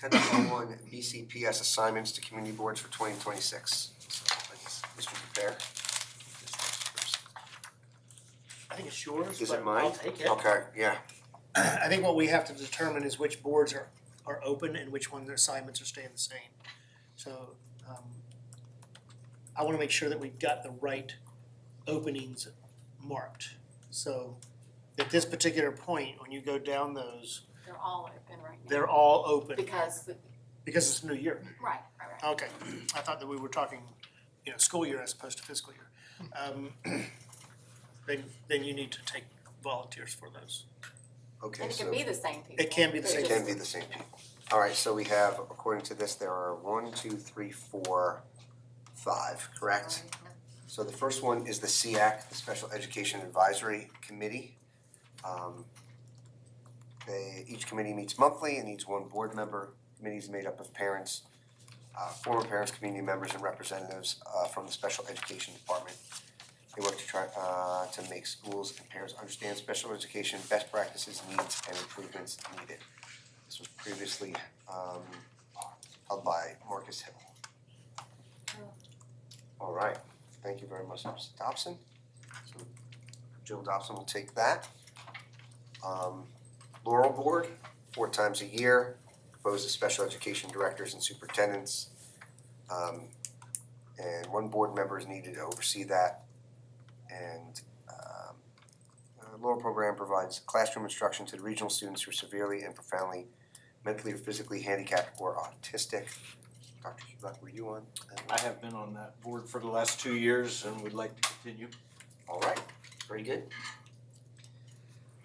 10.1 BCPS assignments to community boards for 2026. So, I guess, Mr. Prepare. I think it's yours, Is but it mine? I'll take it. Okay, yeah. I think what we have to determine is which boards are open and which one their assignments are staying the same. So, I wanna make sure that we've got the right openings marked. So, at this particular point, when you go down those, they're all open right now. they're all open Because, because it's a new year. right. Okay, I thought that we were talking, school year as opposed to fiscal year. Then you need to take volunteers for those. Okay, And it so can be the same people. It can be the They're it same can be the same people. All right, so we have, according to this, there are 1, 2, 3, 4, 5, correct? So the first one is the SEAC, the Special Education Advisory Committee. Each committee meets monthly and needs one board member. Committee is made up of parents, former parents, community members, and representatives from the Special Education Department. They work to try to make schools and parents understand special education, best practices, needs, and improvements needed. This was previously held by Marcus Hill. All right, thank you very much, Mr. Dobson. So Jill Dobson will take that. Laurel Board, 4 times a year, composed of special education directors and superintendents. And 1 board member is needed to oversee that. And Laurel program provides classroom instruction to the regional students who are severely and profoundly mentally or physically handicapped or autistic. Dr. Hubach, were you on? I have been on that board for the last 2 years and would like to continue. All right, very good.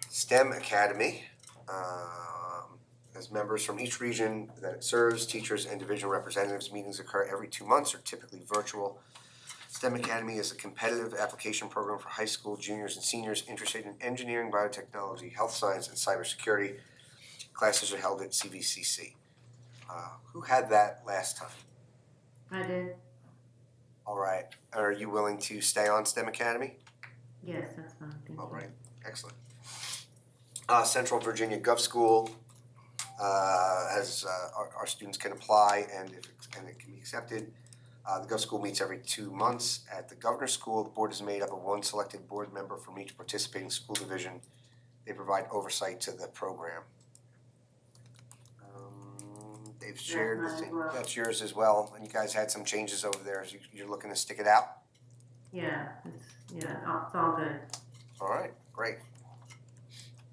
STEM Academy, has members from each region that it serves, teachers and divisional representatives. Meetings occur every 2 months, are typically virtual. STEM Academy is a competitive application program for high school juniors and seniors interested in engineering, biotechnology, health science, and cybersecurity. Classes are held at CVCC. Who had that last time? I did, All right, are you willing to stay on STEM Academy? yes, that's fine, thank you. All right, excellent. Central Virginia Gov School has, our students can apply and it can be accepted. The Gov School meets every 2 months. At the Governor's School, the board is made up of one selected board member from each participating school division. They provide oversight to the program. They've shared, That's mine as well. that's yours as well, and you guys had some changes over there, so you're looking to stick it out? Yeah, it's all good. All right, great.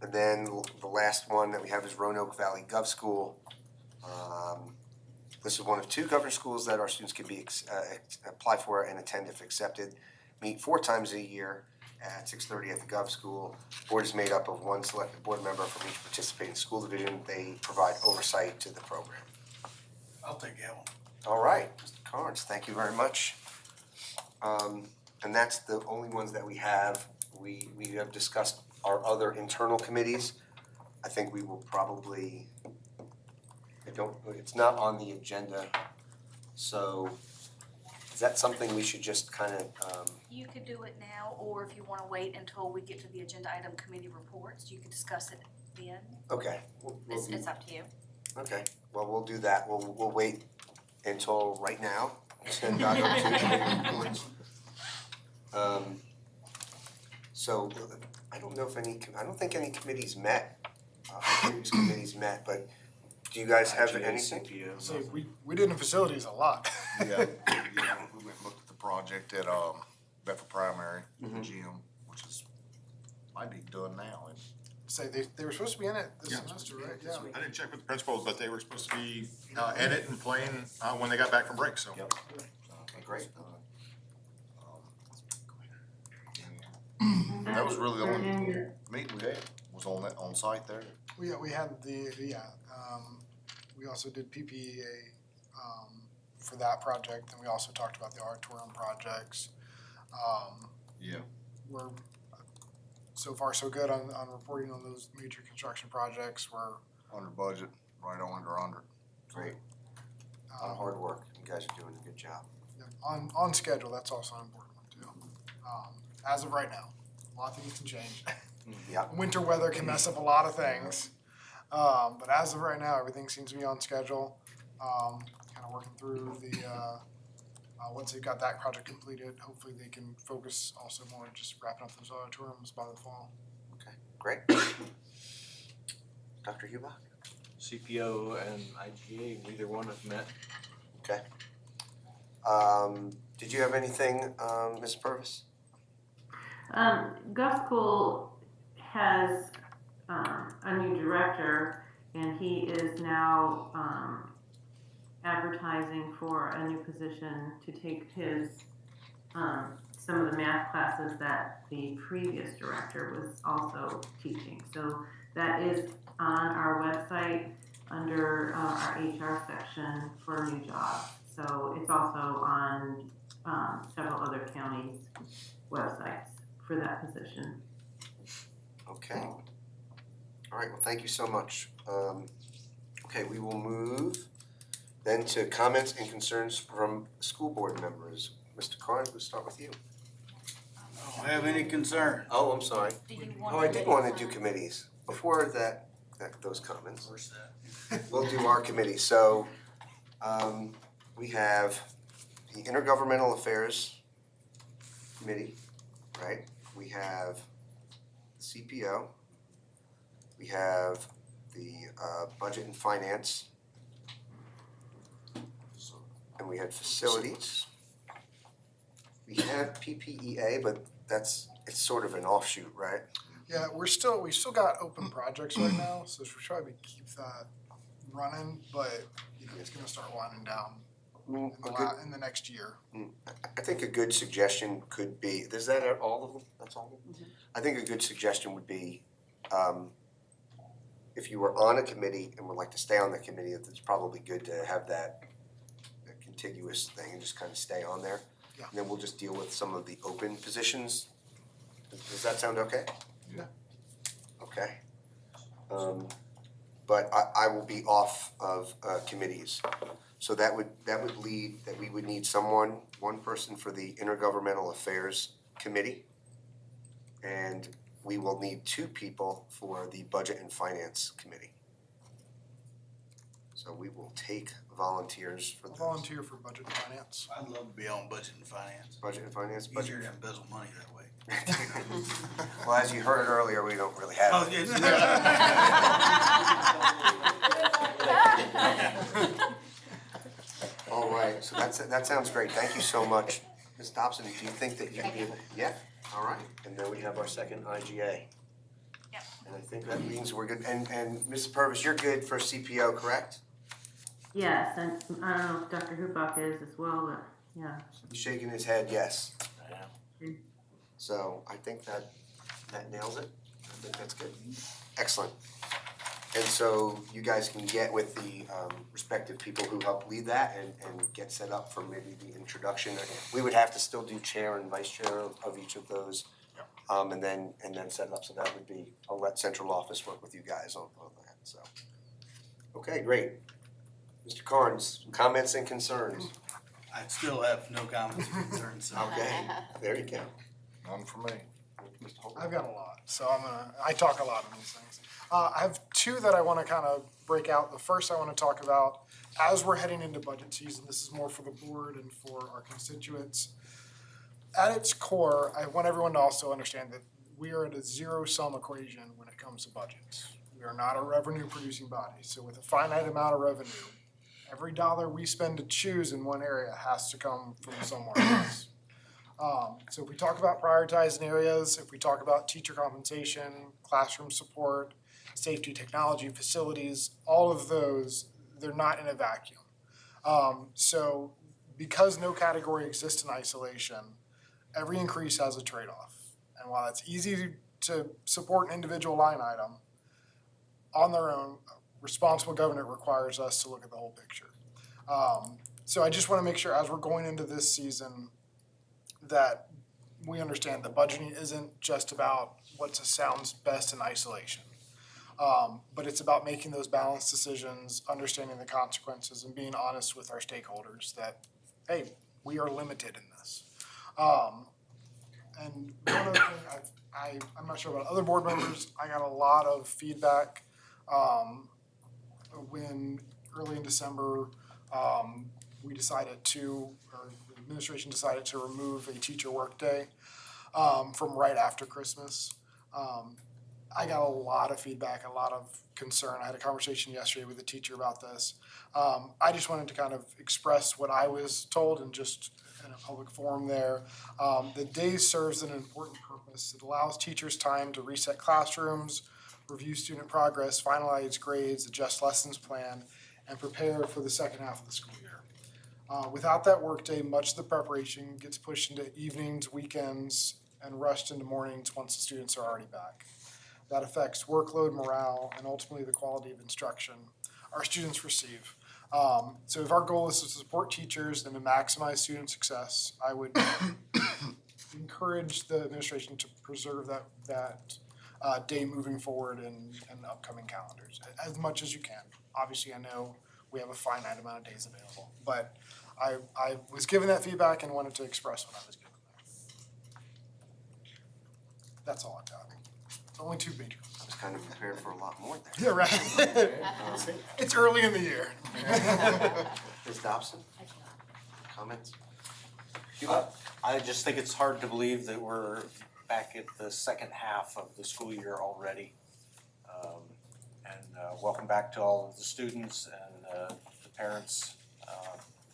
And then the last one that we have is Roanoke Valley Gov School. This is one of 2 governor schools that our students can be apply for and attend if accepted. Meet 4 times a year at 6:30 at the Gov School. Board is made up of one selected board member from each participating school division. They provide oversight to the program. I'll take that one. All right, Mr. Carnes, thank you very much. And that's the only ones that we have. We have discussed our other internal committees. I think we will probably, it's not on the agenda, so is that something we should just kind of, You could do it now, or if you wanna wait until we get to the agenda item committee reports, you could discuss it then. okay. It's up to you. Okay, well, we'll do that. We'll wait until right now. And not go to committee reports. So I don't know if I don't think any committees met, previous committees met, but do you guys have IGA, anything? CPO, So we did in facilities a lot. Yeah, we went and looked at the project at, Bedford Primary, the Mhm. gym, which is, might be done now. Say they were supposed to be in it this Yeah. semester, right? Yeah. I didn't check with the principals, but they were supposed to be in it and playing when they got back from break, so. Yep. Okay, great. That was really the only Virginia- meeting we had, was on that, on site there. We had we also did PPEA for that project, and we also talked about the auditorium projects. Yeah. We're so far so good on reporting on those major construction projects. We're Under budget, right on or under. Great. A lot of hard work. You guys are doing a good job. on schedule. That's also an important one too. As of right now, a lot of things can change. Yep. Winter weather can mess up a lot of things. But as of right now, everything seems to be on schedule. Kind of working through the, once they've got that project completed, hopefully they can focus also more on just wrapping up those auditoriums by the fall. Okay, great. Dr. Hubach? CPO and IGA, neither one have met. Okay. Did you have anything, Ms. Purvis? Gov School has, a new director, and he is now, advertising for a new position to take his, some of the math classes that the previous director was also teaching. So that is on our website under, our HR section for new jobs. So it's also on, several other counties' websites for that position. Okay. All right, well, thank you so much. Okay, we will move then to comments and concerns from school board members. Mr. Carnes, we'll start with you. I don't have any concern. Oh, I'm sorry. Do you Oh, I did want to do committees. Before those comments, we'll do our committee. So, we have the Intergovernmental Affairs Committee, right? We have CPO. We have the Budget and Finance. And we had Facilities. We have PPEA, but it's sort of an offshoot, right? Yeah, we still got open projects right now, so we should try to keep that running, but it's gonna start winding down in the next year. I think a good suggestion could be, is that all of them? That's all of them? I think a good suggestion would be, if you were on a committee and would like to stay on the committee, it's probably good to have that contiguous thing and just kind of stay on there. Yeah. And then we'll just deal with some of the open positions. Does that sound okay? Yeah. Okay. but I will be off of committees. So that would lead, that we would need one person for the Intergovernmental Affairs Committee. And we will need 2 people for the Budget and Finance Committee. So we will take volunteers for those. Volunteer for budget and finance. I'd love to be on budget and finance. Budget and Finance, Easier budget. to embezzle money that way. Well, as you heard earlier, we don't really have. Oh, yes. All right, so that sounds great. Thank you so much. Ms. Dobson, do you think that you'd be able? Yeah, all right. And then we have our second IGA. Yep. And I think that means we're good. And Mrs. Purvis, you're good for CPO, correct? Yes, and I don't know if Dr. Hubach is as well, but yeah. He's shaking his head, yes. Mm. So I think that nails it. I think that's good. Excellent. And so you guys can get with the respective people who help lead that and get set up for maybe the introduction. We would have to still do chair and vice chair of each of those. And then set it up, so that would be, I'll let central office work with you guys on that, so. Okay, great. Mr. Carnes, some comments and concerns? I still have no comments or concerns, so. Okay, there you go. None for me. Mr. Holden? I've got a lot, so I talk a lot on these things. I have 2 that I wanna kind of break out. The first I wanna talk about, as we're heading into budget season, this is more for the board and for our constituents. At its core, I want everyone to also understand that we are at a zero-sum equation when it comes to budgets. We are not a revenue-producing body, so with a finite amount of revenue, every dollar we spend to choose in one area has to come from somewhere else. So if we talk about prioritizing areas, if we talk about teacher compensation, classroom support, safety, technology, facilities, all of those, they're not in a vacuum. So because no category exists in isolation, every increase has a trade-off. And while it's easy to support an individual line item, on their own, responsible government requires us to look at the whole picture. So I just wanna make sure as we're going into this season that we understand that budgeting isn't just about what sounds best in isolation. But it's about making those balanced decisions, understanding the consequences, and being honest with our stakeholders that, hey, we are limited in this. And one other thing, I'm not sure about other board members, I got a lot of feedback when early in December, we decided to, or the administration decided to remove a teacher workday from right after Christmas. I got a lot of feedback, a lot of concern. I had a conversation yesterday with a teacher about this. I just wanted to kind of express what I was told and just in a public forum there. The day serves an important purpose. It allows teachers time to reset classrooms, review student progress, finalize grades, adjust lessons plan, and prepare for the second half of the school year. Without that workday, much of the preparation gets pushed into evenings, weekends, and rushed into mornings once the students are already back. That affects workload, morale, and ultimately the quality of instruction our students receive. So if our goal is to support teachers and to maximize student success, I would encourage the administration to preserve that day moving forward in upcoming calendars as much as you can. Obviously, I know we have a finite amount of days available, but I was given that feedback and wanted to express what I was given there. That's all I've got. It's only 2 major. I was kind of prepared for a lot more there. Yeah, right. It's early in the year. Ms. Dobson? Comments? I just think it's hard to believe that we're back at the second half of the school year already. Welcome back to all of the students and the parents.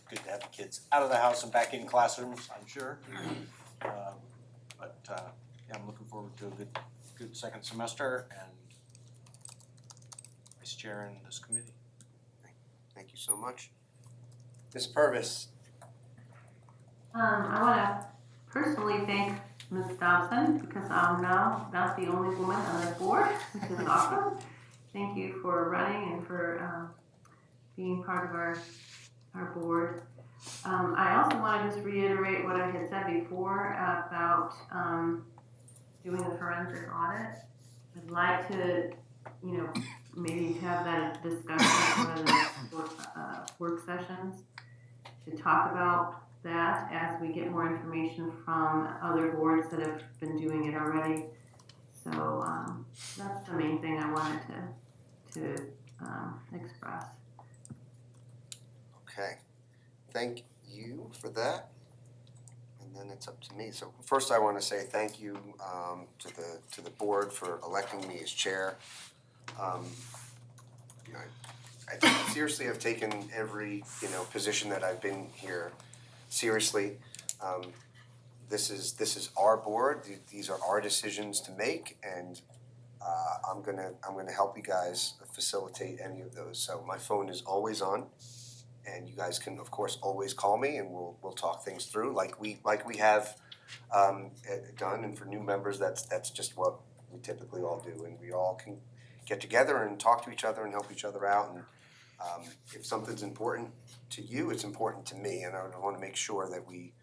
Good to have the kids out of the house and back in classrooms, I'm sure. Yeah, I'm looking forward to a good second semester and vice chair in this committee. Thank you so much. Ms. Purvis? I wanna personally thank Ms. Dobson because I'm now not the only woman on the board, which is awesome. Thank you for running and for being part of our board. I also want to just reiterate what I had said before about doing a forensic audit. I'd like to, maybe have that discussion at one of the next work sessions to talk about that as we get more information from other boards that have been doing it already. So, that's the main thing I wanted to express. Okay, thank you for that. And then it's up to me. So first I want to say thank you to the board for electing me as chair. You know, I seriously have taken every, position that I've been here seriously. This is our board, these are our decisions to make, and I'm gonna help you guys facilitate any of those. So my phone is always on, and you guys can, of course, always call me, and we'll talk things through like we have done. And for new members, that's just what we typically all do, and we all can get together and talk to each other and help each other out. And if something's important to you, it's important to me, and I want to make sure that we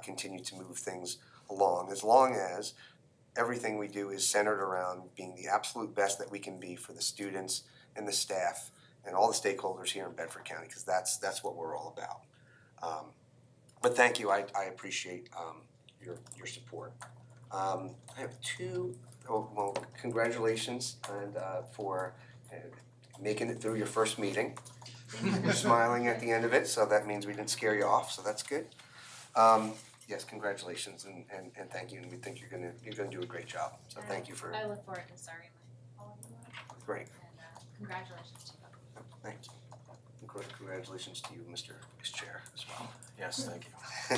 continue to move things along, as long as everything we do is centered around being the absolute best that we can be for the students and the staff and all the stakeholders here in Bedford County, because that's what we're all about. But thank you, I appreciate your support. I have well, congratulations and for making it through your first meeting. You're smiling at the end of it, so that means we didn't scare you off, so that's good. Yes, congratulations and thank you, and we think you're gonna do a great job, so thank you for. I look forward to serving with all of you. Great. And congratulations to you. Thank you. Congratulations to you, Mr. Vice Chair, as well. Yes, thank you.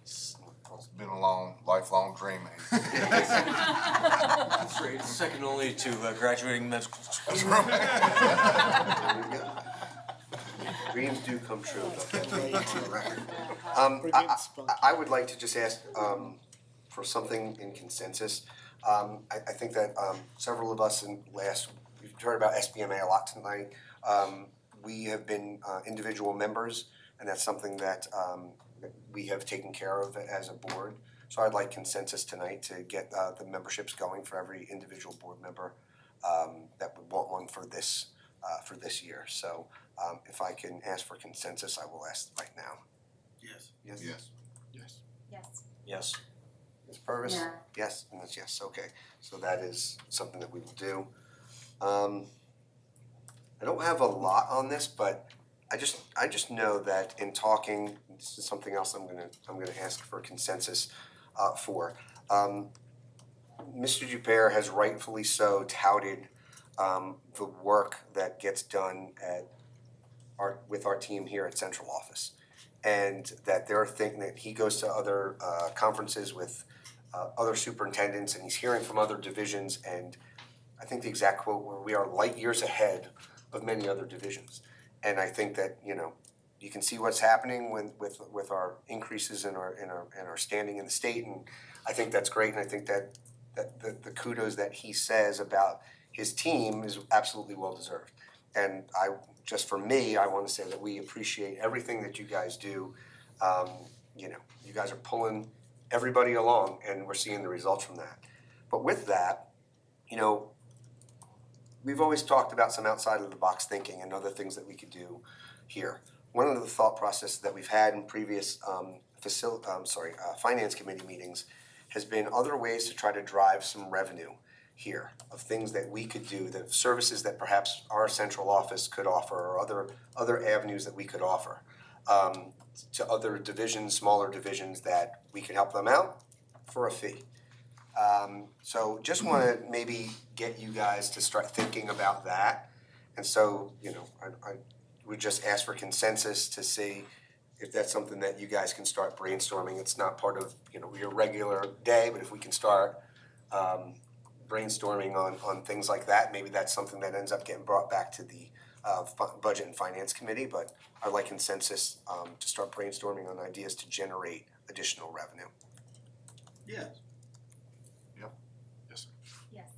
It's been a lifelong dream. Great, second only to graduating medical school. There you go. Dreams do come true, but that's on the record. I would like to just ask for something in consensus. I think that several of us we've heard about SBMA a lot tonight. We have been individual members, and that's something that we have taken care of as a board. So I'd like consensus tonight to get the memberships going for every individual board member that would want one for this year. So if I can ask for consensus, I will ask right now. Yes. Yes? Yes. Yes. Yes. Ms. Purvis? Yeah. Yes, and that's yes, okay. So that is something that we will do. I don't have a lot on this, but I just know that in talking, this is something else I'm gonna ask for consensus for. Mr. Dupere has rightfully so touted the work that gets done with our team here at central office. And that they're thinking that he goes to other conferences with other superintendents, and he's hearing from other divisions, and I think the exact quote were, "We are light years ahead of many other divisions." And I think that, you can see what's happening with our increases in our standing in the state, and I think that's great, and I think that the kudos that he says about his team is absolutely well deserved. And for me, I want to say that we appreciate everything that you guys do. You guys are pulling everybody along, and we're seeing the results from that. But with that, we've always talked about some outside of the box thinking and other things that we could do here. One of the thought processes that we've had in previous finance committee meetings has been other ways to try to drive some revenue here of things that we could do, the services that perhaps our central office could offer, or other avenues that we could offer to other divisions, smaller divisions, that we could help them out for a fee. So just want to maybe get you guys to start thinking about that. And so, I would just ask for consensus to see if that's something that you guys can start brainstorming. It's not part of, your regular day, but if we can start brainstorming on things like that, maybe that's something that ends up getting brought back to the Budget and Finance Committee. But I'd like consensus to start brainstorming on ideas to generate additional revenue. Yes. Yes, sir. Yes.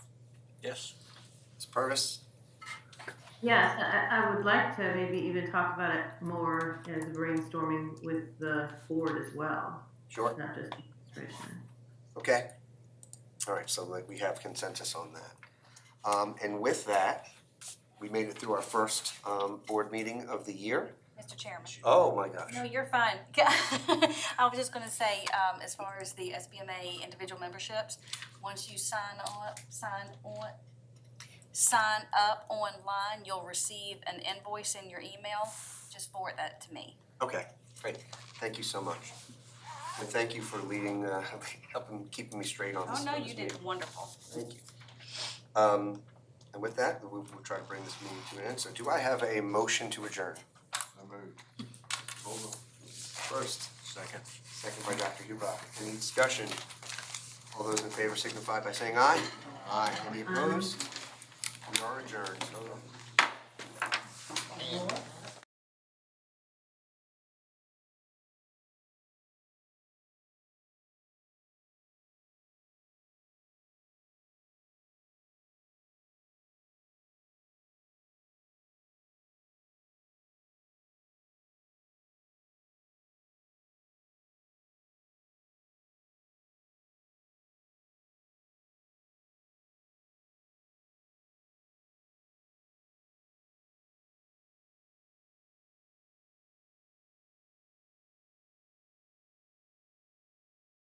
Yes. Ms. Purvis? Yes, I would like to maybe even talk about it more as brainstorming with the board as well, Sure. not just administration. Okay. All right, so we have consensus on that. And with that, we made it through our first board meeting of the year. Mr. Chairman. Oh my gosh. No, you're fine. I was just gonna say, as far as the SBMA individual memberships, once you sign up online, you'll receive an invoice in your email. Just forward that to me. Okay, great. Thank you so much. And thank you for leading up and keeping me straight on this. Oh, no, on this you meeting. did wonderful. Thank you. And with that, we'll try to bring this meeting to an end. So do I have a motion to adjourn? Hold on. First. Second. Second by Dr. Hubach. Any discussion? All those in favor signify by saying aye. Aye. Any opposed? We are adjourned.